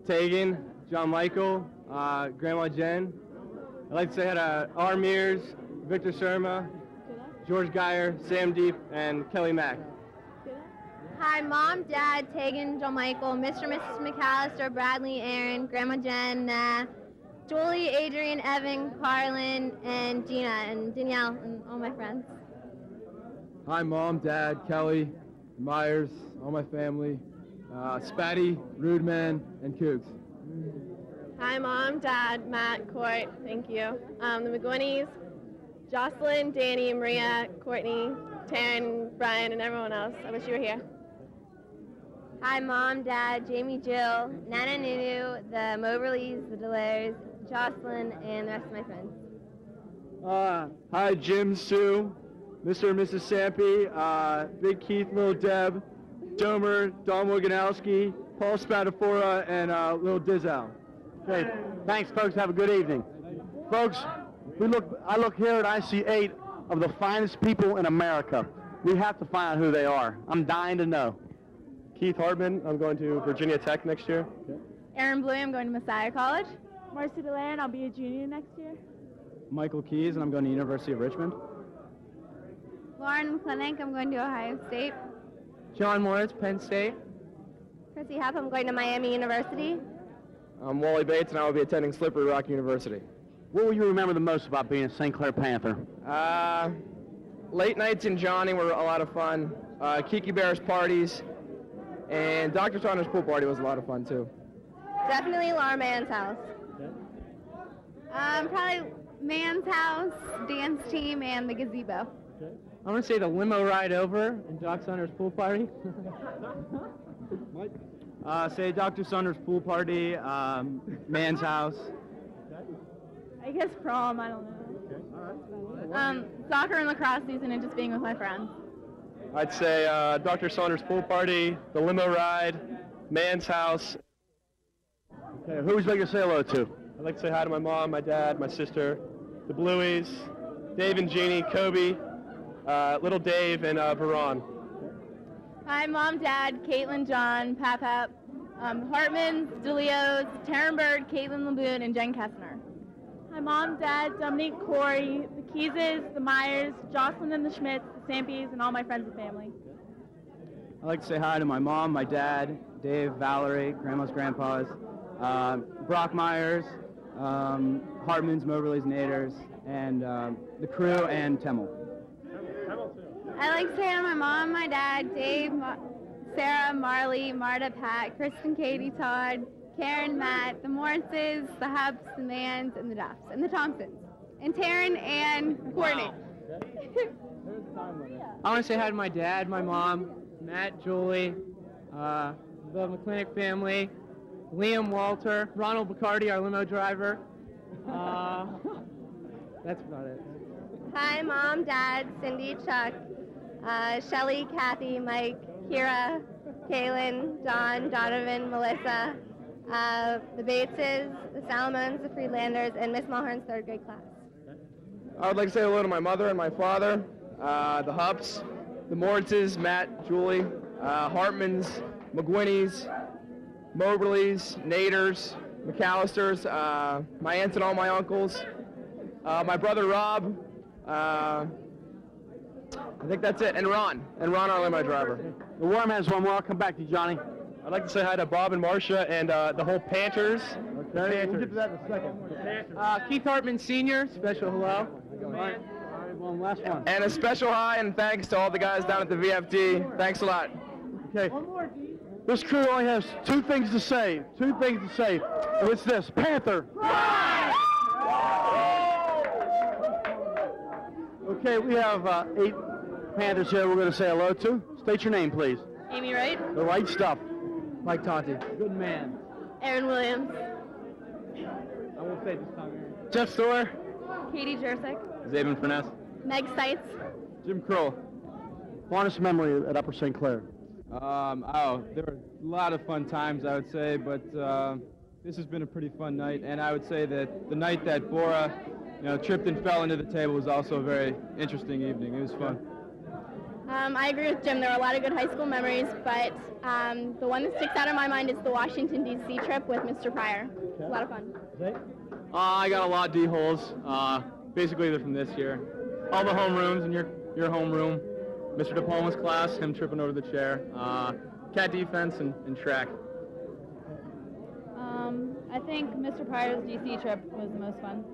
Tegan, John Michael, Grandma Jen. I'd like to say hi to R. Mears, Victor Sharma, George Geyer, Sam Deep, and Kelly Mack. Hi, Mom, Dad, Tegan, Joe Michael, Mr. and Mrs. McAllister, Bradley, Aaron, Grandma Jen, Julie, Adrian, Evan, Carlin, and Gina, and Danielle, and all my friends. Hi, Mom, Dad, Kelly, Myers, all my family, Spatty, Rudeman, and Cougs. Hi, Mom, Dad, Matt, Court, thank you. The McGuinnys, Jocelyn, Danny, Maria, Courtney, Taryn, Brian, and everyone else. I wish you were here. Hi, Mom, Dad, Jamie, Jill, Nana, Nunu, the Moberlys, the Delaires, Jocelyn, and the rest of my friends. Hi, Jim, Sue, Mr. and Mrs. Sampy, Big Keith, Little Deb, Domer, Don Woganowski, Paul Spadafora, and Little Dizow. Okay, thanks, folks. Have a good evening. Folks, I look here and I see 8 of the finest people in America. We have to find out who they are. I'm dying to know. Keith Hartman, I'm going to Virginia Tech next year. Erin Blue, I'm going to Messiah College. Marcy DeLand, I'll be a junior next year. Michael Keys, and I'm going to University of Richmond. Lauren McClinnick, I'm going to Ohio State. John Morris, Penn State. Chrissy Huff, I'm going to Miami University. I'm Wally Bates, and I will be attending Slippery Rock University. What will you remember the most about being a St. Clair Panther? Late nights in Johnny were a lot of fun. Kiki Bear's parties, and Dr. Saunders' pool party was a lot of fun, too. Definitely Laura Mann's house. Probably Mann's house, dance team, and the gazebo. I'm going to say the limo ride over and Doc Saunders' pool party. Mike? Say Dr. Saunders' pool party, Man's house. I guess prom, I don't know. Soccer and lacrosse season and just being with my friends. I'd say Dr. Saunders' pool party, the limo ride, Man's house. Okay, who would you like to say hello to? I'd like to say hi to my mom, my dad, my sister, the Blueies, Dave and Jeannie, Kobe, little Dave, and Veron. Hi, Mom, Dad, Caitlin, John, Pap, Hartman's, DeLeo's, Taryn Bird, Caitlin Laboon, and Jen Kessner. Hi, Mom, Dad, Dominique, Corey, the Keyses, the Myers, Jocelyn and the Schmidts, the Sampies, and all my friends and family. I'd like to say hi to my mom, my dad, Dave, Valerie, grandmas, grandpas, Brock Myers, Hartman's, Moberly's, Naders, and the crew and Temmel. I like to say hi to my mom, my dad, Dave, Sarah, Marley, Marta, Pat, Kristen, Katie, Todd, Karen, Matt, the Morrises, the Hubs, the Mans, and the Duffs, and the Thompsons, and Taryn and Courtney. I want to say hi to my dad, my mom, Matt, Julie, the McClinic family, Liam, Walter, Ronald Bacardi, our limo driver. That's about it. Hi, Mom, Dad, Cindy, Chuck, Shelly, Kathy, Mike, Kira, Kaylin, Don, Donovan, Melissa, the Bateses, the Salomons, the Friedlanders, and Miss Mulhern's third grade class. I would like to say hello to my mother and my father, the Hups, the Moritzes, Matt, Julie, Hartmans, McGuinney's, Moberly's, Naders, McAllisters, my aunts and all my uncles, my brother Rob, I think that's it, and Ron, our limo driver. The Worm has one more. I'll come back to you, Johnny. I'd like to say hi to Bob and Marcia and the whole Panthers. Okay, we'll get to that in a second. Keith Hartman Sr., special hello. One last one. And a special hi and thanks to all the guys down at the VFD. Thanks a lot. Okay. This crew only has two things to say. And it's this: Panther. Okay, we have 8 Panthers here we're going to say hello to. State your name, please. Amy Wright, The right stuff. Mike Tonti. Good man. Aaron Williams, I won't say this time, Aaron. Jeff Storer, Katie Jersick, Zabin Furness. Meg Seitz, Jim Kroll. Fondest memory at Upper St. Clair. There were a lot of fun times, I would say, but this has been a pretty fun night, and I would say that the night that Bora, tripped and fell into the table was also a very interesting evening. It was fun. I agree with Jim. There were a lot of good high school memories, but the one that sticks out in my mind is the Washington, D.C. trip with Mr. Pryor. It was a lot of fun. I got a lot of D holes, basically they're from this year. All the homerooms in your homeroom. Mr. DePalma's class, him tripping over the chair. Cat defense and track. I think Mr. Pryor's DC trip was the most fun.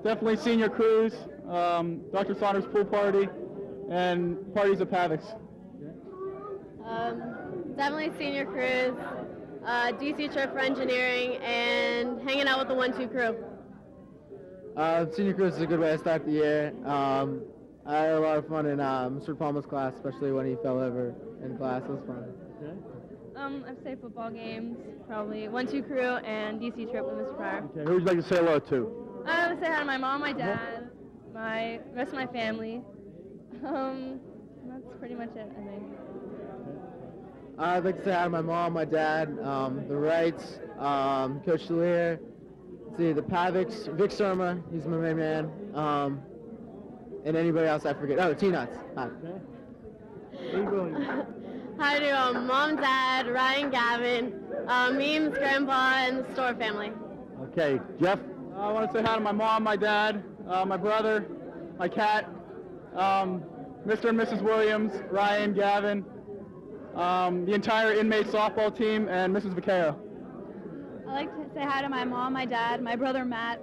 Definitely senior cruise, Dr. Saunders pool party, and parties at Pavix. Definitely senior cruise, DC trip for engineering, and hanging out with the 1-2 crew. Senior cruise is a good way to start the year. I had a lot of fun in Mr. Palmer's class, especially when he fell over in class. It was fun. I'd say football games, probably 1-2 crew, and DC trip with Mr. Pryor. Okay, who would you like to say hello to? I would say hi to my mom, my dad, my rest of my family. That's pretty much it, I think. I'd like to say hi to my mom, my dad, the Wrights, Coach Delir, the Pavix, Vic Surma, he's my main man, and anybody else I forget. Oh, T-Nuts. Hi. Hi to Mom, Dad, Ryan, Gavin, Memes, Grandpa, and the Store family. Okay, Jeff? I want to say hi to my mom, my dad, my brother, my cat, Mr. and Mrs. Williams, Ryan, Gavin, the entire inmate softball team, and Mrs. Vaquero. I like to say hi to my mom, my dad, my brother Matt,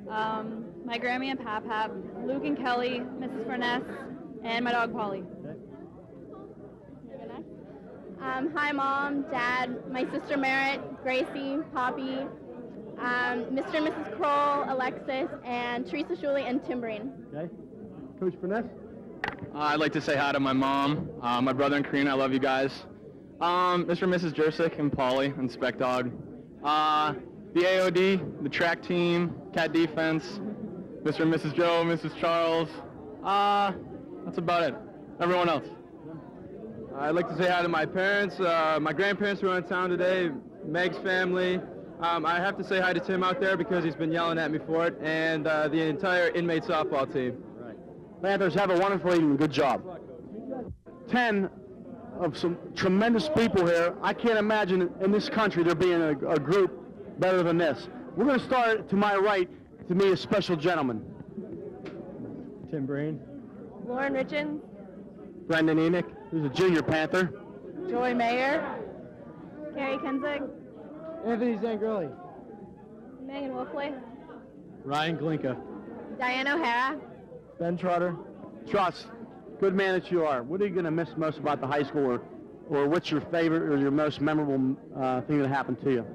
my Grammy and Pap, Luke and Kelly, Mrs. Furness, and my dog Polly. Hi, Mom, Dad, my sister Merritt, Gracie, Poppy, Mr. and Mrs. Kroll, Alexis, and Teresa Shuley, and Tim Breen. Okay. Coach Furness? I'd like to say hi to my mom, my brother and Karina, I love you guys. Mr. and Mrs. Jersick and Polly and Spec Dog. The AOD, the track team, cat defense, Mr. and Mrs. Joe, Mrs. Charles. That's about it. Everyone else. I'd like to say hi to my parents, my grandparents who are in town today, Meg's family. I have to say hi to Tim out there because he's been yelling at me for it, and the entire inmate softball team. Panthers, have a wonderful evening. Good job. 10 of some tremendous people here. I can't imagine in this country there being a group better than this. We're going to start to my right to meet a special gentleman. Tim Breen. Lauren Richens, Brendan Enoch, who's a junior Panther. Joy Mayer, Carrie Kenzig, Anthony Zangrelli. Megan Wolfley. Ryan Glinka. Diane O'Hara. Ben Trotter. Trust, good man that you are. What are you going to miss most about the high school, or what's your favorite or your most memorable thing that happened to you?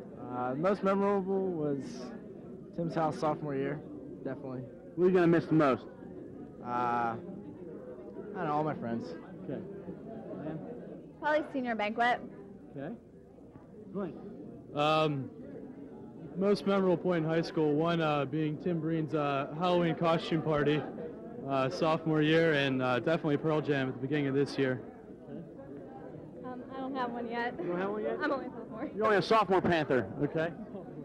Most memorable was Tim's house sophomore year, definitely. What are you going to miss the most? I don't know, all my friends. Okay. Probably senior banquet. Okay. Blank. Most memorable point in high school, one being Tim Breen's Halloween costume party sophomore year, and definitely Pearl Jam at the beginning of this year. I don't have one yet. You don't have one yet? I'm only a sophomore. You're only a sophomore Panther, okay?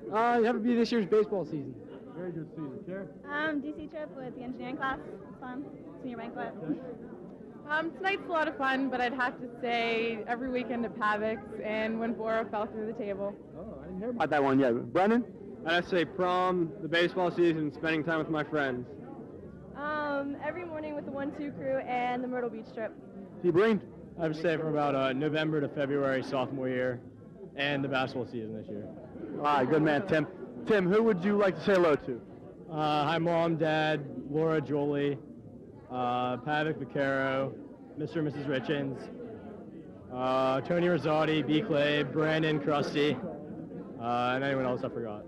You have to be this year's baseball season. Very good season. Karen? DC trip with the engineering class. Fun. Senior banquet. Tonight's a lot of fun, but I'd have to say every weekend at Pavix and when Bora fell through the table. Oh, I didn't hear about Not that one yet. Brendan? I'd say prom, the baseball season, spending time with my friends. Every morning with the 1-2 crew and the Myrtle Beach trip. T. Breen? I would say from about November to February sophomore year, and the basketball season this year. All right, good man, Tim. Tim, who would you like to say hello to? Hi, Mom, Dad, Laura, Jolie, Pavic Vaccaro, Mr. and Mrs. Richens, Tony Rosati, B. Clay, Brandon, Krusty, and anyone else I forgot.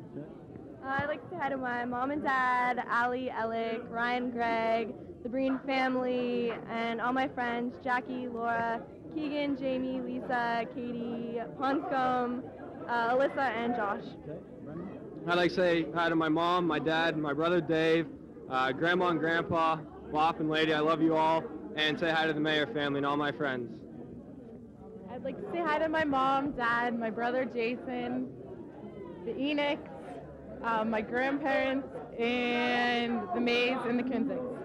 I'd like to say hi to my mom and dad, Allie, Alec, Ryan, Greg, the Breen family, and all my friends, Jackie, Laura, Keegan, Jamie, Lisa, Katie, Ponscombe, Alyssa, and Josh. I'd like to say hi to my mom, my dad, my brother Dave, Grandma and Grandpa, Bop and Lady, I love you all, and say hi to the Mayer family and all my friends. I'd like to say hi to my mom, dad, my brother Jason, the Enochs, my grandparents, and the Mays and the Kinzicks.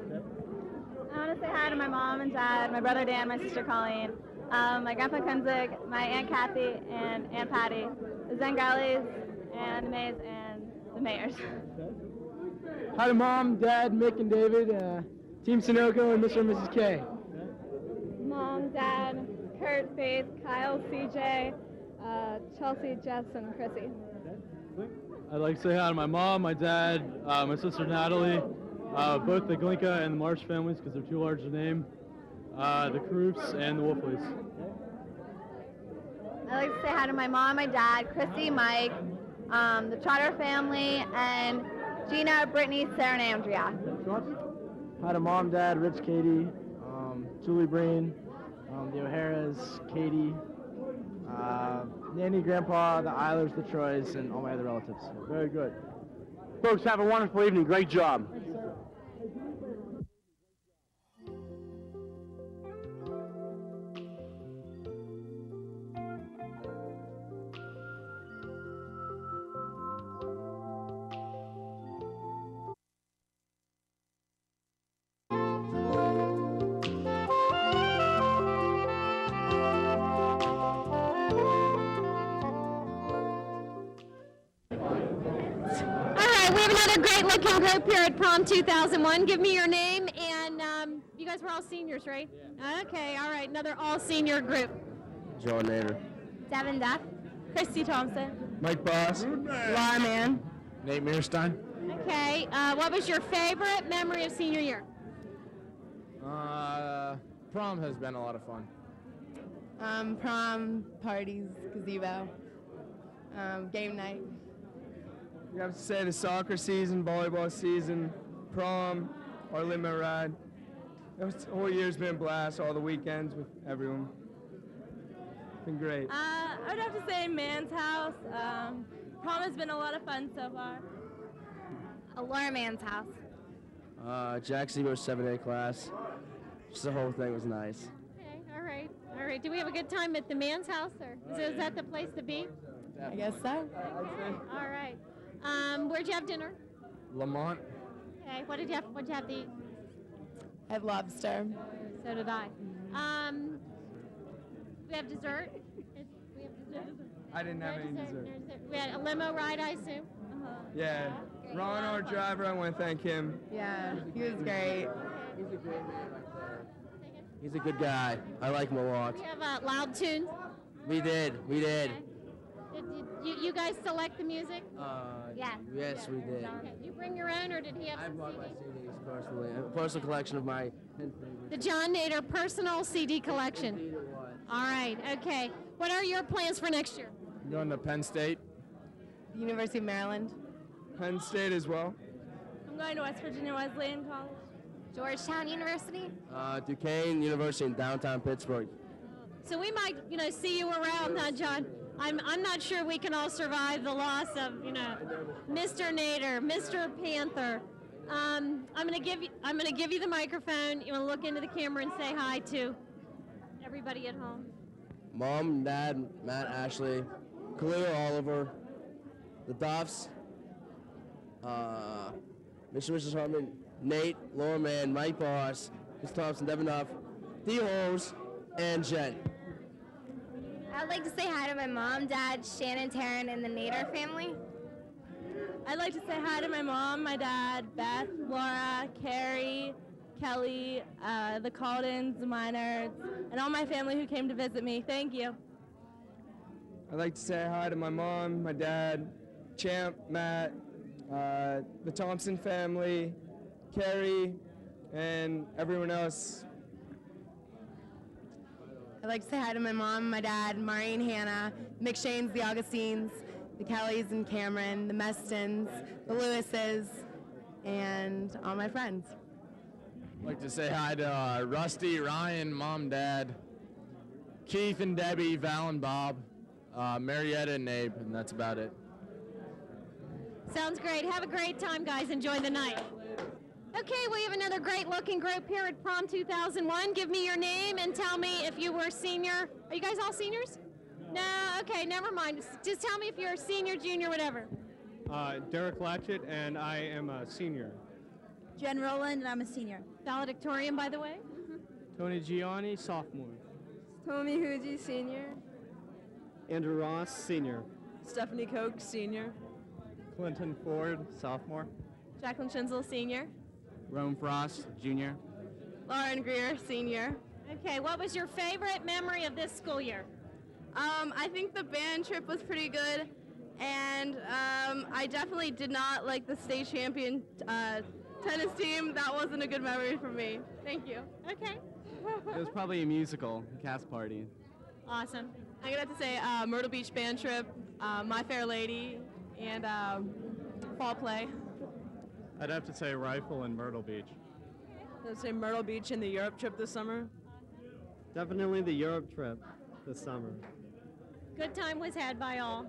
I want to say hi to my mom and dad, my brother Dan, my sister Colleen, my grandpa Kunzig, my Aunt Kathy, and Aunt Patty, the Zengalis, and the Mays, and the Mayors. Hi to Mom, Dad, Mick, and David, Team Sunoco, and Mr. and Mrs. K. Mom, Dad, Kurt, Faith, Kyle, CJ, Chelsea, Jess, and Chrissy. I'd like to say hi to my mom, my dad, my sister Natalie, both the Glinka and the Marsh families because they're too large to name, the Kroops, and the Wolfleys. I'd like to say hi to my mom, my dad, Christy, Mike, the Trotter family, and Gina, Brittany, Sarah, and Andrea. Hi to Mom, Dad, Rich, Katie, Julie Breen, the O'Haras, Katie, Nanny, Grandpa, the Eilers, the Troys, and all my other relatives. Very good. Folks, have a wonderful evening. Great job. We have another great-looking group here at Prom 2001. Give me your name, and you guys were all seniors, right? Yeah. Okay, all right, another all-senior group. John Nader. Devin Duff, Christy Thompson, Mike Boss. Lyman. Nate Mearstein. Okay, what was your favorite memory of senior year? Prom has been a lot of fun. Prom, parties, gazebo, game night. You have to say the soccer season, volleyball season, prom, our limo ride. The whole year's been a blast, all the weekends with everyone. Been great. I would have to say Man's House. Prom has been a lot of fun so far. Laura Man's house. Jack Zebo's 7A class. Just the whole thing was nice. Okay, all right, all right. Do we have a good time at the man's house, or is that the place to be? I guess so. Okay, all right. Where'd you have dinner? Lamont. Okay, what'd you have to eat? I had lobster. So did I. We have dessert? We have dessert? I didn't have any dessert. We had a limo ride, I assume? Yeah. Ron, our driver, I want to thank him. Yeah, he was great. He's a great man right there. He's a good guy. I like him a lot. Did you have loud tunes? We did. Did You guys select the music? Yes, we did. Okay. You bring your own, or did he have I some bought my CDs? CDs personally. A personal collection of my 10 favorites. The John Nader personal CD collection. Indeed it was. All right. Okay. What are your plans for next year? Going to Penn State. University of Maryland. Penn State as well. I'm going to West Virginia Wesleyan College. Georgetown University. Duquesne University in downtown Pittsburgh. So we might, see you around, huh, John? I'm not sure we can all survive the loss of, Mr. Nader, Mr. Panther. I'm gonna give you the microphone. You want to look into the camera and say hi to everybody at home. Mom, Dad, Matt, Ashley, Khalil, Oliver, the Duffs, Mr. and Mrs. Hartman, Nate, Laura Mann, Mike Boss, Miss Thompson, Devin Huff, D. Holmes, and Jen. I'd like to say hi to my mom, dad, Shannon, Taryn, and the Nader family. I'd like to say hi to my mom, my dad, Beth, Laura, Carrie, Kelly, the Caldens, the Miners, and all my family who came to visit me. Thank you. I'd like to say hi to my mom, my dad, Champ, Matt, the Thompson family, Carrie, and everyone else. I'd like to say hi to my mom, my dad, Mari and Hannah, the McShanes, the Augustines, the Kellys and Cameron, the Mestons, the Lewises, and all my friends. I'd like to say hi to Rusty, Ryan, Mom, Dad, Keith and Debbie, Val and Bob, Marietta and Abe, and that's about it. Sounds great. Have a great time, guys. Enjoy the night. Okay, we have another great-looking group here at Prom 2001. Give me your name and tell me if you were senior. Are you guys all seniors? No? Okay, never mind. Just tell me if you're a senior, junior, whatever. Derek Latchett, and I am a senior. Jen Rowland, and I'm a senior. Valedictorian, by the way. Tony Gianni, sophomore. Tommy Huji, senior. Andrew Ross, senior. Stephanie Koch, senior. Clinton Ford, sophomore. Jacqueline Schinzel, senior. Rome Frost, junior. Lauren Greer, senior. Okay, what was your favorite memory of this school year? I think the band trip was pretty good, and I definitely did not like the state champion tennis team. That wasn't a good memory for me. Thank you. Okay. It was probably a musical, cast party. Awesome. I'm gonna have to say Myrtle Beach band trip, My Fair Lady, and fall play. I'd have to say Rifle and Myrtle Beach. I'd say Myrtle Beach and the Europe trip this summer. Definitely the Europe trip this summer. Good time was had by all.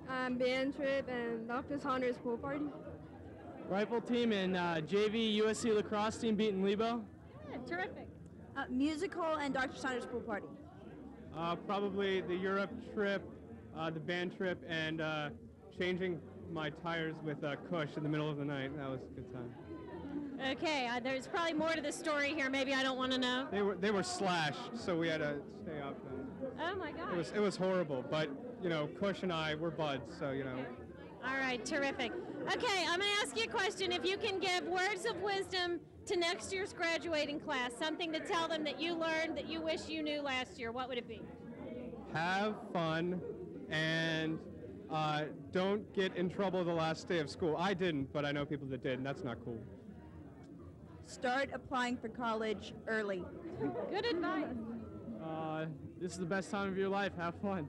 Band trip and Dr. Saunders pool party. Rifle team and JV USC lacrosse team beating Lebo. Yeah, terrific. Musical and Dr. Saunders pool party. Probably the Europe trip, the band trip, and changing my tires with Kush in the middle of the night. That was a good time. Okay, there's probably more to the story here. Maybe I don't want to know. They were slashed, so we had to stay up. And Oh my God. it was horrible, but Kush and I were buds, so All right, terrific. Okay, I'm going to ask you a question. If you can give words of wisdom to next year's graduating class, something to tell them that you learned that you wish you knew last year, what would it be? Have fun and don't get in trouble the last day of school. I didn't, but I know people that did, and that's not cool. Start applying for college early. Good advice. This is the best time of your life. Have fun.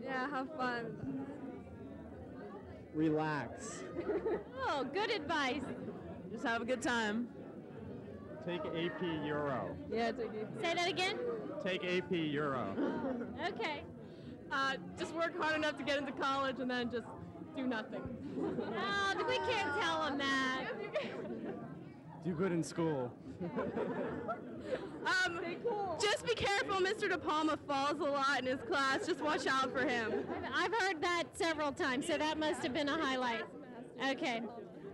Yeah, have fun. Relax. Oh, good advice. Just have a good time. Take AP Euro. Yeah, take it. Say that again? Take AP Euro. Okay. Just work hard enough to get into college and then just do nothing. Oh, we can't tell them that. Do good in school. Just be careful. Mr. De Palma falls a lot in his class. Just watch out for him. I've heard that several times, so that must have been a highlight. Okay.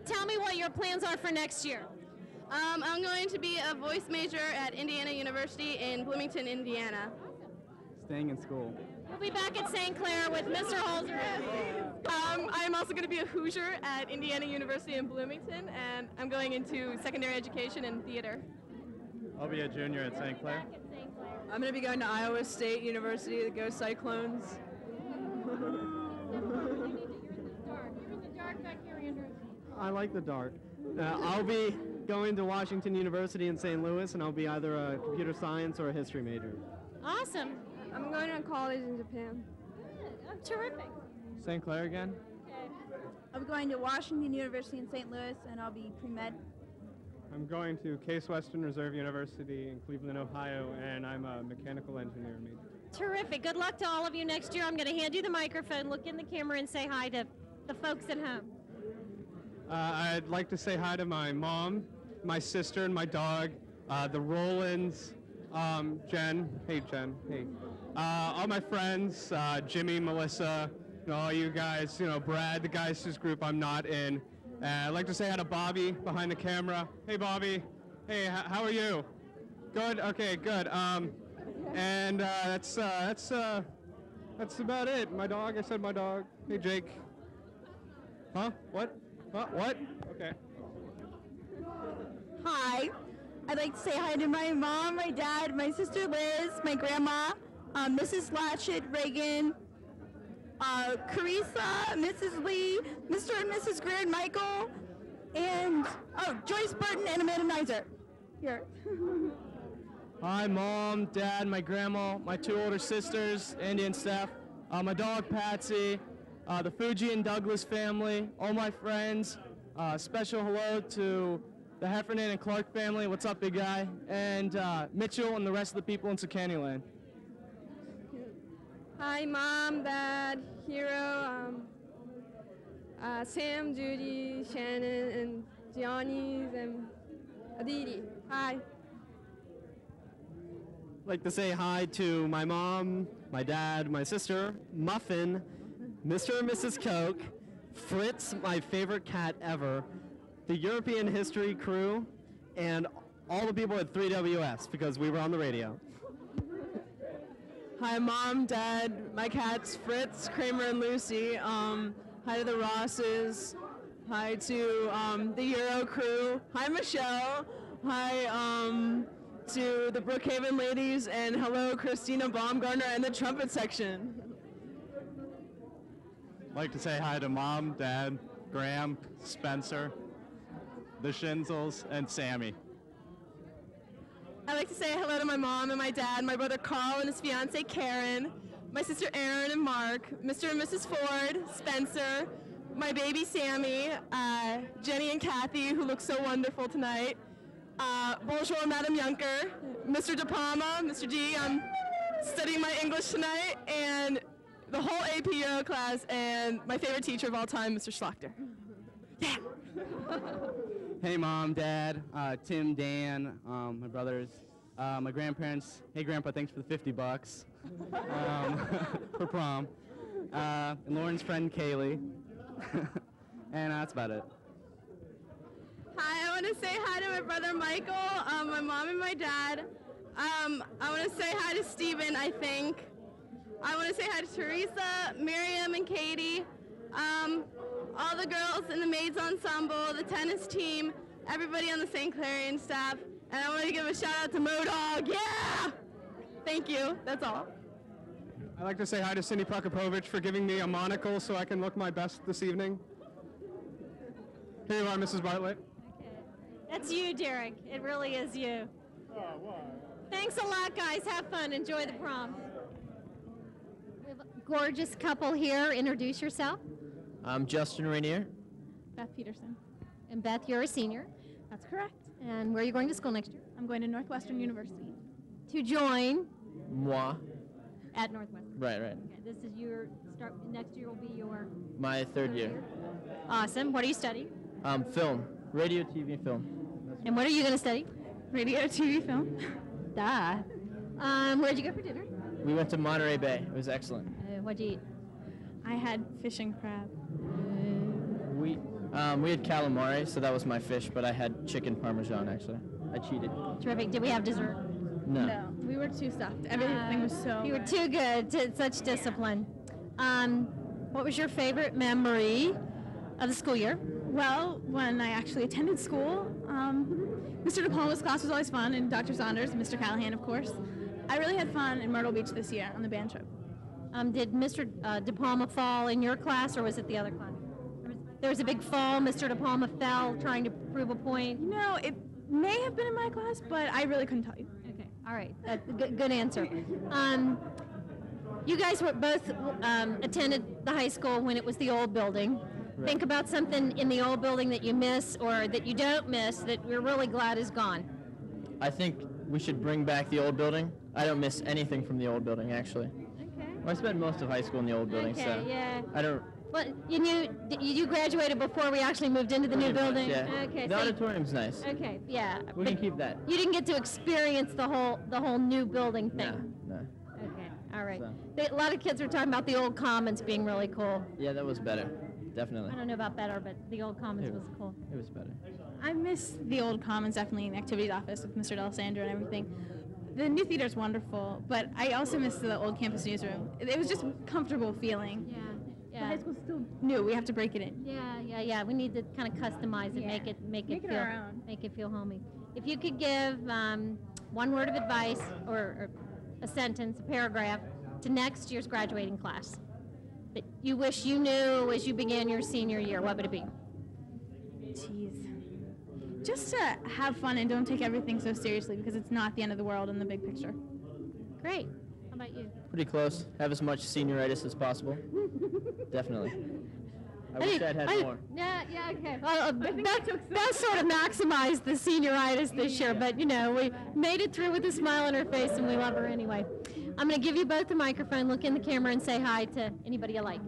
Tell me what your plans are for next year. I'm going to be a voice major at Indiana University in Bloomington, Indiana. Staying in school. We'll be back at St. Clair with Mr. Holzer. I'm also going to be a Hoosier at Indiana University in Bloomington, and I'm going into secondary education and theater. I'll be a junior at St. Clair. I'm going to be going to Iowa State University, the Go Cyclones. I like the dark. I'll be going to Washington University in St. Louis, and I'll be either a computer science or a history major. Awesome. I'm going to college in Japan. Oh, terrific. St. Clair again? I'm going to Washington University in St. Louis, and I'll be pre-med. I'm going to Case Western Reserve University in Cleveland, Ohio, and I'm a mechanical engineer major. Terrific. Good luck to all of you next year. I'm going to hand you the microphone, look in the camera, and say hi to the folks at home. I'd like to say hi to my mom, my sister, and my dog, the Rolands, Jen. Hey, Jen. Hey. All my friends, Jimmy, Melissa, all you guys, Brad, the guys whose group I'm not in. I'd like to say hi to Bobby behind the camera. Hey, Bobby. Hey, how are you? Good? Okay, good. And that's about it. My dog, I said my dog. Hey, Jake. Huh? What? What? Okay. Hi. I'd like to say hi to my mom, my dad, my sister Liz, my grandma, Mrs. Latchett, Reagan, Carissa, Mrs. Lee, Mr. and Mrs. Greer, Michael, and, Joyce Burton and Amanda Nizer. Here. Hi, Mom, Dad, my grandma, my 2 older sisters, Andy and Steph, my dog Patsy, the Fuji and Douglas family, all my friends. Special hello to the Heffernan and Clark family. What's up, big guy? And Mitchell and the rest of the people in Secani Land. Hi, Mom, Dad, Hero, Sam, Judy, Shannon, and Giannis, and Aditi. Hi. I'd like to say hi to my mom, my dad, my sister, Muffin, Mr. and Mrs. Coke, Fritz, my favorite cat ever, the European history crew, and all the people at 3WS because we were on the radio. Hi, Mom, Dad, my cats, Fritz, Kramer, and Lucy. Hi to the Rosses. Hi to the Euro crew. Hi, Michelle. Hi to the Brookhaven ladies, and hello, Christina Baumgartner and the trumpet section. I'd like to say hi to Mom, Dad, Graham, Spencer, the Shinzels, and Sammy. I'd like to say hello to my mom and my dad, my brother Carl and his fiancee Karen, my sister Erin and Mark, Mr. and Mrs. Ford, Spencer, my baby Sammy, Jenny and Kathy, who look so wonderful tonight, bonjour, Madam Junker, Mr. De Palma, Mr. D, I'm studying my English tonight, and the whole AP Euro class, and my favorite teacher of all time, Mr. Schlachter. Yeah! Hey, Mom, Dad, Tim, Dan, my brothers, my grandparents. Hey, Grandpa, thanks for the $50 for prom. And Lauren's friend, Kaylee. And that's about it. Hi, I want to say hi to my brother Michael, my mom and my dad. I want to say hi to Steven, I think. I want to say hi to Teresa, Miriam, and Katie. All the girls in the Maids Ensemble, the tennis team, everybody on the St. Clarion staff. And I want to give a shout out to Modog. Yeah! Thank you. That's all. I'd like to say hi to Cindy Prokopovich for giving me a monocle so I can look my best this evening. Here you are, Mrs. Bartlett. That's you, Derek. It really is you. Thanks a lot, guys. Have fun. Enjoy the prom. We have a gorgeous couple here. Introduce yourself. I'm Justin Rainier. Beth Peterson. And Beth, you're a senior. That's correct. And where are you going to school next year? I'm going to Northwestern University. To join Moi. at Northwestern. Right. Okay, this is your start. Next year will be your My third year. Awesome. What are you studying? Film. Radio, TV, film. And what are you going to study? Radio, TV, film. Duh. Where'd you go for dinner? We went to Monterey Bay. It was excellent. What'd you eat? I had fish and crab. We had calamari, so that was my fish, but I had chicken parmesan, actually. I cheated. Terrific. Did we have dessert? No. We were too stuffed. Everything was so You were good. too good. Such discipline. What was your favorite memory of the school year? Well, when I actually attended school, Mr. De Palma's class was always fun, and Dr. Saunders, and Mr. Callahan, of course. I really had fun in Myrtle Beach this year on the band trip. Did Mr. De Palma fall in your class, or was it the other class? there was a big fall. Mr. De Palma fell trying to prove a point. No, it may have been in my class, but I really couldn't tell you. Okay, all right. That's a good answer. You guys were both attended the high school when it was the old building. Right. Think about something in the old building that you miss or that you don't miss that we're really glad is gone. I think we should bring back the old building. I don't miss anything from the old building, actually. Okay. Well, I spent most of high school in the old building, Okay, so yeah. I don't. Well, you graduated before we actually moved into the new Pretty much, building. yeah. Okay. The so auditorium's nice. Okay, yeah. We but can keep that. You didn't get to experience the whole new building thing. No. Okay. All right. So. A lot of kids were talking about the old Commons being really cool. Yeah, that was better. Definitely. I don't know about better, but the old Commons was cool. It was better. I miss the old Commons, definitely in the activities office with Mr. D'Alessandro and everything. The new theater's wonderful, but I also miss the old campus newsroom. It was just a comfortable feeling. Yeah. The high school's still new. We have to break it in. Yeah. We need to kind of customize it, Yeah. make it Make it feel our own. make it feel homey. If you could give one word of advice or a sentence, a paragraph to next year's graduating class that you wish you knew as you began your senior year, what would it be? Jeez. Just to have fun and don't take everything so seriously because it's not the end of the world in the big picture. Great. How about you? Pretty close. Have as much senioritis as possible. Definitely. I wish I'd had more. Yeah, okay. Well, that sort of maximized the senioritis this year, but we made it through with a smile on her face, and we love her anyway. I'm going to give you both the microphone, look in the camera, and say hi to anybody you like.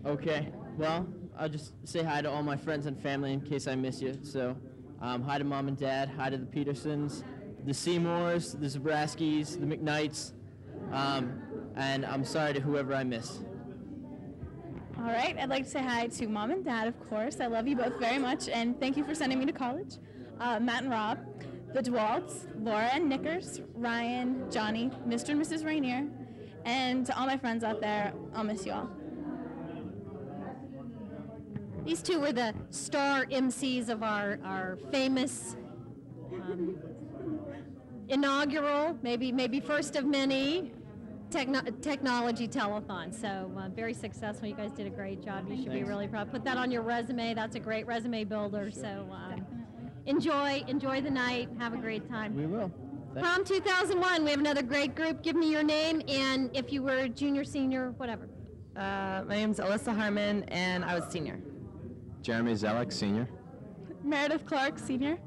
Okay. Well, I'll just say hi to all my friends and family in case I miss you. So, hi to Mom and Dad, hi to the Petersons, the Seymours, the Zabraskis, the McKnights, and I'm sorry to whoever I missed. All right, I'd like to say hi to Mom and Dad, of course. I love you both very much, and thank you for sending me to college. Matt and Rob, the DeWalts, Laura and Nickers, Ryan, Johnny, Mr. and Mrs. Rainier, and to all my friends out there, I'll miss you all. These two were the star MCs of our famous inaugural, maybe first of many, technology telethon. So very successful. You guys did a great job. You should be really proud. Put that on your resume. That's a great resume builder. Sure. So enjoy the night. Have a great time. We will. Prom 2001. We have another great group. Give me your name and if you were junior, senior, whatever. My name's Alyssa Harmon, and I was senior. Jeremy Zellick, senior. Meredith Clark, senior.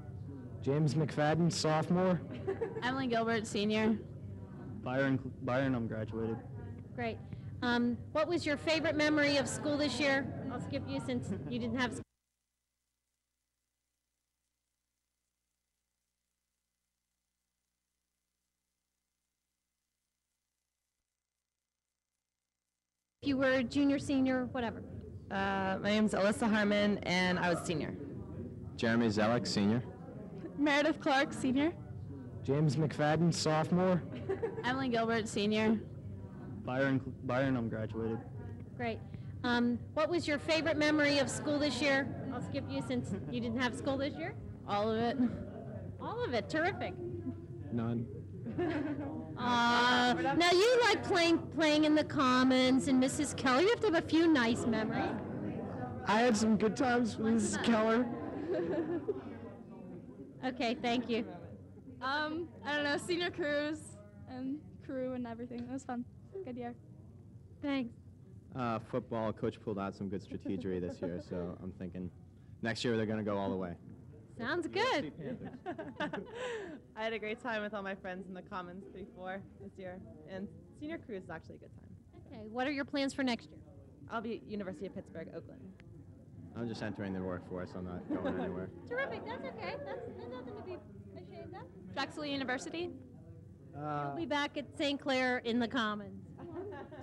James McFadden, sophomore. Emily Gilbert, senior. Byron, I'm graduated. Great. What was your favorite memory of school this year? I'll skip you since you didn't have school. If you were junior, senior, whatever. My name's Alyssa Harmon, and I was senior. Jeremy Zellick, senior. Meredith Clark, senior. James McFadden, sophomore. Emily Gilbert, senior. Byron, I'm graduated. Great. What was your favorite memory of school this year? I'll skip you since you didn't have school this year. All of it. All of it. Terrific. None. Now you like playing in the Commons and Mrs. Keller. You have to have a few nice memories. I had some good times with Mrs. Keller. Okay, thank you. I don't know, senior cruise and crew and everything. It was fun. Good year. Thanks. Football, coach pulled out some good strategery this year, so I'm thinking next year they're going to go all the way. Sounds good. I had a great time with all my friends in the Commons 3-4 this year, and senior cruise is actually a good time. Okay, what are your plans for next year? I'll be at University of Pittsburgh, Oakland. I'm just entering the workforce. I'm not going anywhere. Terrific. That's okay. That's nothing to be ashamed of. Drexel University. You'll be back at St. Clair in the Commons.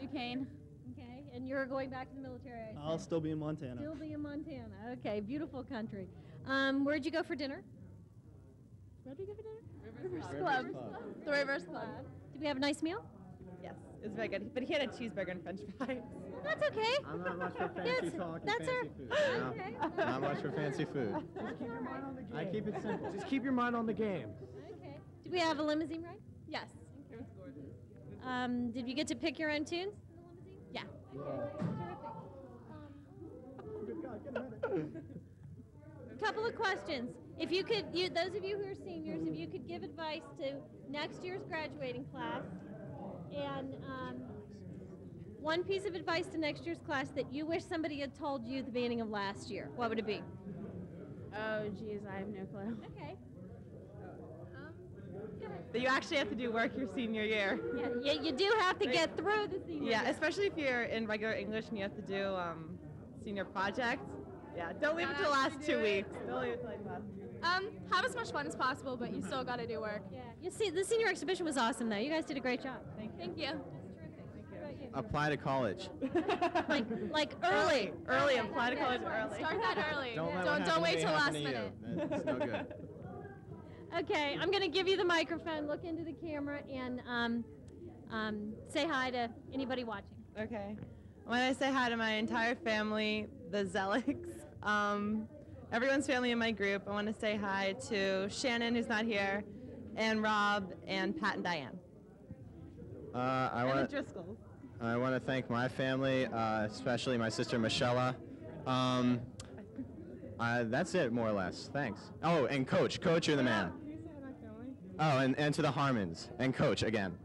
Duquesne. Okay, and you're going back to the military. I I'll still be in Montana. Still be in Montana. Okay, beautiful country. Where'd you go for dinner? Where'd we go for dinner? Rivers Club. The Rivers Club. Did we have a nice meal? Yes, it was very good. But he had a cheeseburger and french fries. That's okay. I'm not much for fancy talk and that's fancy food. No, Okay. not much for fancy food. I keep it simple. Just keep your mind on the game. Okay. Did we have a limousine ride? Yes. It was gorgeous. Did you get to pick your own tunes in the limousine? Yeah. Okay. Terrific. Couple of questions. If you could, those of you who are seniors, if you could give advice to next year's graduating class, and one piece of advice to next year's class that you wish somebody had told you at the beginning of last year, what would it be? Oh, geez, I have no clue. Okay. That you actually have to do work your senior year. Yeah, you do have to get through the senior Yeah, year. especially if you're in regular English and you have to do senior projects. Yeah, don't leave it to the last 2 weeks. Don't leave it to like the last 2 weeks. Have as much fun as possible, but you still got to do work. Yeah. You see, the senior exhibition was awesome, though. You guys did a great job. Thank you. Apply to college. Like early. Early, apply to college early. Start that early. Don't let what Don't wait happened to me till last happen to you. minute. It's no good. Okay, I'm going to give you the microphone. Look into the camera and say hi to anybody watching. Okay. I want to say hi to my entire family, the Zelics, everyone's family in my group. I want to say hi to Shannon, who's not here, and Rob, and Pat and Diane. I And the Driscolls. want to thank my family, especially my sister Michelle. That's it, more or less. Thanks. Oh, and Coach. Coach, you're the man. Oh, and to the Harmons. And Coach, again.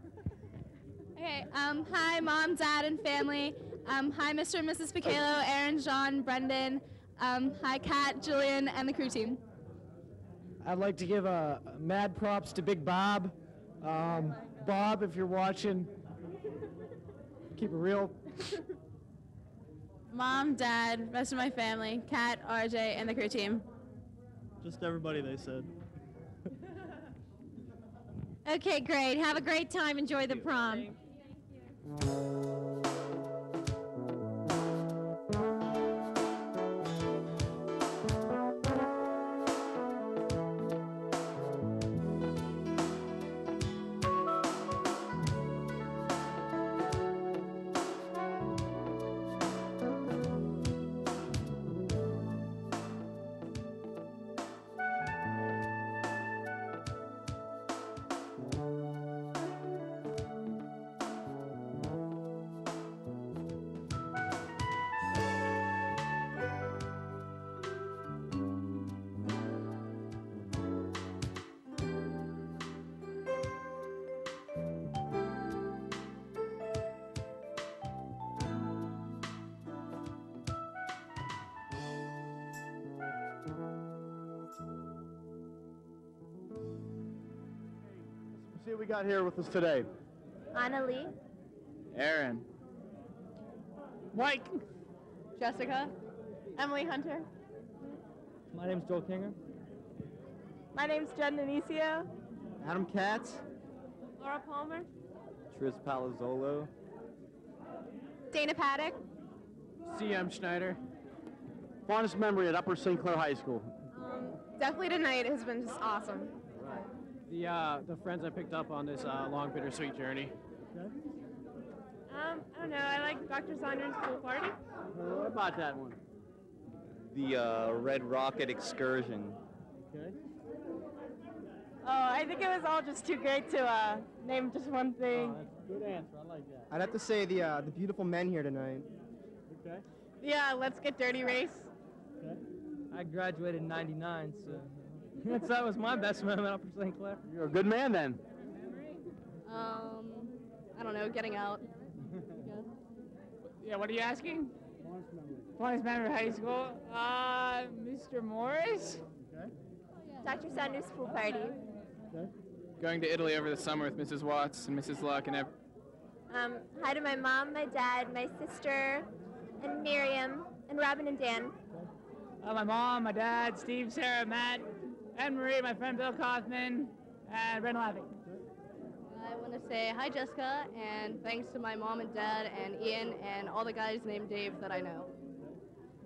Okay, hi, Mom, Dad, and family. Hi, Mr. and Mrs. Picalo, Aaron, John, Brendan. Hi, Kat, Julian, and the crew team. I'd like to give mad props to Big Bob. Bob, if you're watching, keep it real. Mom, Dad, rest of my family, Kat, RJ, and the crew team. Just everybody, they said. Okay, great. Have a great time. Enjoy the prom. See what we got here with us today. Anna Lee. Aaron. Mike. Jessica. Emily Hunter. My name's Joel Kinger. My name's Jen Denicio. Adam Katz. Laura Palmer. Tris Palazzolo. Dana Paddock. CM Schneider. Fondest memory at Upper St. Clair High School. Definitely tonight has been just awesome. The friends I picked up on this long bittersweet journey. I don't know. I like Dr. Saunders' pool party. What about that one? The Red Rocket excursion. Okay. Oh, I think it was all just too great to name just one thing. Good answer. I like that. I'd have to say the beautiful men here tonight. Okay. Yeah, Let's Get Dirty race. Okay. I graduated in '99, so that was my best moment at Upper St. Clair. You're a good man then. I don't know, getting out. Yeah, what are you asking? Fondest memory of high school? Mr. Morris? Okay. Dr. Saunders' pool party. Okay. Going to Italy over the summer with Mrs. Watts and Mrs. Luck and Hi to my mom, my dad, my sister, and Miriam, and Robin and Dan. My mom, my dad, Steve, Sarah, Matt, Anne Marie, my friend Bill Kaufman, and Brendan Laffey. I want to say hi, Jessica, and thanks to my mom and dad and Ian and all the guys named Dave that I know.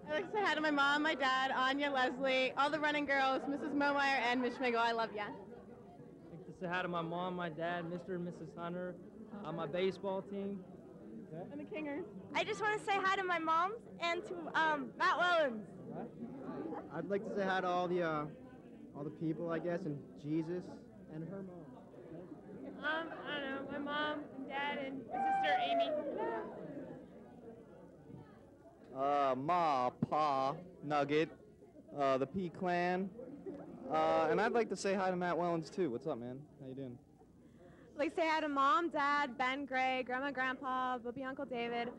I'd like to say hi to my mom, my dad, Anya, Leslie, all the running girls, Mrs. Momeyer, and Miss Schmigel. I love ya. I'd like to say hi to my mom, my dad, Mr. and Mrs. Hunter, my baseball team. Okay. And the Kingers. I just want to say hi to my mom and to Matt Wellens. Right. I'd like to say hi to all the people, I guess, and Jesus and her mom. I don't know, my mom and dad and my sister Amy. Ma, Pa, Nugget, the P Clan, and I'd like to say hi to Matt Wellens too. What's up, man? How you doing? I'd like to say hi to Mom, Dad, Ben Gray, Grandma, Grandpa, Bubby, Uncle David,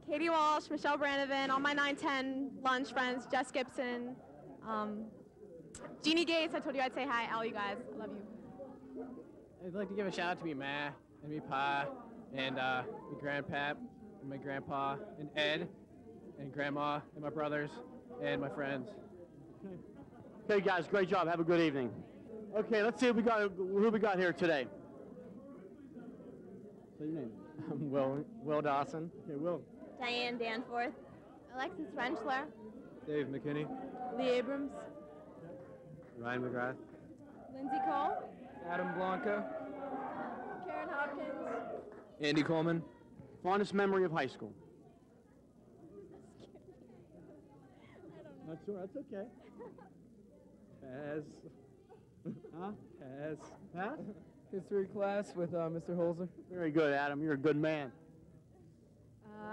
Katie Walsh, Michelle Branovan, all my 9-10 lunch friends, Jess Gibson, Jeannie Gates. I told you I'd say hi. All you guys, I love you. I'd like to give a shout out to me Ma and me Pa and my grandpap and my grandpa and Ed and Grandma and my brothers and my friends. Okay, guys, great job. Have a good evening. Okay, let's see who we got here today. Say your name. I'm Will Dawson. Okay, Will. Diane Danforth, Alexis Rentschler, Dave McKinney. Lee Abrams, Ryan McGrath. Lindsay Cole, Adam Blanca. Karen Hopkins, Andy Coleman. Fondest memory of high school? Not sure. That's okay. Pass. Huh? Pass. Pass? History class with Mr. Holzer. Very good, Adam. You're a good man.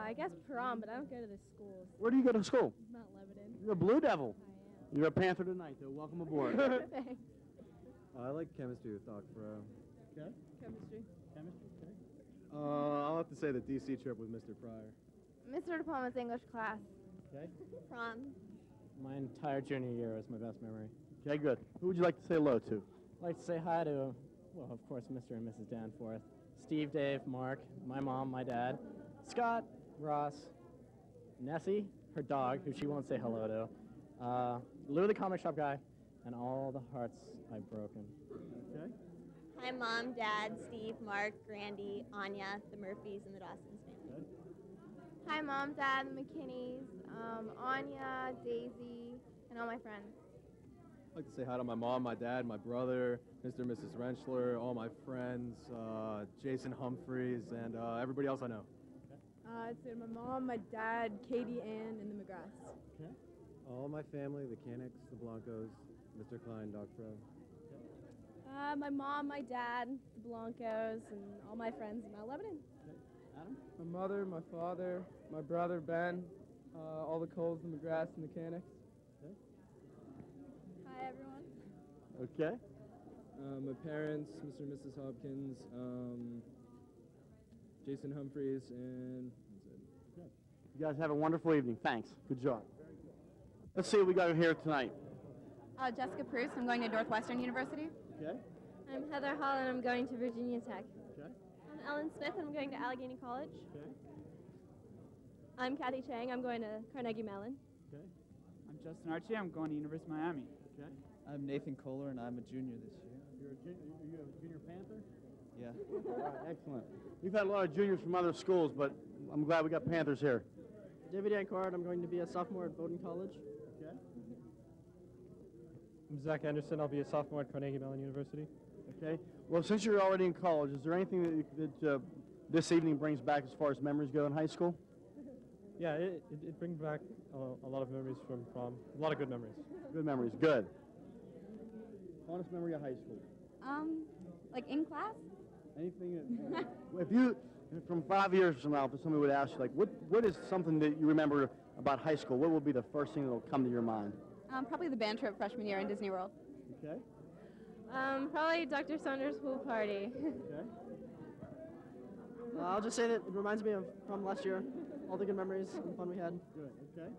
I guess prom, but I don't go to the schools. Where do you go to school? Mount Lebanon. You're a Blue Devil. You're a Panther tonight, though. Welcome aboard. Thanks. I like chemistry with Doc Fro. Okay. Chemistry. Chemistry. Okay. I'll have to say the DC trip with Mr. Pryor. Mr. DePalma's English class. Okay. Prom. My entire junior year is my best memory. Okay, good. Who would you like to say hello to? I'd like to say hi to, well, of course, Mr. and Mrs. Danforth, Steve, Dave, Mark, my mom, my dad, Scott, Ross, Nessie, her dog, who she won't say hello to, Lou the comic shop guy, and all the hearts I've broken. Okay. Hi, Mom, Dad, Steve, Mark, Grandy, Anya, the Murphys, and the Dawsons family. Hi, Mom, Dad, the McKinneys, Anya, Daisy, and all my friends. I'd like to say hi to my mom, my dad, my brother, Mr. and Mrs. Rentschler, all my friends, Jason Humphreys, and everybody else I know. I'd say my mom, my dad, Katie Ann, and the McGraths. Okay. All my family, the Canics, the Blancos, Mr. Klein, Doc Fro. My mom, my dad, the Blancos, and all my friends in Mount Lebanon. Adam? My mother, my father, my brother Ben, all the Coles, the McGraths, and the Canics. Hi, everyone. Okay. My parents, Mr. and Mrs. Hopkins, Jason Humphreys, and Okay. You guys have a wonderful evening. Thanks. Good job. Let's see what we got here tonight. Jessica Bruce. I'm going to Northwestern University. Okay. I'm Heather Hall, and I'm going to Virginia Tech. Okay. I'm Ellen Smith, and I'm going to Allegheny College. Okay. I'm Kathy Chang. I'm going to Carnegie Mellon. Okay. I'm Justin Archie. I'm going to University of Miami. Okay. I'm Nathan Kohler, and I'm a junior this year. Are you a junior Panther? Yeah. All right, excellent. We've had a lot of juniors from other schools, but I'm glad we got Panthers here. David Ancard. I'm going to be a sophomore at Bowdoin College. Okay. I'm Zach Anderson. I'll be a sophomore at Carnegie Mellon University. Okay. Well, since you're already in college, is there anything that this evening brings back as far as memories go in high school? Yeah, it brings back a lot of memories from prom. A lot of good memories. Good memories. Good. Fondest memory of high school? Like in class? Anything that, if you, from 5 years from now, if somebody would ask you, like, what is something that you remember about high school, what would be the first thing that will come to your mind? Probably the band trip freshman year in Disney World. Okay. Probably Dr. Saunders' pool party. Okay. I'll just say that it reminds me of prom last year. All the good memories and the fun we had. Good. Okay.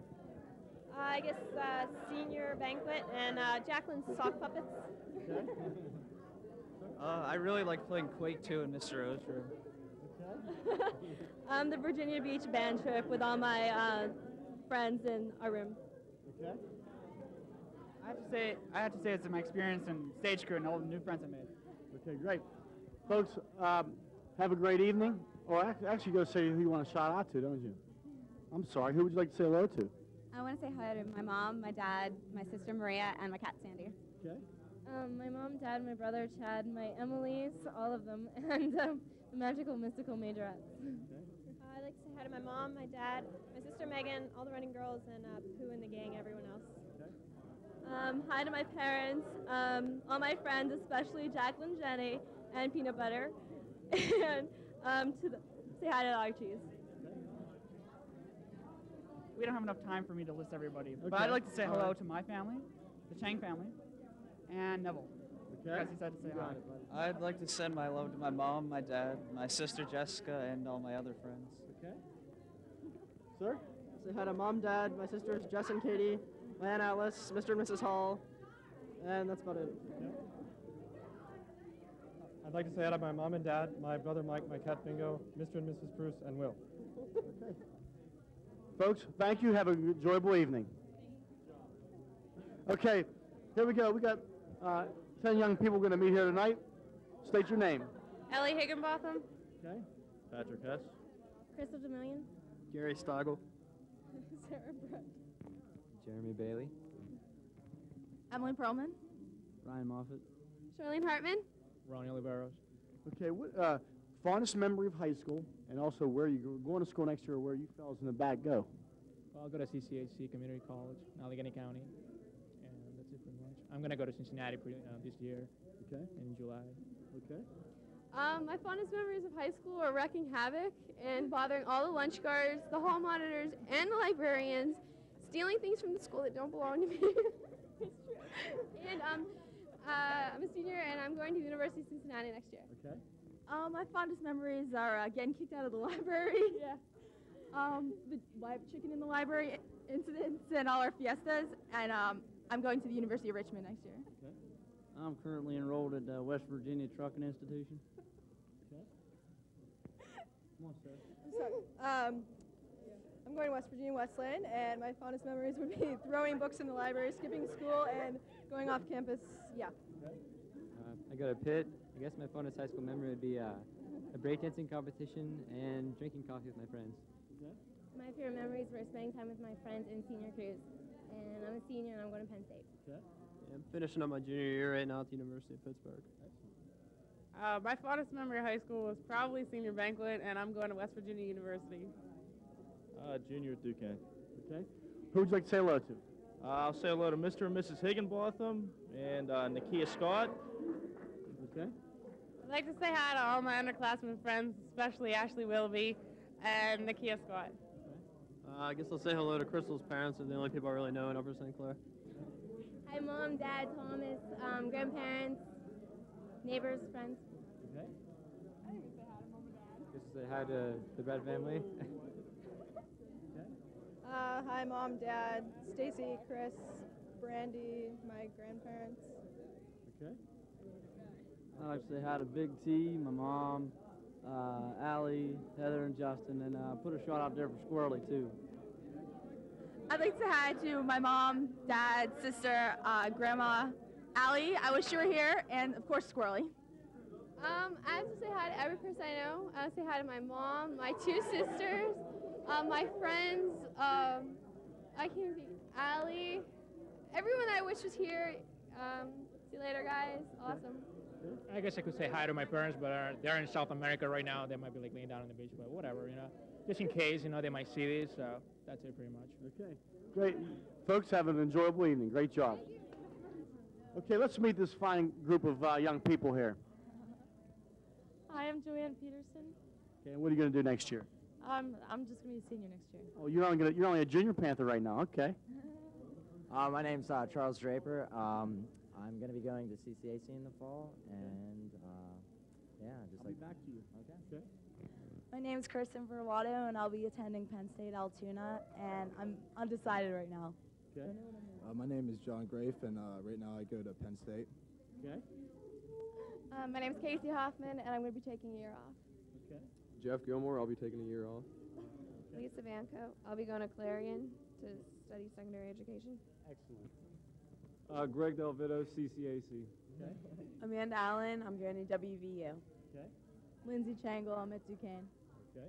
I guess senior banquet and Jacqueline's sock puppets. Okay. I really like playing Quake 2 in Mr. O's room. Okay. The Virginia Beach band trip with all my friends in our room. Okay. I have to say it's my experience in stage crew and all the new friends I made. Okay, great. Folks, have a great evening. Or actually go say who you want to shout out to, don't you? I'm sorry. Who would you like to say hello to? I want to say hi to my mom, my dad, my sister Maria, and my cat Sandy. Okay. My mom, dad, my brother Chad, my Emily's, all of them, and the magical, mystical majorettes. Okay. I'd like to say hi to my mom, my dad, my sister Megan, all the running girls, and Pooh and the gang, everyone else. Okay. Hi to my parents, all my friends, especially Jacqueline, Jenny, and Peanut Butter, and say hi to the Archies. we don't have enough time for me to list everybody. But Okay. I'd like to say All hello right. to my family, the Chang family, and Neville. Okay. Because he said to say hi. I'd like to send my love to my mom, my dad, my sister Jessica, and all my other friends. Okay. Sir? Say hi to Mom, Dad, my sisters Jess and Katie, my Aunt Atlas, Mr. and Mrs. Hall, and that's about it. I'd like to say hi to my mom and dad, my brother Mike, my cat Bingo, Mr. and Mrs. Bruce, and Will. Okay. Folks, thank you. Have an enjoyable evening. Okay, here we go. We got 10 young people going to meet here tonight. State your name. Ellie Higginbotham. Okay. Patrick Hess. Crystal DeMillion. Gary Stogel. Sarah Brett. Jeremy Bailey. Emily Perlman. Ryan Moffat. Charlene Hartman. Ronnie Oliveros. Okay, what fondest memory of high school, and also where you going to school next year, or where you fellas in the back go? Well, I'll go to CCHC Community College, in Allegheny County, and that's it pretty much. I'm going to go to Cincinnati this year. Okay. In July. Okay. My fondest memories of high school are wreaking havoc and bothering all the lunch guards, the hall monitors, and the librarians, stealing things from the school that don't belong to me. It's true. And I'm a senior, and I'm going to the University of Cincinnati next year. Okay. My fondest memories are getting kicked out of the library. Yeah. The live chicken in the library incidents and all our fiestas, and I'm going to the University of Richmond next year. Okay. I'm currently enrolled at West Virginia Trucking Institution. Okay. Come on, sir. I'm sorry. I'm going to West Virginia Westland, and my fondest memories would be throwing books in the library, skipping school, and going off campus. Yeah. I go to Pitt. I guess my fondest high school memory would be a breakdancing competition and drinking coffee with my friends. Okay. My favorite memories were spending time with my friends in senior cruise. And I'm a senior, and I'm going to Penn State. Okay. I'm finishing up my junior year right now at the University of Pittsburgh. My fondest memory of high school was probably senior banquet, and I'm going to West Virginia University. Junior at Duquesne. Okay. Who would you like to say hello to? I'll say hello to Mr. and Mrs. Higginbotham and Nakia Scott. Okay. I'd like to say hi to all my underclassmen friends, especially Ashley Willoughby and Nakia Scott. I guess I'll say hello to Crystal's parents. They're the only people I really know in Upper St. Clair. Hi, Mom, Dad, Thomas, grandparents, neighbors, friends. Okay. Just say hi to the Brett family. Hi, Mom, Dad, Stacy, Chris, Brandy, my grandparents. Okay. I'd like to say hi to Big T, my mom, Allie, Heather, and Justin, and put a shot out there for Squirrely, too. I'd like to say hi to my mom, dad, sister, grandma, Allie. I wish you were here, and of course, Squirrely. I have to say hi to every person I know. I have to say hi to my mom, my two sisters, my friends. I can't think. Allie, everyone I wish was here. See you later, guys. Awesome. I guess I could say hi to my parents, but they're in South America right now. They might be like laying down on the beach, but whatever, just in case, they might see this. So that's it pretty much. Okay. Great. Folks, have an enjoyable evening. Great job. Okay, let's meet this fine group of young people here. Hi, I'm Joanne Peterson. Okay, what are you going to do next year? I'm just going to be a senior next year. Oh, you're only a junior Panther right now. Okay. My name's Charles Draper. I'm going to be going to CCAC in the fall, and just like back to you. Okay. Okay. My name's Kirsten Verwato, and I'll be attending Penn State Altoona, and I'm undecided right now. Okay. My name is John Grafe, and right now I go to Penn State. Okay. My name's Casey Hoffman, and I'm going to be taking a year off. Okay. Jeff Gilmore, I'll be taking a year off. Lisa Vanco, I'll be going to Clarion to study secondary education. Excellent. Greg Del Vito, CCAC. Okay. Amanda Allen, I'm going to WVU. Okay. Lindsay Changle, I'm at Duquesne. Okay.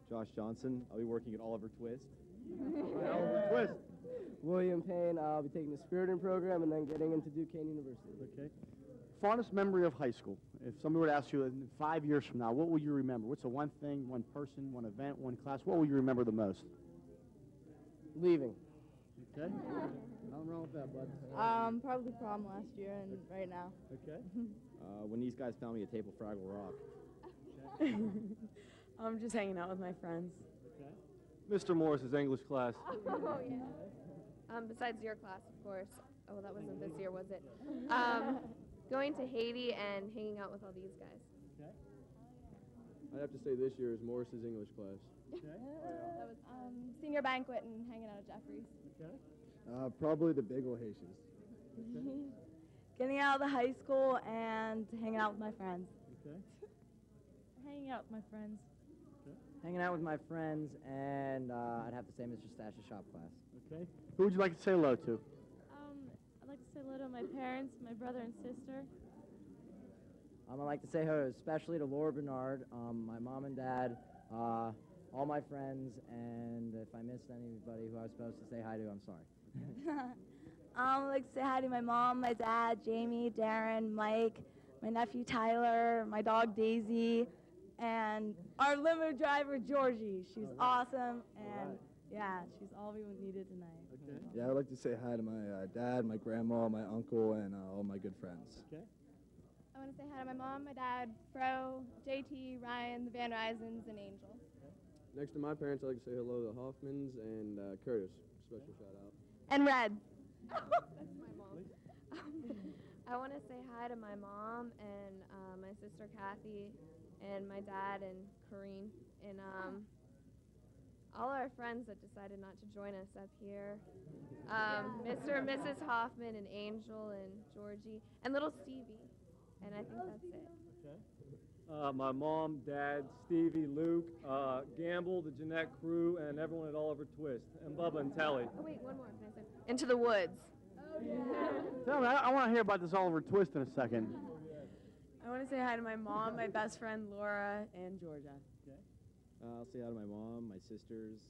Josh Johnson, I'll be working at Oliver Twist. Oliver Twist. William Payne, I'll be taking the Spiriting program and then getting into Duquesne University. Okay. Fondest memory of high school. If somebody were to ask you in 5 years from now, what will you remember? What's the one thing, one person, one event, one class? What will you remember the most? Leaving. Okay. Nothing wrong with that, bud. Probably prom last year and right now. Okay. When these guys found me a tape of Fraggle Rock. I'm just hanging out with my friends. Okay. Mr. Morris's English class. Oh, yeah. Besides your class, of course. Oh, well, that wasn't this year, was it? Going to Haiti and hanging out with all these guys. Okay. I'd have to say this year is Morris's English class. That was senior banquet and hanging out at Jeffrey's. Okay. Probably the Bagel Haitians. Getting out of the high school and hanging out with my friends. Okay. Hanging out with my friends. Hanging out with my friends, and I'd have to say Mr. Stash's shop class. Okay. Who would you like to say hello to? I'd like to say hello to my parents, my brother and sister. I'd like to say hello especially to Laura Bernard, my mom and dad, all my friends, and if I missed anybody who I was supposed to say hi to, I'm sorry. I'd like to say hi to my mom, my dad, Jamie, Darren, Mike, my nephew Tyler, my dog Daisy, and our limo driver Georgie. She's awesome, and yeah, she's all we needed tonight. Okay. Yeah, I'd like to say hi to my dad, my grandma, my uncle, and all my good friends. Okay. I want to say hi to my mom, my dad, Fro, JT, Ryan, the Van Rysens, and Angel. Next to my parents, I'd like to say hello to the Hoffmans and Curtis. Special shout out. And Red. That's my mom. I want to say hi to my mom and my sister Kathy and my dad and Corrine and all our friends that decided not to join us up here. Mr. and Mrs. Hoffman and Angel and Georgie and little Stevie. And I think that's it. Okay. My mom, Dad, Stevie, Luke, Gamble, the Jeanette crew, and everyone at Oliver Twist, and Bubba and Telly. Oh, wait, one more. Can I say? Into the Woods. Tell me, I want to hear about this Oliver Twist in a second. I want to say hi to my mom, my best friend Laura, and Georgia. Okay. I'll say hi to my mom, my sisters,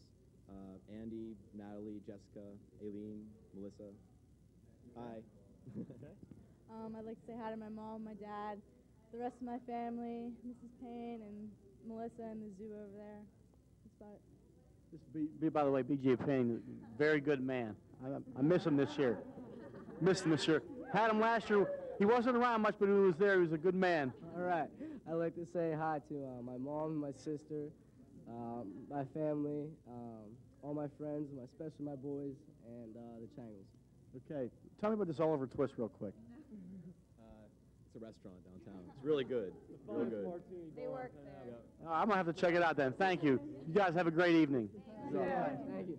Andy, Natalie, Jessica, Aileen, Melissa. Hi. Okay. I'd like to say hi to my mom, my dad, the rest of my family, Mrs. Payne and Melissa and the zoo over there. That's about it. By the way, B.J. Payne, very good man. I miss him this year. Missed him this year. Had him last year. He wasn't around much, but when he was there, he was a good man. All right. I'd like to say hi to my mom, my sister, my family, all my friends, especially my boys, and the Changles. Okay. Tell me about this Oliver Twist real quick. It's a restaurant downtown. It's really good. Really good. They work there. I'm going to have to check it out then. Thank you. You guys have a great evening. Yeah, thank you.